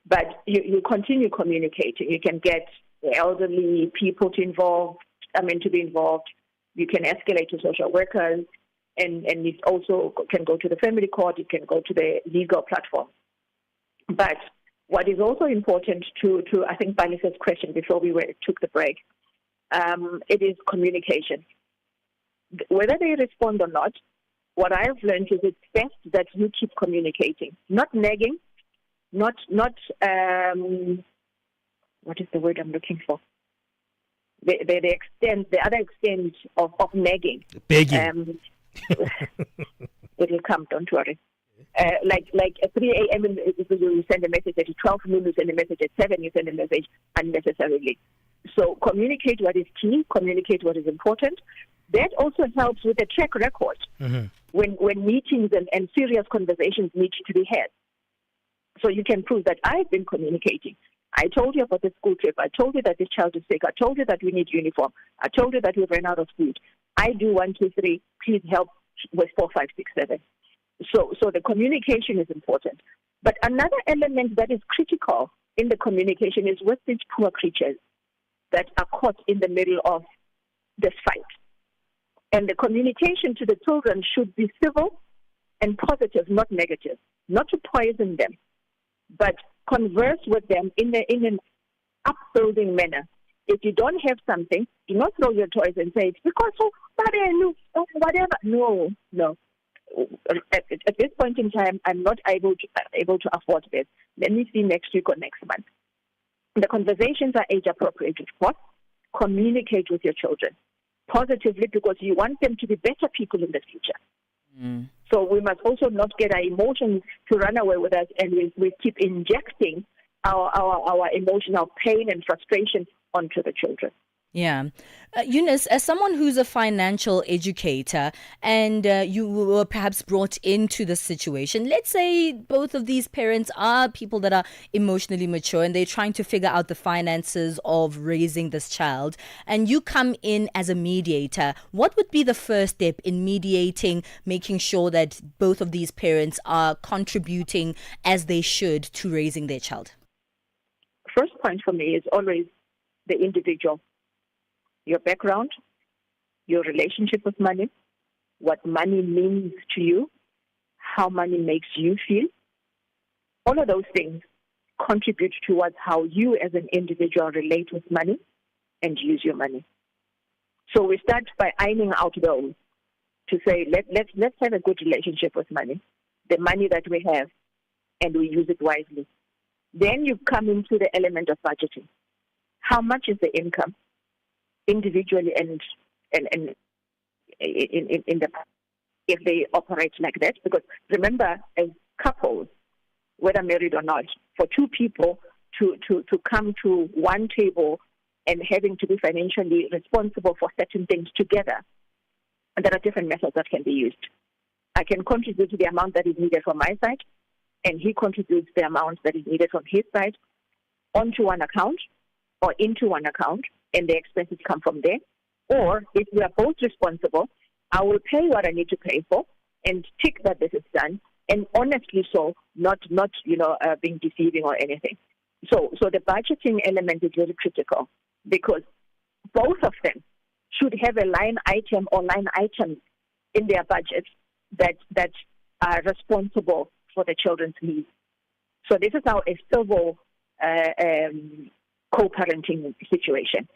but you continue communicating. You can get the elderly people to be involved. You can escalate to social workers, and it also can go to the family court. It can go to the legal platform. But what is also important to I think Palesa's question before we took the break, it is communication. Whether they respond or not, what I have learned is it's best that you keep communicating, not nagging, not what is the word I'm looking for? The other extent of nagging. Begging. It will come, don't worry. Like at 3 a.m. you send a message, at 12 noon you send a message, at 7 you send a message unnecessarily. So communicate what is key, communicate what is important. That also helps with the track record when meetings and serious conversations need to be had. So you can prove that I've been communicating. I told you about the school trip. I told you that this child is sick. I told you that we need uniform. I told you that we ran out of food. I do 1, 2, 3. Please help with 4, 5, 6, 7. So the communication is important. But another element that is critical in the communication is with these poor creatures that are caught in the middle of this fight. And the communication to the children should be civil and positive, not negative. Not to poison them, but converse with them in an upbuilding manner. If you don't have something, do not throw your toys and say, it's because whatever. No. At this point in time, I'm not able to afford this. Let me see next week or next month. The conversations are age appropriate, of course. Communicate with your children positively because you want them to be better people in the future. So we must also not get our emotions to run away with us, and we keep injecting our emotional pain and frustration onto the children. Yeah. Eunice, as someone who's a financial educator and you were perhaps brought into the situation, let's say both of these parents are people that are emotionally mature and they're trying to figure out the finances of raising this child, and you come in as a mediator. What would be the first step in mediating, making sure that both of these parents are contributing as they should to raising their child? First point for me is always the individual. Your background, your relationship with money, what money means to you, how money makes you feel. All of those things contribute towards how you as an individual relate with money and use your money. So we start by ironing out those to say, let's have a good relationship with money, the money that we have, and we use it wisely. Then you come into the element of budgeting. How much is the income? Individually and in the if they operate like that, because remember, as couples, whether married or not, for two people to come to one table and having to be financially responsible for certain things together, and there are different methods that can be used. I can contribute to the amount that is needed from my side, and he contributes the amount that is needed from his side onto one account or into one account, and the expenses come from there. Or if we are both responsible, I will pay what I need to pay for and tick that this is done, and honestly so, not being deceiving or anything. So the budgeting element is very critical because both of them should have a line item or line items in their budget that are responsible for the children's needs. So this is how a civil co-parenting situation.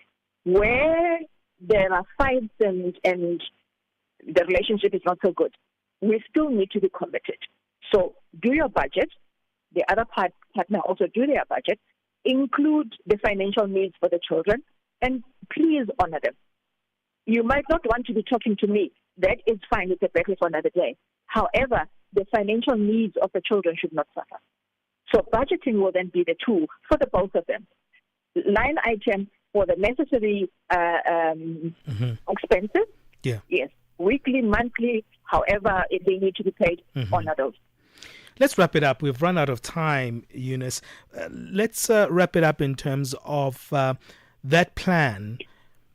Where there are fights and the relationship is not so good, we still need to be committed. So do your budget. The other partner also do their budget. Include the financial needs for the children, and please honor them. You might not want to be talking to me. That is fine. It's a battle for another day. However, the financial needs of the children should not suffer. So budgeting will then be the tool for the both of them. Line item for the necessary expenses. Yeah. Yes. Weekly, monthly, however, if they need to be paid, honor those. Let's wrap it up. We've run out of time, Eunice. Let's wrap it up in terms of that plan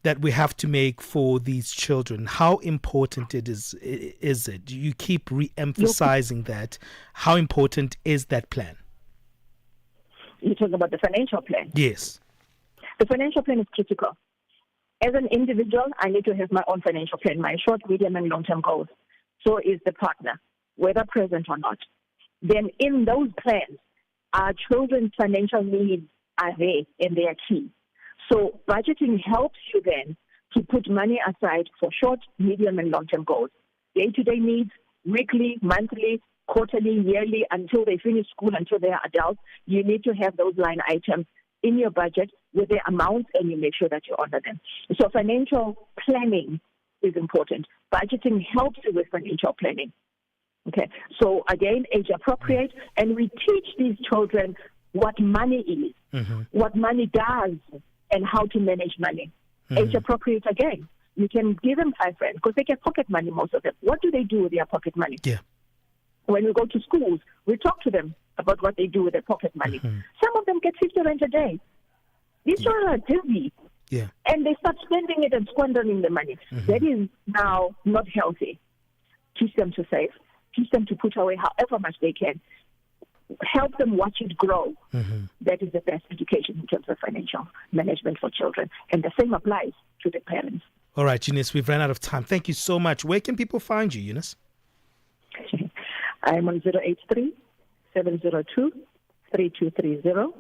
that we have to make for these children. How important is it? You keep re-emphasizing that. How important is that plan? You're talking about the financial plan? Yes. The financial plan is critical. As an individual, I need to have my own financial plan, my short, medium, and long-term goals. So is the partner, whether present or not. Then in those plans, our children's financial needs are there and they are key. So budgeting helps you then to put money aside for short, medium, and long-term goals. Day-to-day needs, weekly, monthly, quarterly, yearly, until they finish school, until they are adults. You need to have those line items in your budget with their amounts, and you make sure that you honor them. So financial planning is important. Budgeting helps you with financial planning. Okay, so again, age appropriate, and we teach these children what money is, what money does, and how to manage money. Age appropriate again. You can give them 5 rand because they get pocket money, most of them. What do they do with their pocket money? Yeah. When we go to schools, we talk to them about what they do with their pocket money. Some of them get 50 rand a day. These children are dizzy. Yeah. And they start spending it and squandering the money. That is now not healthy. Teach them to save. Teach them to put away however much they can. Help them watch it grow. That is the best education in terms of financial management for children. And the same applies to the parents. All right, Eunice, we've run out of time. Thank you so much. Where can people find you, Eunice? I'm on 083-702-3230.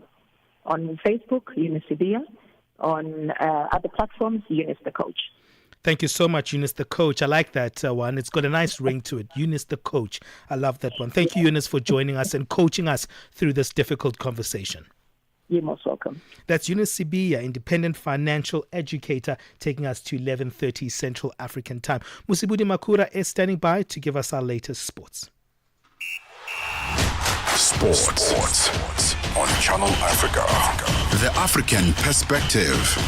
On Facebook, Eunice Sibiya. On other platforms, Eunice the Coach. Thank you so much, Eunice the Coach. I like that one. It's got a nice ring to it. Eunice the Coach. I love that one. Thank you, Eunice, for joining us and coaching us through this difficult conversation. You're most welcome. That's Eunice Sibiya, independent financial educator, taking us to 11:30 Central African time. Musibudi Makura is standing by to give us our latest sports. Sports on Channel Africa. The African Perspective.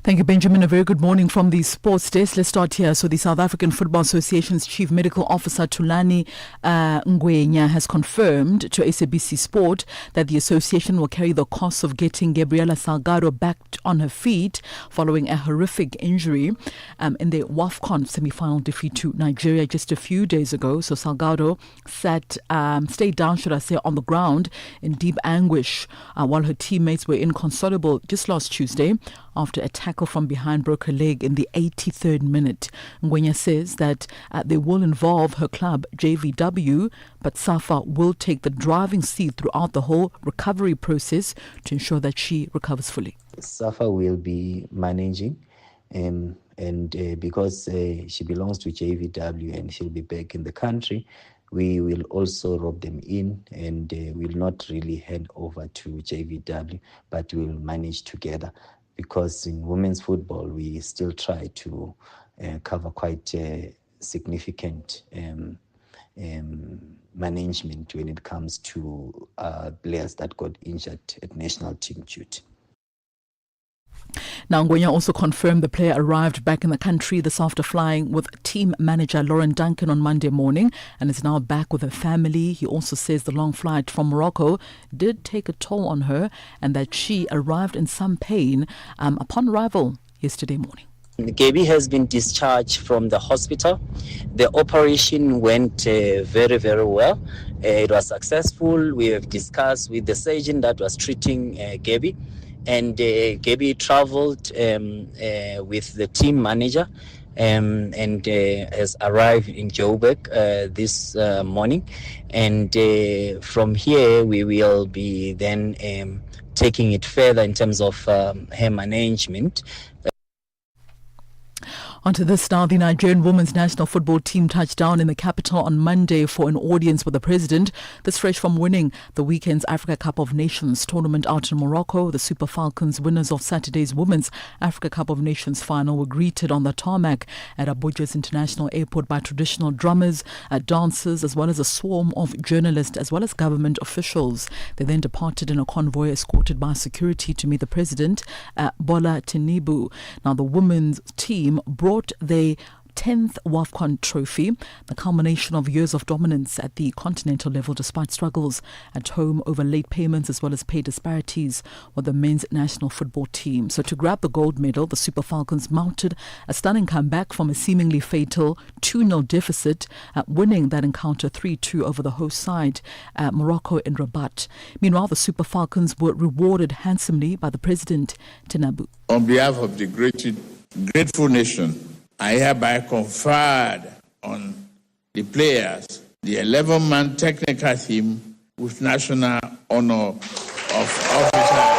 Thank you, Benjamin. A very good morning from the sports desk. Let's start here. So the South African Football Association's Chief Medical Officer, Thulani Ngwenya, has confirmed to SABC Sport that the association will carry the cost of getting Gabriela Salgado back on her feet following a horrific injury in the WAFCON semi-final defeat to Nigeria just a few days ago. So Salgado stayed down, should I say, on the ground in deep anguish while her teammates were inconsolable just last Tuesday after a tackle from behind broke her leg in the 83rd minute. Ngwenya says that they will involve her club, JVW, but SAFA will take the driving seat throughout the whole recovery process to ensure that she recovers fully. SAFA will be managing, and because she belongs to JVW and she'll be back in the country, we will also rope them in and will not really hand over to JVW, but we'll manage together. Because in women's football, we still try to cover quite significant management when it comes to players that got injured at national team duty. Now, Ngwenya also confirmed the player arrived back in the country this after flying with team manager Lauren Duncan on Monday morning and is now back with her family. He also says the long flight from Morocco did take a toll on her and that she arrived in some pain upon arrival yesterday morning. Gabi has been discharged from the hospital. The operation went very, very well. It was successful. We have discussed with the surgeon that was treating Gabi. And Gabi traveled with the team manager and has arrived in Joburg this morning. And from here, we will be then taking it further in terms of her management. Onto this now, the Nigerian women's national football team touched down in the capital on Monday for an audience with the president. This fresh from winning the weekend's Africa Cup of Nations tournament out in Morocco. The Super Falcons, winners of Saturday's Women's Africa Cup of Nations final, were greeted on the tarmac at Abuja's International Airport by traditional drummers, dancers, as well as a swarm of journalists, as well as government officials. They then departed in a convoy escorted by security to meet the president, Bola Tinubu. Now, the women's team brought their 10th WAFCON trophy, the culmination of years of dominance at the continental level despite struggles at home over late payments as well as pay disparities with the men's national football team. So to grab the gold medal, the Super Falcons mounted a stunning comeback from a seemingly fatal 2-0 deficit, winning that encounter 3-2 over the host side, Morocco in Rabat. Meanwhile, the Super Falcons were rewarded handsomely by the president, Tinubu. On behalf of the grateful nation, I hereby conferred on the players the 11-man technical team with national honor of officer.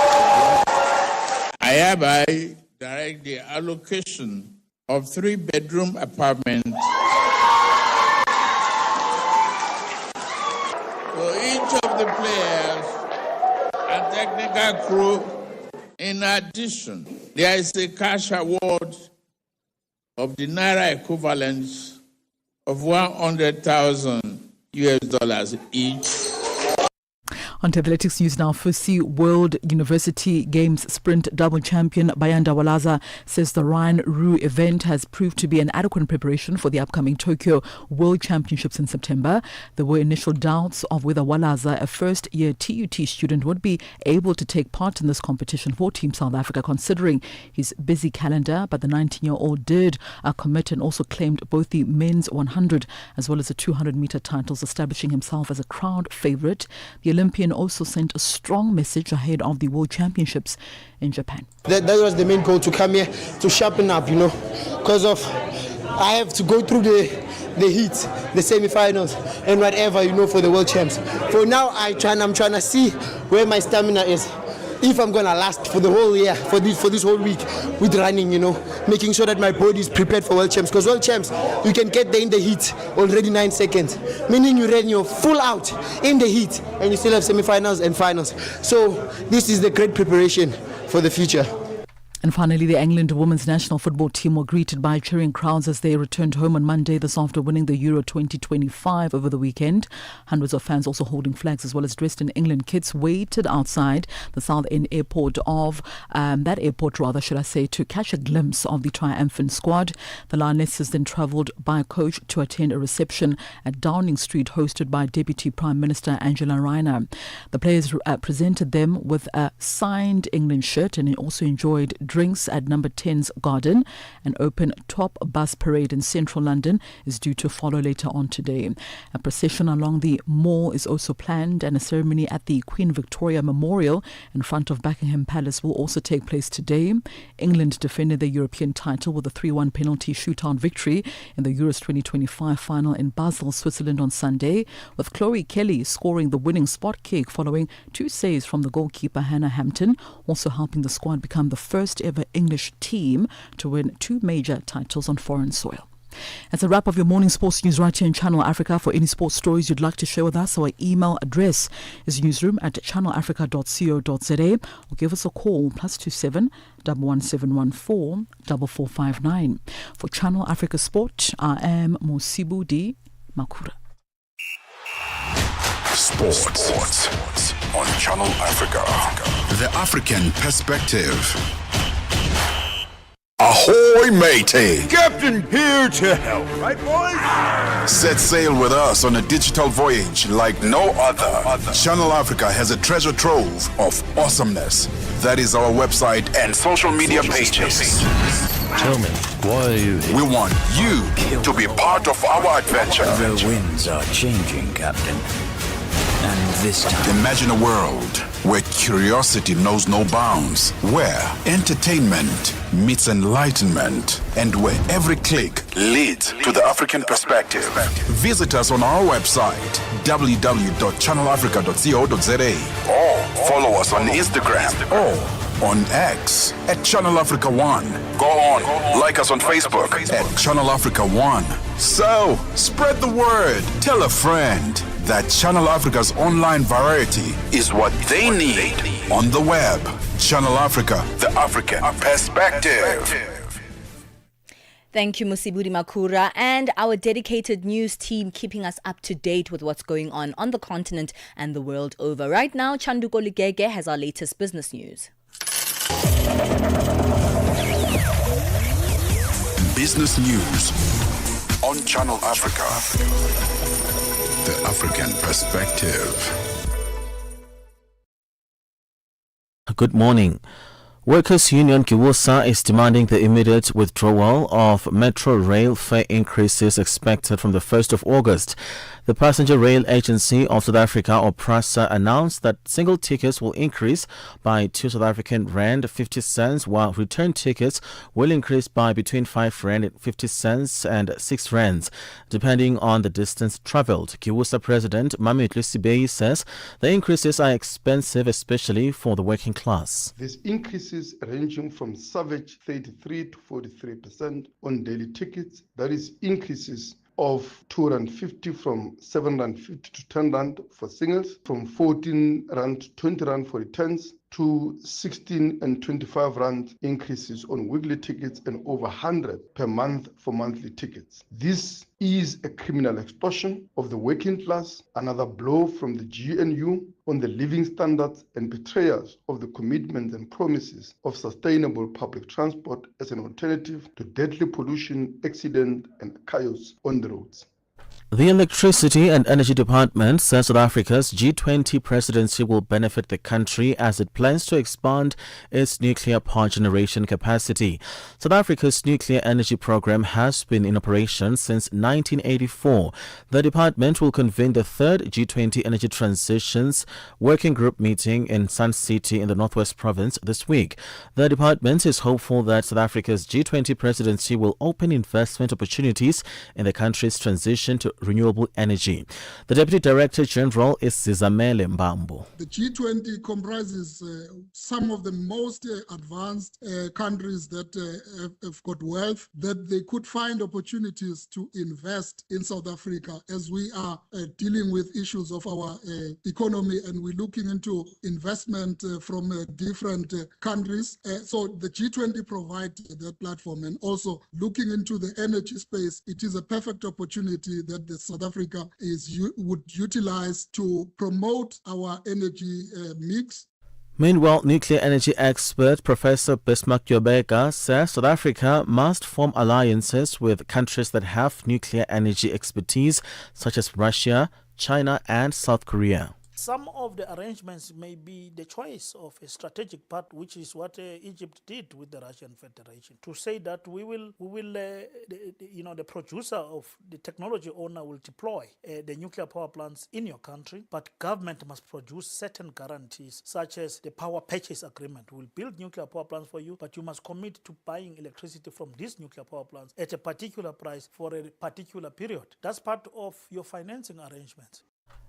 I hereby direct the allocation of 3-bedroom apartments for each of the players and technical crew. In addition, there is a cash award of the Naira equivalent of $100,000 each. On to athletics news now. Fusi World University Games sprint double champion Bayanda Walaza says the Ryan Rue event has proved to be an adequate preparation for the upcoming Tokyo World Championships in September. There were initial doubts of whether Walaza, a first-year TUT student, would be able to take part in this competition for Team South Africa, considering his busy calendar. But the 19-year-old did commit and also claimed both the men's 100 as well as the 200-meter titles, establishing himself as a crowd favourite. The Olympian also sent a strong message ahead of the World Championships in Japan. That was the main goal, to come here to sharpen up, because of I have to go through the heat, the semi-finals and whatever, for the World Champs. For now, I'm trying to see where my stamina is. If I'm gonna last for the whole year, for this whole week with running, making sure that my body is prepared for World Champs. Because World Champs, you can get there in the heat already 9 seconds, meaning you ran your full out in the heat, and you still have semi-finals and finals. So this is the great preparation for the future. And finally, the England women's national football team were greeted by cheering crowds as they returned home on Monday, this after winning the Euro 2025 over the weekend. Hundreds of fans also holding flags as well as dressed in England kits waited outside the South End airport to catch a glimpse of the triumphant squad. The Lionesses then travelled by coach to attend a reception at Downing Street hosted by Deputy Prime Minister Angela Rayner. The players presented them with a signed England shirt and also enjoyed drinks at number 10's Garden. An open top bus parade in central London is due to follow later on today. A procession along the Mall is also planned, and a ceremony at the Queen Victoria Memorial in front of Buckingham Palace will also take place today. England defended the European title with a 3-1 penalty shootout victory in the Euros 2025 final in Basel, Switzerland on Sunday, with Chloe Kelly scoring the winning spot kick following 2 saves from the goalkeeper Hannah Hampton, also helping the squad become the first ever English team to win 2 major titles on foreign soil. That's a wrap of your morning sports news right here in Channel Africa. For any sports stories you'd like to share with us, our email address is newsroom@channelafrica.co.za, or give us a call +27 11714 4459. For Channel Africa Sport, I am Mosibudi Makura. Sports on Channel Africa. The African perspective. Ahoy, matey! Captain here to help, right, boys? Set sail with us on a digital voyage like no other. Channel Africa has a treasure trove of awesomeness. That is our website and social media pages. Tell me, why are you here? We want you to be part of our adventure. The winds are changing, Captain. And this time... Imagine a world where curiosity knows no bounds, where entertainment meets enlightenment, and where every click leads to the African perspective. Visit us on our website, www.channelafrica.co.za, or follow us on Instagram or on X at Channel Africa 1. Go on, like us on Facebook at Channel Africa 1. So, spread the word. Tell a friend that Channel Africa's online variety is what they need on the web. Channel Africa, the African perspective. Thank you, Musibudi Makura, and our dedicated news team keeping us up to date with what's going on the continent and the world over. Right now, Chanduko Ligege has our latest business news. business news on Channel Africa. The African perspective. Good morning. Workers' Union Kiwusa is demanding the immediate withdrawal of metro rail fare increases expected from the 1st of August. The Passenger Rail Agency of South Africa, or PRASA, announced that single tickets will increase by 2 South African rand 50 cents, while return tickets will increase by between 5 rand 50 cents and 6 rands, depending on the distance travelled. Kiwusa President Mamitlu Sibei says the increases are expensive, especially for the working class. These increases ranging from savage 33 to 43% on daily tickets, that is increases of 2 rand 50 from 7 rand 50 to 10 rand for singles, from 14 rand to 20 rand for returns, to 16 and 25 rand increases on weekly tickets and over 100 per month for monthly tickets. This is a criminal extortion of the working class, another blow from the GNU on the living standards and betrayals of the commitments and promises of sustainable public transport as an alternative to deadly pollution, accident and chaos on the roads. The Electricity and Energy Department says South Africa's G20 presidency will benefit the country as it plans to expand its nuclear power generation capacity. South Africa's nuclear energy program has been in operation since 1984. The department will convene the third G20 Energy Transitions Working Group meeting in Sun City in the Northwest Province this week. The department is hopeful that South Africa's G20 presidency will open investment opportunities in the country's transition to renewable energy. The Deputy Director General is Sizamele Mbambo. The G20 comprises some of the most advanced countries that have got wealth, that they could find opportunities to invest in South Africa as we are dealing with issues of our economy, and we're looking into investment from different countries. So the G20 provides that platform, and also looking into the energy space, it is a perfect opportunity that the South Africa would utilize to promote our energy mix. Meanwhile, nuclear energy expert Professor Bismarck Yobeka says South Africa must form alliances with countries that have nuclear energy expertise, such as Russia, China, and South Korea. Some of the arrangements may be the choice of a strategic part, which is what Egypt did with the Russian Federation, to say that we will, the producer of the technology owner will deploy the nuclear power plants in your country, but government must produce certain guarantees, such as the power purchase agreement. We'll build nuclear power plants for you, but you must commit to buying electricity from these nuclear power plants at a particular price for a particular period. That's part of your financing arrangements.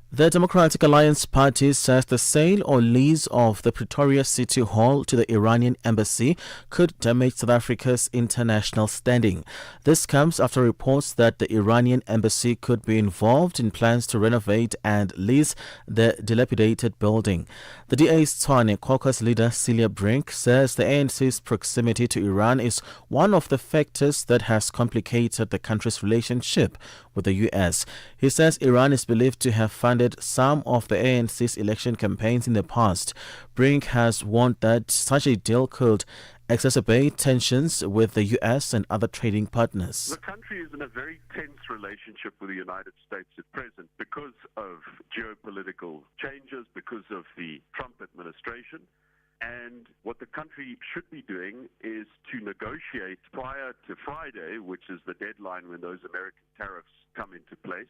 The Democratic Alliance Party says the sale or lease of the Pretoria City Hall to the Iranian embassy could damage South Africa's international standing. This comes after reports that the Iranian embassy could be involved in plans to renovate and lease the dilapidated building. The DA's Tshwane caucus leader Celia Brink says the ANC's proximity to Iran is one of the factors that has complicated the country's relationship with the U.S. He says Iran is believed to have funded some of the ANC's election campaigns in the past. Brink has warned that such a deal could exacerbate tensions with the U.S. and other trading partners. The country is in a very tense relationship with the United States at present because of geopolitical changes, because of the Trump administration. And what the country should be doing is to negotiate prior to Friday, which is the deadline when those American tariffs come into place,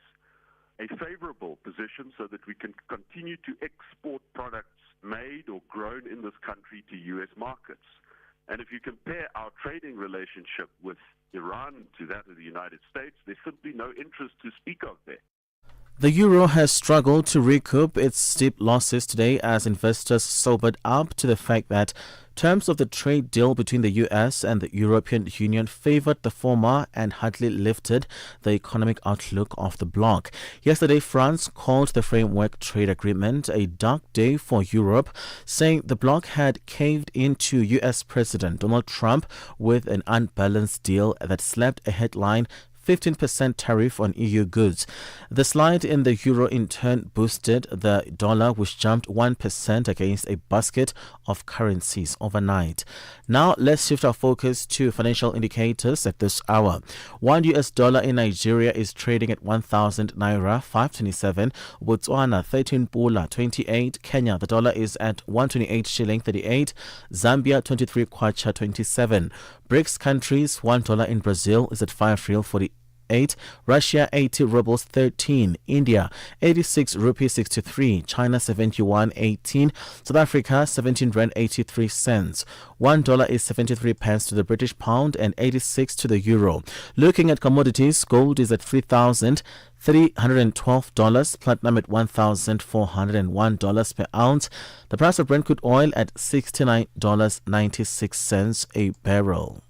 a favorable position so that we can continue to export products made or grown in this country to U.S. markets. And if you compare our trading relationship with Iran to that of the United States, there's simply no interest to speak of there. The euro has struggled to recoup its steep losses today as investors sobered up to the fact that terms of the trade deal between the US and the European Union favored the former and hardly lifted the economic outlook of the bloc. Yesterday, France called the framework trade agreement a dark day for Europe, saying the bloc had caved into US President Donald Trump with an unbalanced deal that slapped a headline 15% tariff on EU goods. The slide in the euro in turn boosted the dollar, which jumped 1% against a basket of currencies overnight. Now let's shift our focus to financial indicators at this hour. $1 in Nigeria is trading at 1,000 naira 527, Botswana 13 pula 28, Kenya the dollar is at 128 shilling 38, Zambia 23 kwacha 27. BRICS countries, $1 in Brazil is at 5 real 48, Russia 80 rubles 13, India 86 rupees 63, China 71 18, South Africa 17 rand 83 cents. $1 is 73 pence to the British pound and 86 to the euro. Looking at commodities, gold is at $3,312, platinum at $1,401 per ounce. The price of Brent crude oil at $69.96 a barrel.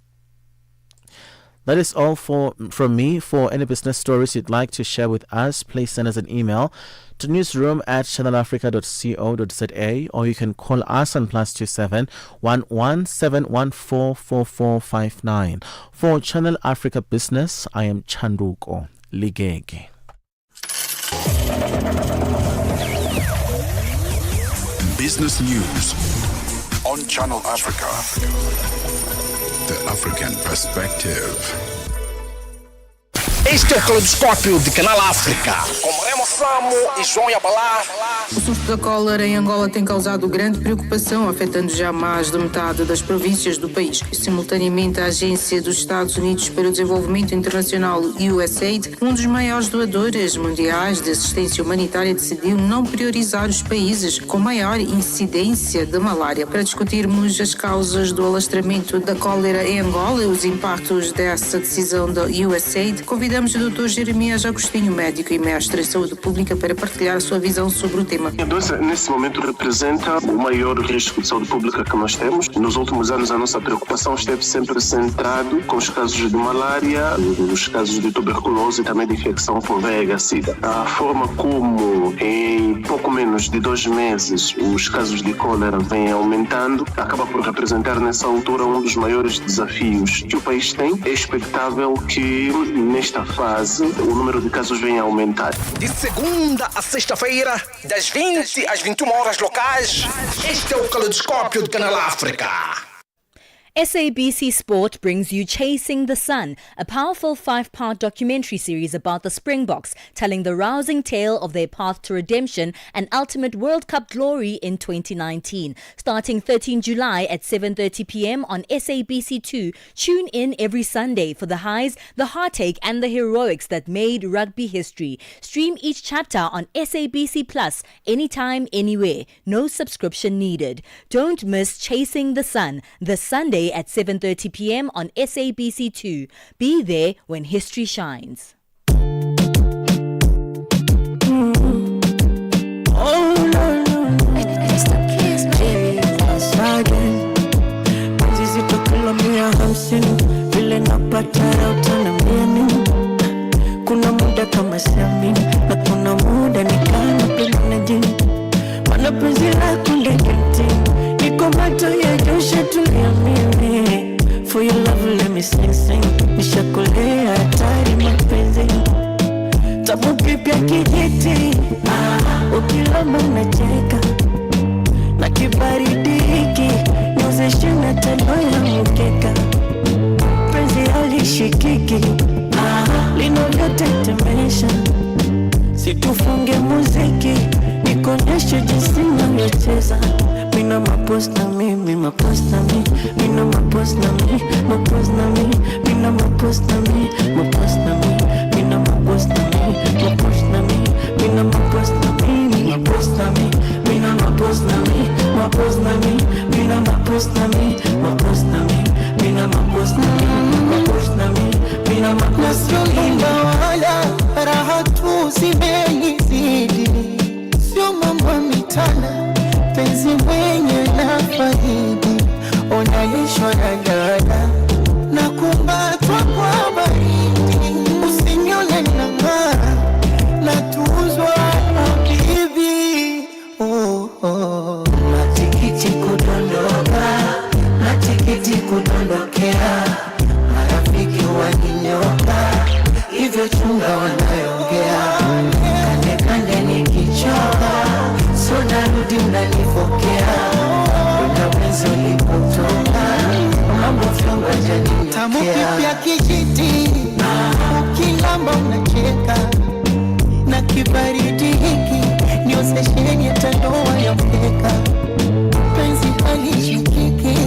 That is all from me. For any business stories you'd like to share with us, please send us an email to newsroom@channelafrica.co.za, or you can call us on +27 11 714 4459. For Channel Africa Business, I am Chanduko Ligege. Business news on Channel Africa. The African perspective. Este é o Caleidoscópio de Canal África, com Remo Samo e João Yabalá. O surto da cólera em Angola tem causado grande preocupação, afetando já mais de metade das províncias do país. Simultaneamente, a Agência dos Estados Unidos para o Desenvolvimento Internacional, USAID, um dos maiores doadores mundiais de assistência humanitária, decidiu não priorizar os países com maior incidência de malária. Para discutirmos as causas do alastramento da cólera em Angola e os impactos dessa decisão da USAID, convidamos o Dr. Jeremias Agostinho, médico e mestre em saúde pública, para partilhar a sua visão sobre o tema. A doença, nesse momento, representa o maior risco de saúde pública que nós temos. Nos últimos anos, a nossa preocupação esteve sempre centrada com os casos de malária, os casos de tuberculose e também de infecção por VIH-Sida. A forma como, em pouco menos de 2 meses, os casos de cólera vêm aumentando, acaba por representar, nessa altura, um dos maiores desafios que o país tem. É expectável que, nesta fase, o número de casos venha a aumentar. De segunda a sexta-feira, das 20 às 21 horas locais, este é o Caleidoscópio de Canal África. SABC Sport brings you Chasing the Sun, a powerful 5-part documentary series about the Springboks, telling the rousing tale of their path to redemption and ultimate World Cup glory in 2019. Starting 13 July at 7:30 p.m. on SABC2, tune in every Sunday for the highs, the heartache and the heroics that made rugby history. Stream each chapter on SABC Plus, anytime, anywhere. No subscription needed. Don't miss Chasing the Sun, this Sunday at 7:30 p.m. on SABC2. Be there when history shines. Kuna muda kama siamini na kuna muda nikana penda na jini, mana penzi lako ndege mtini, niko macho ya josha tulia mimi. For your love let me sing sing, nishakolea hatari mapenzi, tabu kipya kijiti, ukilamba unacheka, na kibaridi hiki, nyozeshe na tendo ya mkeka, penzi halishikiki, linavyotetemesha, situfunge muziki, nikonyeshe jinsi navyocheza. Mina mapost na mi, mina mapost na mi, mina mapost na mi, mapost na mi, mina mapost na mi, mapost na mi, mina mapost na mi, mapost na mi, mina mapost na mi, mapost na mi, mina mapost na mi, mapost na mi, mina mapost na mi, mapost na mi, mina mapost na mi, mapost na mi, mina mapost na mi. Wala raha tu zimenizidi, sio mambo mitana, penzi mwenye na faidi, unalishwa na dada na kumbatwa kwa baridi, sitochunga wanayoongea, kande kande nikichoka, so narudi mnanifokea, kuna mwenzi ulipotoka, mambo fyongo jani tamu kipya kijiti, ukilamba unacheka, na kibaridi hiki niosesheni tandoa ya mkeka, penzi halishikiki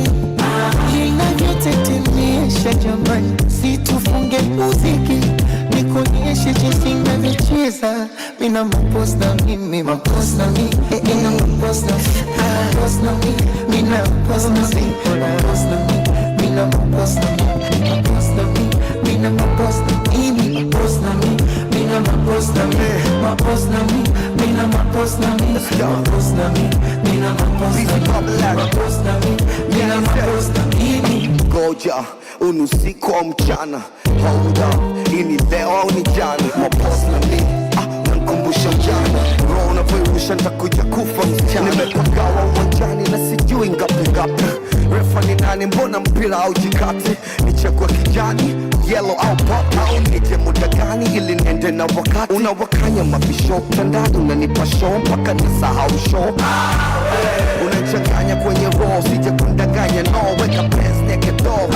linavyotetemesha jamani, situfunge muziki nikuonyeshe jinsi navyocheza, mina mapost na mimi mapost na mimi, mina mapost na mimi, mina mapost na mimi, mapost na mimi, mina mapost na mimi, mapost na mimi, mina mapost na mimi, mapost na mimi, mina mapost na mimi, mapost na mimi, mina mapost na mimi, mapost na mimi, mina mapost na mimi, mapost na mimi, mina mapost na mimi. Goja unusiku au mchana, hold up, ini leo au ni jana, mapost na mimi nankumbusha ujana, roho unavyoirusha nitakuja kufa msichana, nimepagawa uwanjani na sijui ngapi ngapi, refa ni nani, mbona mpira au jikati, nichagua kijani, yellow au pop, au nije muda gani ili niende na wakati, unawakanya mabisho mtandani, unanipa show mpaka nisahau show, unachanganya kwenye roho, sije kundanganya, no, weka pants naked door,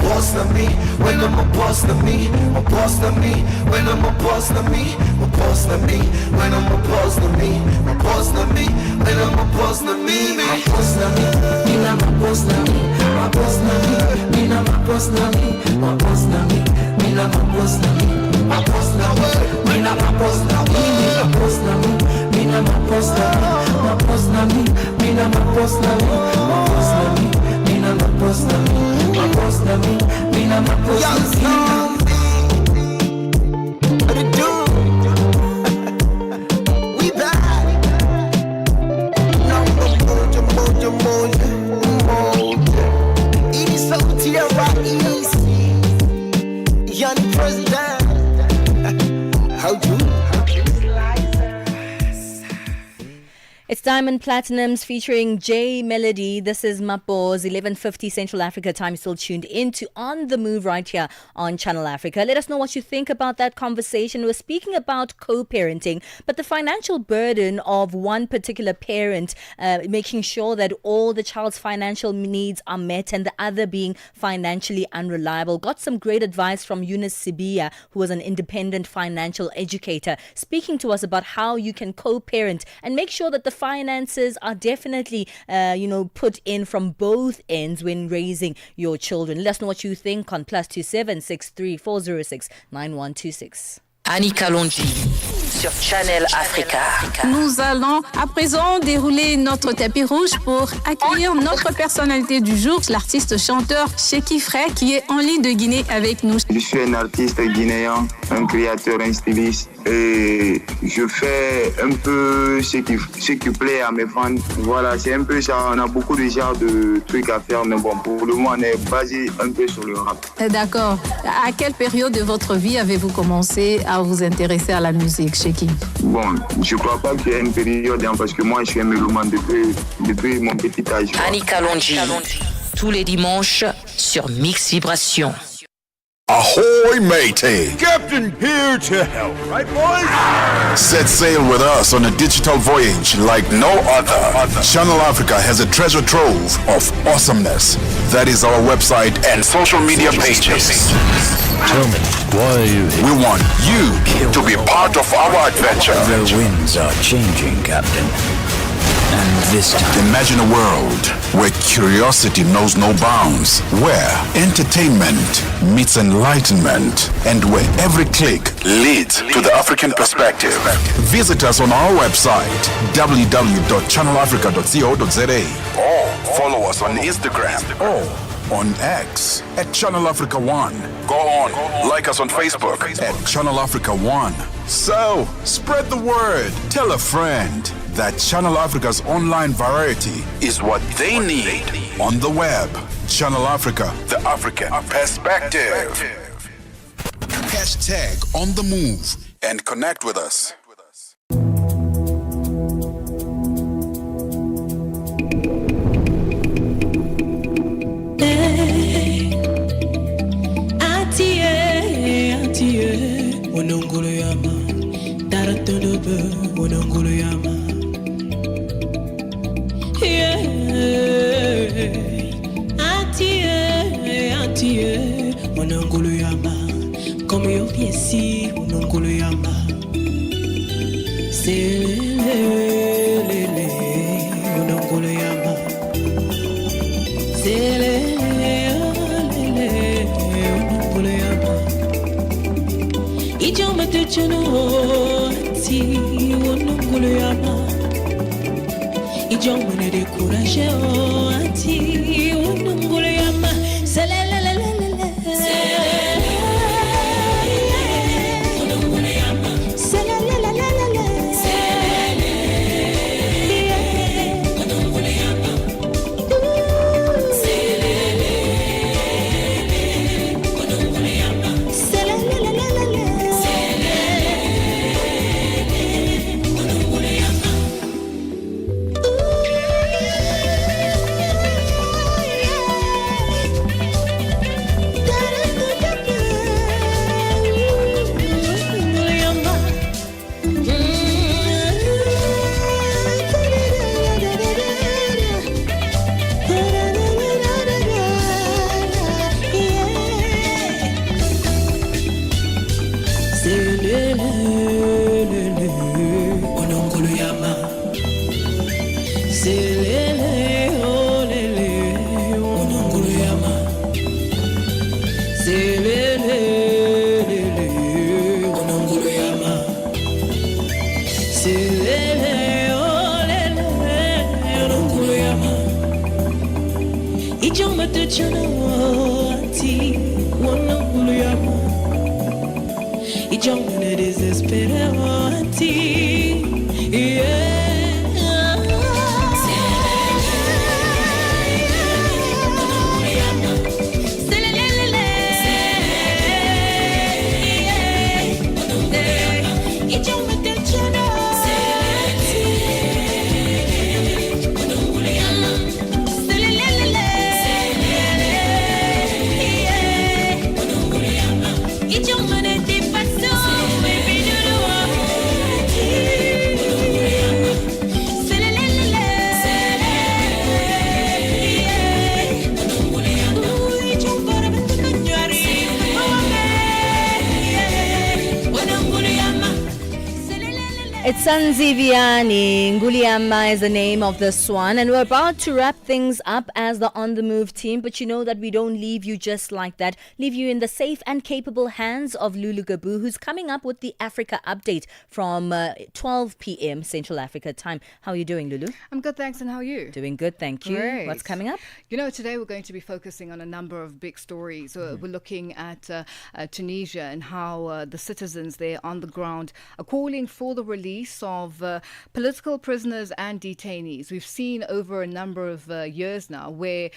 boss na me, when I'm a boss na me, a boss na me, when I'm a boss na me, a boss na me, when I'm a boss na me, a boss na me, when I'm a boss na me, a boss na me, when I'm a boss na me, a boss na me, when I'm a boss na me, a boss na me, when I'm a boss na me, a boss na me, when I'm a boss na me, a boss na me, when I'm a boss na me, a boss na me, when I'm a boss na me, a boss na me, when I'm a boss na me, a boss na me, when I'm a boss na me. What it do? We back. No, moja. Ini sauti ya rais, yani president. How do? It's Diamond Platinums featuring J Melody. This is Mapoz, 11:50 Central Africa time. Still tuned in to On the Move right here on Channel Africa. Let us know what you think about that conversation. We're speaking about co-parenting, but the financial burden of one particular parent, making sure that all the child's financial needs are met and the other being financially unreliable. Got some great advice from Eunice Sibia, who was an independent financial educator, speaking to us about how you can co-parent and make sure that the finances are definitely, put in from both ends when raising your children. Let us know what you think on +27 63 406 9126. Annie Kalonji sur Channel Africa. Nous allons à présent dérouler notre tapis rouge pour accueillir notre personnalité du jour, l'artiste chanteur Sheky Frey, qui est en ligne de Guinée avec nous. Je suis un artiste guinéen, un créateur, un styliste, et je fais un peu ce qui plaît à mes fans. Voilà, c'est un peu ça. On a beaucoup de genres de trucs à faire, mais bon, pour le moment, on est basé un peu sur le rap. D'accord. À quelle période de votre vie avez-vous commencé à vous intéresser à la musique, Sheky? Bon, je crois pas qu'il y ait une période, parce que moi, je suis un mélomane depuis mon petit âge. Annie Kalonji, tous les dimanches sur Mix Vibration. Ahoy, matey! Captain here to help, right, boys? Set sail with us on a digital voyage like no other. Channel Africa has a treasure trove of awesomeness. That is our website and social media pages. Tell me, why are you here? We want you to be part of our adventure. The winds are changing, Captain. And this time... Imagine a world where curiosity knows no bounds, where entertainment meets enlightenment, and where every click leads to the African perspective. Visit us on our website, www.channelafrica.co.za, or follow us on Instagram or on X at Channel Africa 1. Go on, like us on Facebook at Channel Africa 1. So, spread the word. Tell a friend that Channel Africa's online variety is what they need on the web. Channel Africa, the African perspective. Hashtag on the move. And connect with us. Atie Unangulu yama. Atie, unangulu yama. Comme yo piesi, unangulu yama. Selele, unangulu yama. Selele, unangulu yama. Ijoma techono, ti, unangulu yama. Ijoma ne de courage, ti, unangulu yama. Selele. It's Sanziviani. Nguliama is the name of this one. And we're about to wrap things up as the On The Move team. But you know that we don't leave you just like that. Leave you in the safe and capable hands of Lulu Gabu, who's coming up with the Africa update from 12 p.m. Central Africa time. How are you doing, Lulu? I'm good, thanks. And how are you? Doing good, thank you. Great. What's coming up? You know, today we're going to be focusing on a number of big stories. We're looking at Tunisia and how the citizens there on the ground are calling for the release of political prisoners and detainees. We've seen over a number of years now where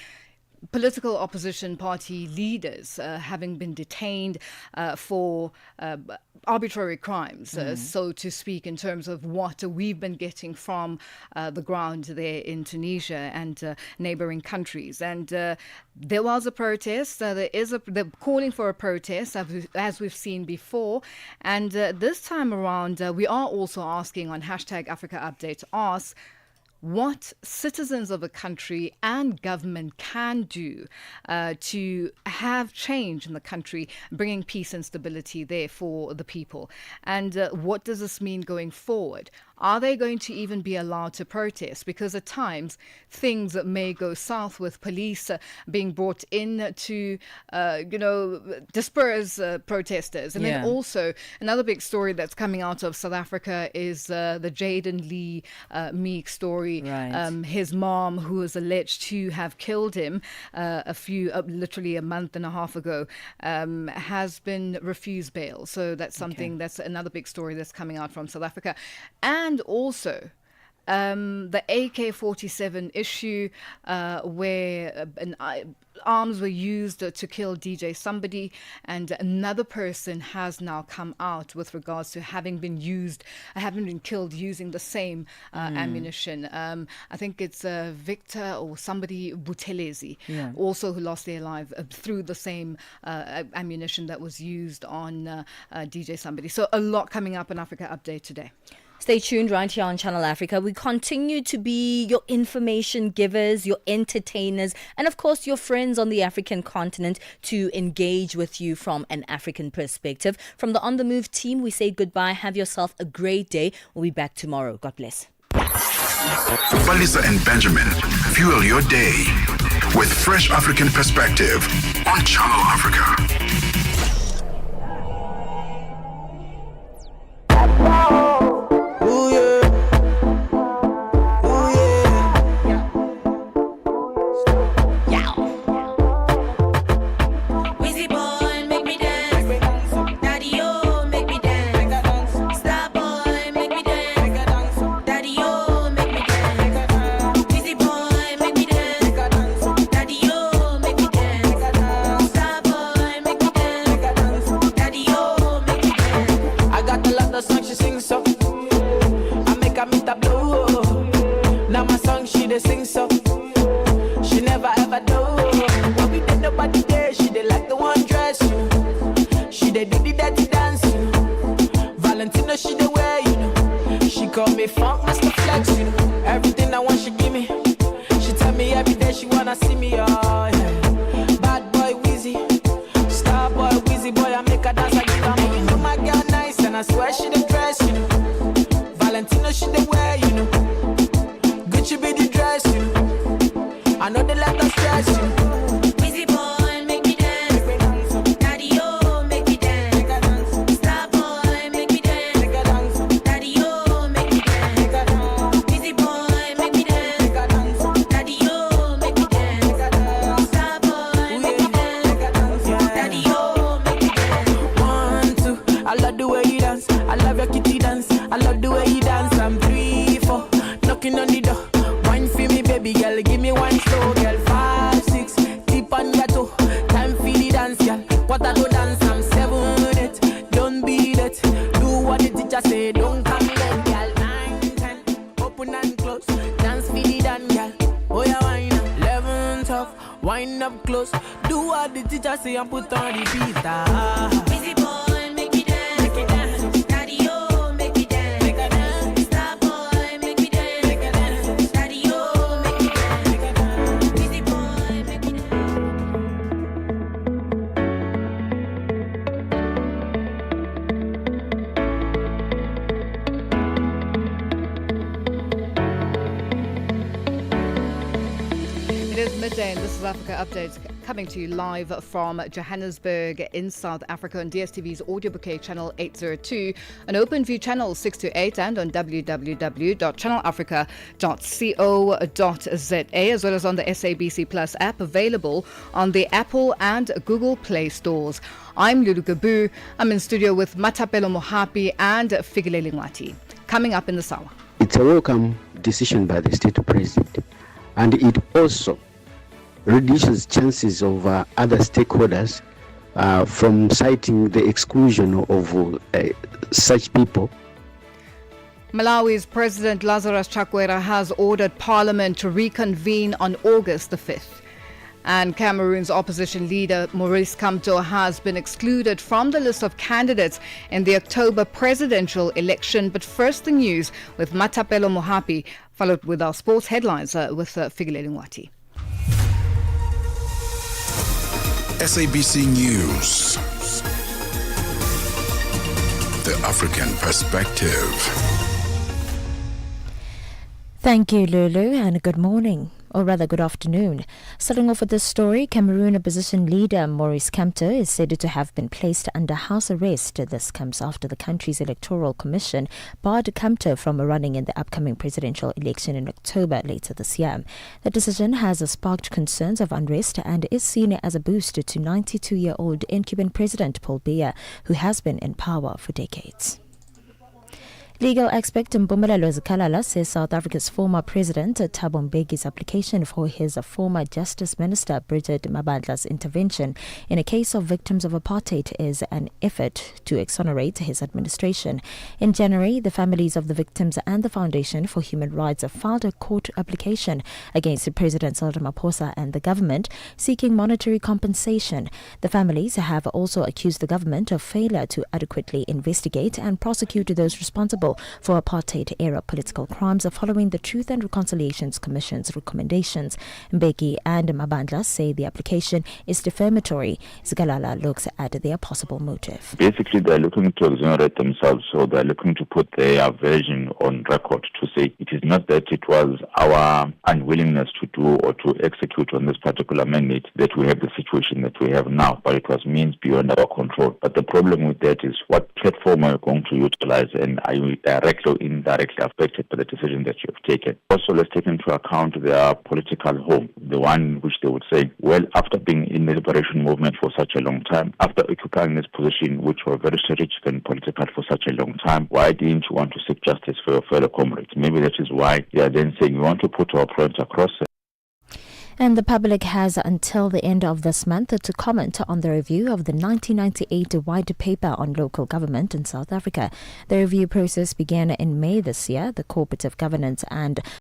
political opposition party leaders having been detained for arbitrary crimes, so to speak, in terms of what we've been getting from the ground there in Tunisia and neighboring countries. And there was a protest. They're calling for a protest, as we've seen before. And this time around, we are also asking on hashtag Africa Update, ask what citizens of a country and government can do to have change in the country, bringing peace and stability there for the people. And what does this mean going forward? Are they going to even be allowed to protest? Because at times things may go south with police being brought in to, disperse protesters. And then also another big story that's coming out of South Africa is the Jaden Lee Meek story. Right. His mom, who is alleged to have killed him literally a month and a half ago, has been refused bail. So that's something, that's another big story that's coming out from South Africa. And also the AK-47 issue where arms were used to kill DJ somebody, and another person has now come out with regards to having been killed using the same ammunition. I think it's Victor or somebody, Buthelezi, also who lost their life through the same ammunition that was used on DJ somebody. So a lot coming up in Africa Update today. Stay tuned right here on Channel Africa. We continue to be your information givers, your entertainers, and of course your friends on the African continent to engage with you from an African perspective. From the On The Move team, we say goodbye. Have yourself a great day. We'll be back tomorrow. God bless. Palesa and Benjamin, fuel your day with fresh African perspective on Channel Africa. Midday, and this is Africa Updates coming to you live from Johannesburg in South Africa on DSTV's audio bouquet channel 802, an open view channel 628, and on www.channelafrica.co.za, as well as on the SABC Plus app, available on the Apple and Google Play stores. I'm Lulu Gabu. I'm in studio with Matapelo Mohapi and Figile Lingwati. Coming up in this hour. It's a welcome decision by the state president, and it also reduces chances of other stakeholders from citing the exclusion of such people. Malawi's President Lazarus Chakwera has ordered Parliament to reconvene on August the 5th. And Cameroon's opposition leader Maurice Kamto has been excluded from the list of candidates in the October presidential election. But first, the news with Matapelo Mohapi, followed with our sports headlines with Figile Lingwati. SABC News. The African Perspective. Thank you, Lulu, and good morning. Or rather, good afternoon. Starting off with this story, Cameroon opposition leader Maurice Kamto is said to have been placed under house arrest. This comes after the country's electoral commission barred Kamto from running in the upcoming presidential election in October later this year. The decision has sparked concerns of unrest and is seen as a boost to 92-year-old incumbent President Paul Biya, who has been in power for decades. Legal expert Mpumelelo Zikalala says South Africa's former president Thabo Mbeki's application for his former Justice Minister Bridget Mabandla's intervention in a case of victims of apartheid is an effort to exonerate his administration. In January, the families of the victims and the Foundation for Human Rights filed a court application against President Cyril Ramaphosa and the government seeking monetary compensation. The families have also accused the government of failure to adequately investigate and prosecute those responsible accountable for apartheid-era political crimes following the Truth and Reconciliation Commission's recommendations. Mbeki and Mabandla say the application is defamatory. Zigalala looks at their possible motive. Basically, they're looking to exonerate themselves, so they're looking to put their version on record to say it is not that it was our unwillingness to do or to execute on this particular mandate that we have the situation that we have now, but it was means beyond our control. But the problem with that is what platform are you going to utilize, and are you directly or indirectly affected by the decision that you have taken? Also, let's take into account their political home, the one which they would say, well, after being in the liberation movement for such a long time, after occupying this position, which were very strategic and political for such a long time, why didn't you want to seek justice for your fellow comrades? Maybe that is why they are then saying we want to put our points across. And the public has until the end of this month to comment on the review of the 1998 White Paper on Local Government in South Africa. The review process began in May this year. The Cooperative Governance and